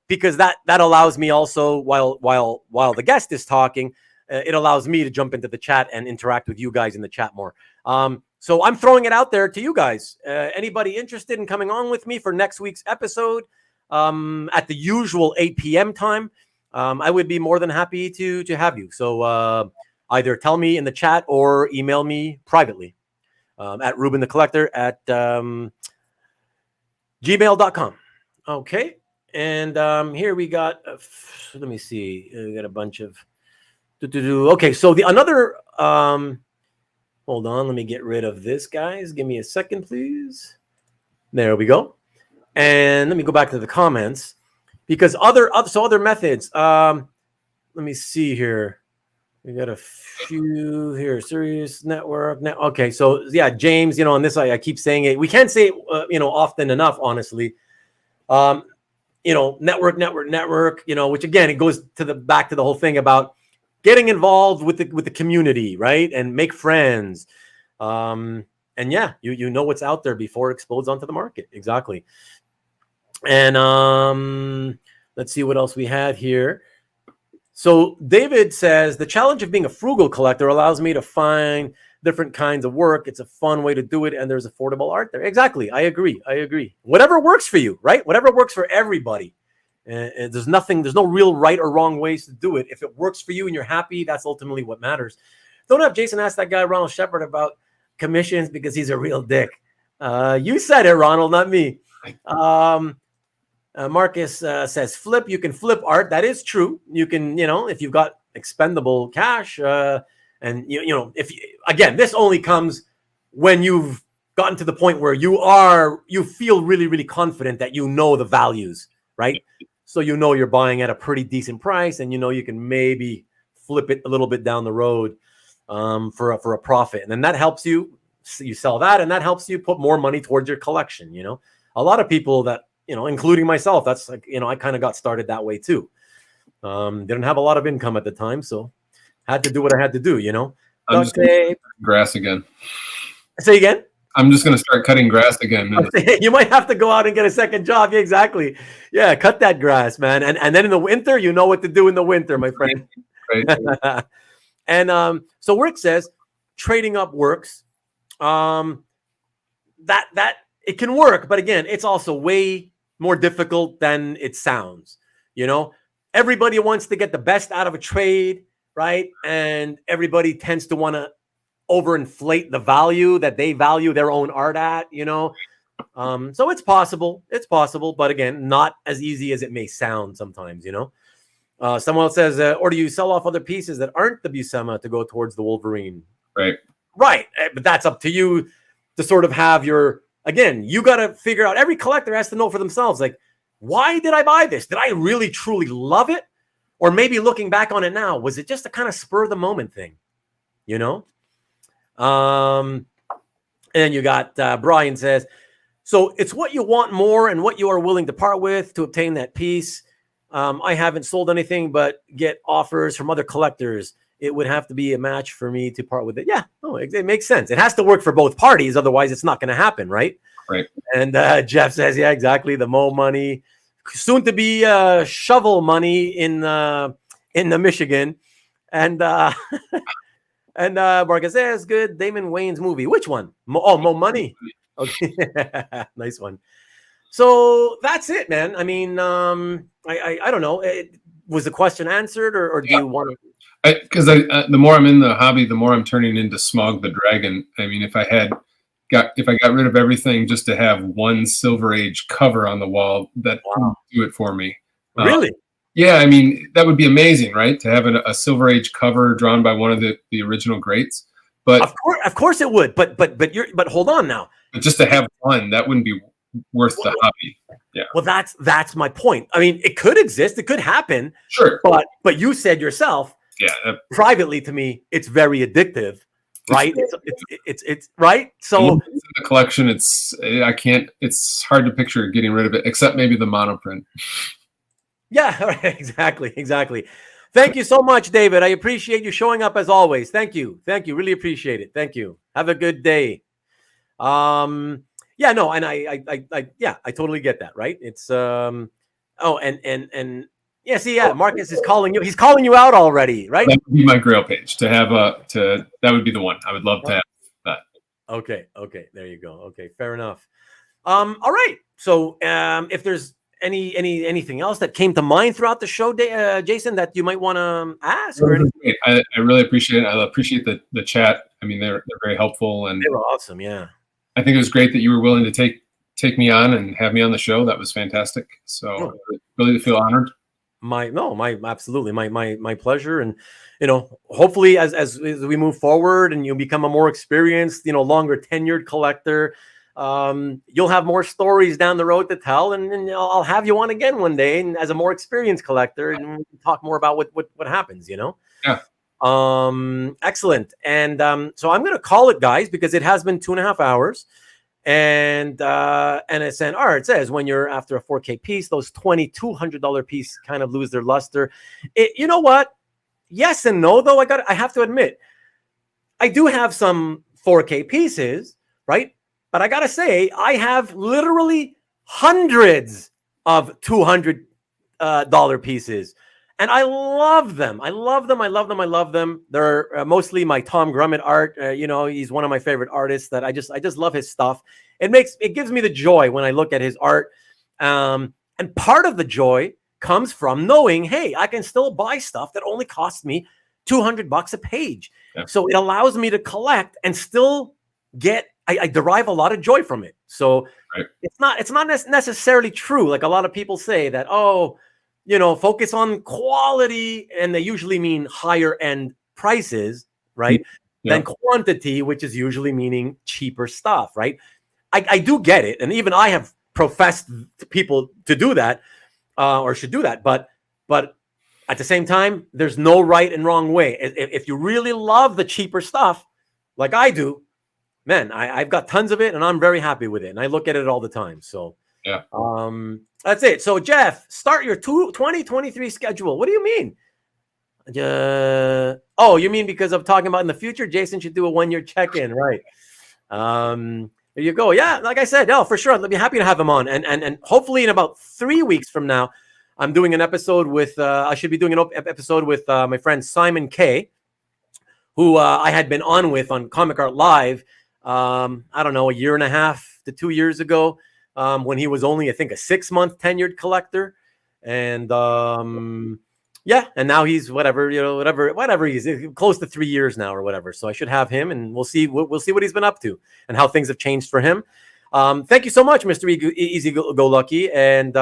Because that allows me also, while the guest is talking, it allows me to jump into the chat and interact with you guys in the chat more. So I'm throwing it out there to you guys. Anybody interested in coming on with me for next week's episode at the usual 8 p.m. time? I would be more than happy to have you. So either tell me in the chat or email me privately at Rubén DaCollector at gmail.com. Okay. And here we got, let me see. We got a bunch of, okay. So another, hold on. Let me get rid of this, guys. Give me a second, please. There we go. And let me go back to the comments because other methods. Let me see here. We got a few here. Sirius Network. Okay, so yeah, James. On this I keep saying it. We can't say it, often enough. Honestly, network. Which again, it goes back to the whole thing about getting involved with the community, right, and make friends. And yeah, you know what's out there before it explodes onto the market. Exactly. And let's see what else we had here. So David says, the challenge of being a frugal collector allows me to find different kinds of work. It's a fun way to do it, and there's affordable art there. Exactly. I agree. Whatever works for you, right? Whatever works for everybody. There's no real right or wrong ways to do it. If it works for you and you're happy, that's ultimately what matters. Don't have Jason ask that guy Ronald Shepard about commissions because he's a real dick. You said it, Ronald, not me. Marcus says flip. You can flip art. That is true. You can, if you've got expendable cash, and again, this only comes when you've gotten to the point where you feel really, really confident that the values, right? So you're buying at a pretty decent price, and you can maybe flip it a little bit down the road for a profit, and then that helps you sell that, and that helps you put more money towards your collection. A lot of people that including myself, that's like I kind of got started that way too. Didn't have a lot of income at the time, so had to do what I had to do. I'm just gonna cut grass again. Say again. I'm just going to start cutting grass again. You might have to go out and get a second job. Yeah, exactly. Yeah, cut that grass, man. And then in the winter, you know what to do in the winter, my friend. Right. And so Rick says trading up works. That it can work, but again, it's also way more difficult than it sounds. Everybody wants to get the best out of a trade, right? And everybody tends to want to overinflate the value that they value their own art at, so it's possible, but again, not as easy as it may sound sometimes. Someone else says, or do you sell off other pieces that aren't the Buscema to go towards the Wolverine? Right, but that's up to you to sort of have you got to figure out. Every collector has to know for themselves, like, why did I buy this? Did I really truly love it? Or maybe looking back on it now, was it just a kind of spur of the moment thing? And you got Brian says, so it's what you want more and what you are willing to part with to obtain that piece. I haven't sold anything but get offers from other collectors. It would have to be a match for me to part with it. Yeah, it makes sense. It has to work for both parties. Otherwise, it's not going to happen, right? Right. And Jeff says, yeah, exactly. The Mo money, soon to be shovel money in the Michigan. And and Marcus says, good. Damon Wayans movie. Which one? Mo Money. Okay. Nice one. So that's it, man. I mean, I don't know. Was the question answered, or do you want to? Because the more I'm in the hobby, the more I'm turning into Smog the Dragon. I mean, if I got rid of everything just to have one Silver Age cover on the wall, that would do it for me. Really? Yeah, I mean, that would be amazing, right? To have a Silver Age cover drawn by one of the original greats. But of course it would. But hold on now. But just to have one, that wouldn't be worth the hobby. Yeah. Well, that's my point. I mean, it could exist, it could happen. Sure. But you said yourself, privately to me, it's very addictive, right? It's right. So the collection, it's hard to picture getting rid of it, except maybe the monoprint. Yeah, right, exactly. Thank you so much, David. I appreciate you showing up as always. Thank you. Really appreciate it. Thank you. Have a good day. Yeah, no, and I totally get that, right? It's and Yeah, see, yeah, Marcus is calling you. He's calling you out already, right? That would be my Grail page to have that would be the one. I would love to have that. Okay, there you go. Okay, fair enough. All right. So, if there's anything else that came to mind throughout the show, Jason, that you might want to ask or anything? I really appreciate it. I appreciate the chat. I mean, they're very helpful, and They were awesome. Yeah. I think it was great that you were willing to take me on and have me on the show. That was fantastic. So really feel honored. Absolutely my pleasure. And hopefully as we move forward and you become a more experienced, longer tenured collector, you'll have more stories down the road to tell, and I'll have you on again one day, and as a more experienced collector, and we can talk more about what happens. Yeah. Excellent. And so I'm gonna call it, guys, because it has been 2.5 hours. And it said, it says when you're after a 4K piece, those $2,200 piece kind of lose their luster. You know what? Yes and no, though. I have to admit, I do have some 4K pieces, right? But I gotta say, I have literally hundreds of $200 pieces, and I love them. I love them. They're mostly my Tom Grummett art. He's one of my favorite artists. That I just love his stuff. It gives me the joy when I look at his art. And part of the joy comes from knowing, hey, I can still buy stuff that only costs me $200 a page. Yeah. So it allows me to collect and still get. I derive a lot of joy from it. So right. It's not necessarily true, like a lot of people say that, focus on quality, and they usually mean higher end prices, right? Yeah. Than quantity, which is usually meaning cheaper stuff, right? I do get it. And even I have professed to people to do that, or should do that. But at the same time, there's no right and wrong way. If you really love the cheaper stuff, like I do, man, I've got tons of it, and I'm very happy with it. And I look at it all the time. So yeah. That's it. So, Jeff, start your 2023 schedule. What do you mean? You mean because I'm talking about in the future, Jason should do a 1-year check-in, right? There you go. Yeah, like I said, for sure. I'd be happy to have him on. And hopefully in about 3 weeks from now, I'm doing an episode with, I should be doing an episode with my friend Simon K, who I had been on with on Comic Art Live, I don't know, 1.5 to 2 years ago. When he was only, I think, a 6-month tenured collector. And and now he's whatever he's close to 3 years now or whatever. So I should have him, and we'll see what he's been up to and how things have changed for him. Thank you so much, Mr. Easy Go Lucky. And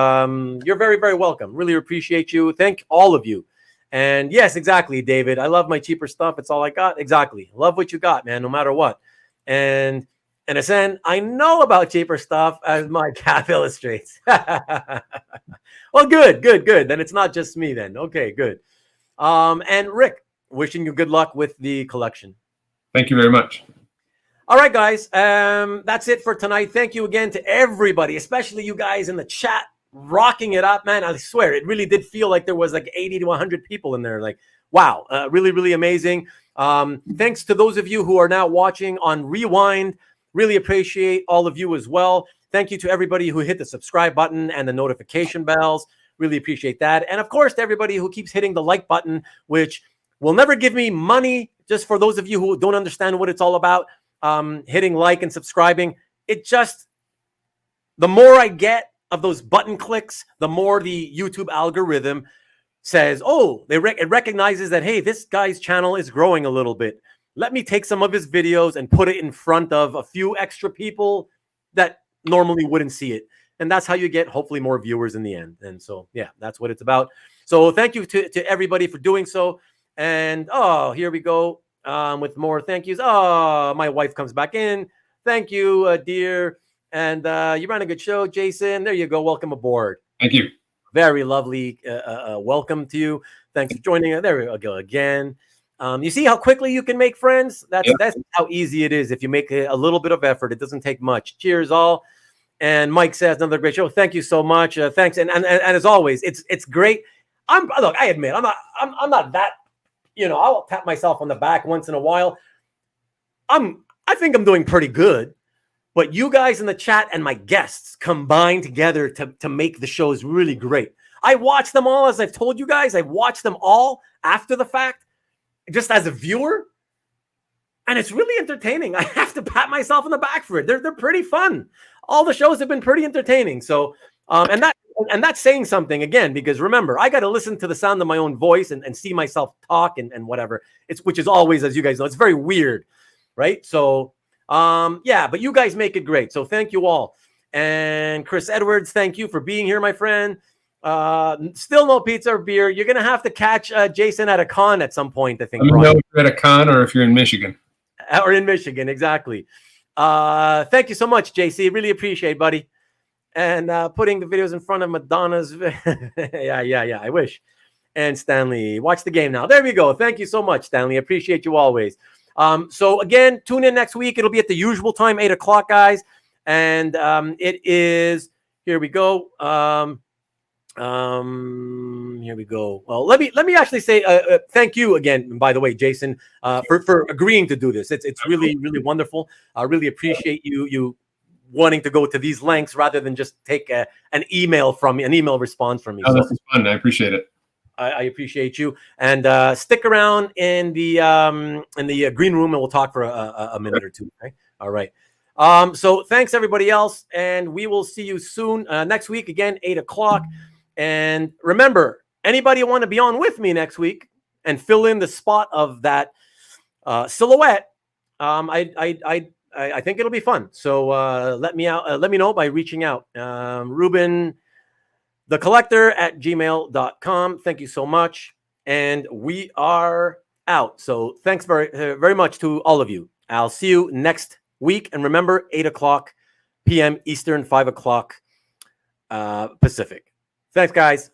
you're very, very welcome. Really appreciate you. Thank all of you. And yes, exactly, David. I love my cheaper stuff. It's all I got. Exactly. Love what you got, man, no matter what. And Asen, I know about cheaper stuff, as my cap illustrates. Well, good. Then it's not just me then. Okay, good. And Rick, wishing you good luck with the collection. Thank you very much. All right, guys. That's it for tonight. Thank you again to everybody, especially you guys in the chat, rocking it up, man. I swear, it really did feel like there was like 80 to 100 people in there. Like, wow, really, really amazing. Thanks to those of you who are now watching on Rewind. Really appreciate all of you as well. Thank you to everybody who hit the subscribe button and the notification bells. Really appreciate that. And of course, to everybody who keeps hitting the like button, which will never give me money. Just for those of you who don't understand what it's all about, hitting like and subscribing, the more I get of those button clicks, the more the YouTube algorithm says, it recognizes that, hey, this guy's channel is growing a little bit. Let me take some of his videos and put it in front of a few extra people that normally wouldn't see it. And that's how you get hopefully more viewers in the end. And so, yeah, that's what it's about. So thank you to everybody for doing so. And, here we go with more thank yous. My wife comes back in. Thank you, dear. And you ran a good show, Jason. There you go. Welcome aboard. Thank you. Very lovely. Welcome to you. Thanks for joining us. There we go again. You see how quickly you can make friends? That's how easy it is. If you make a little bit of effort, it doesn't take much. Cheers, all. And Mike says, another great show. Thank you so much. Thanks. And as always, it's great. Look, I admit, I'm not that, I'll tap myself on the back once in a while. I think I'm doing pretty good. But you guys in the chat and my guests combine together to make the shows really great. I watch them all, as I've told you guys. I watch them all after the fact, just as a viewer. And it's really entertaining. I have to pat myself on the back for it. They're pretty fun. All the shows have been pretty entertaining. So, and that's saying something again, because remember, I got to listen to the sound of my own voice and see myself talk and whatever. Which is always, as you guys know, it's very weird, right? So, yeah, but you guys make it great. So thank you all. And Chris Edwards, thank you for being here, my friend. Still no pizza or beer. You're gonna have to catch Jason at a con at some point, I think. Let me know if you're at a con or if you're in Michigan. Or in Michigan, exactly. Thank you so much, JC. Really appreciate, buddy. And putting the videos in front of Madonna's. yeah. I wish. And Stanley, watch the game now. There we go. Thank you so much, Stanley. Appreciate you always. So again, tune in next week. It'll be at the usual time, 8 o'clock, guys. And it is. Here we go. Here we go. Well, let me actually say thank you again, by the way, Jason, for agreeing to do this. It's really wonderful. I really appreciate you wanting to go to these lengths rather than just take an email from me, an email response from me. Oh, this is fun. I appreciate it. I appreciate you, and stick around in the green room, and we'll talk for a minute or two. Okay. All right. So thanks everybody else, and we will see you soon next week again, 8 o'clock. And remember, anybody want to be on with me next week and fill in the spot of that silhouette? I think it'll be fun. So let me know by reaching out. Rubén DaCollector at gmail.com. Thank you so much. And we are out. So thanks very much to all of you. I'll see you next week. And remember, 8 o'clock p.m. Eastern, 5 o'clock Pacific. Thanks, guys.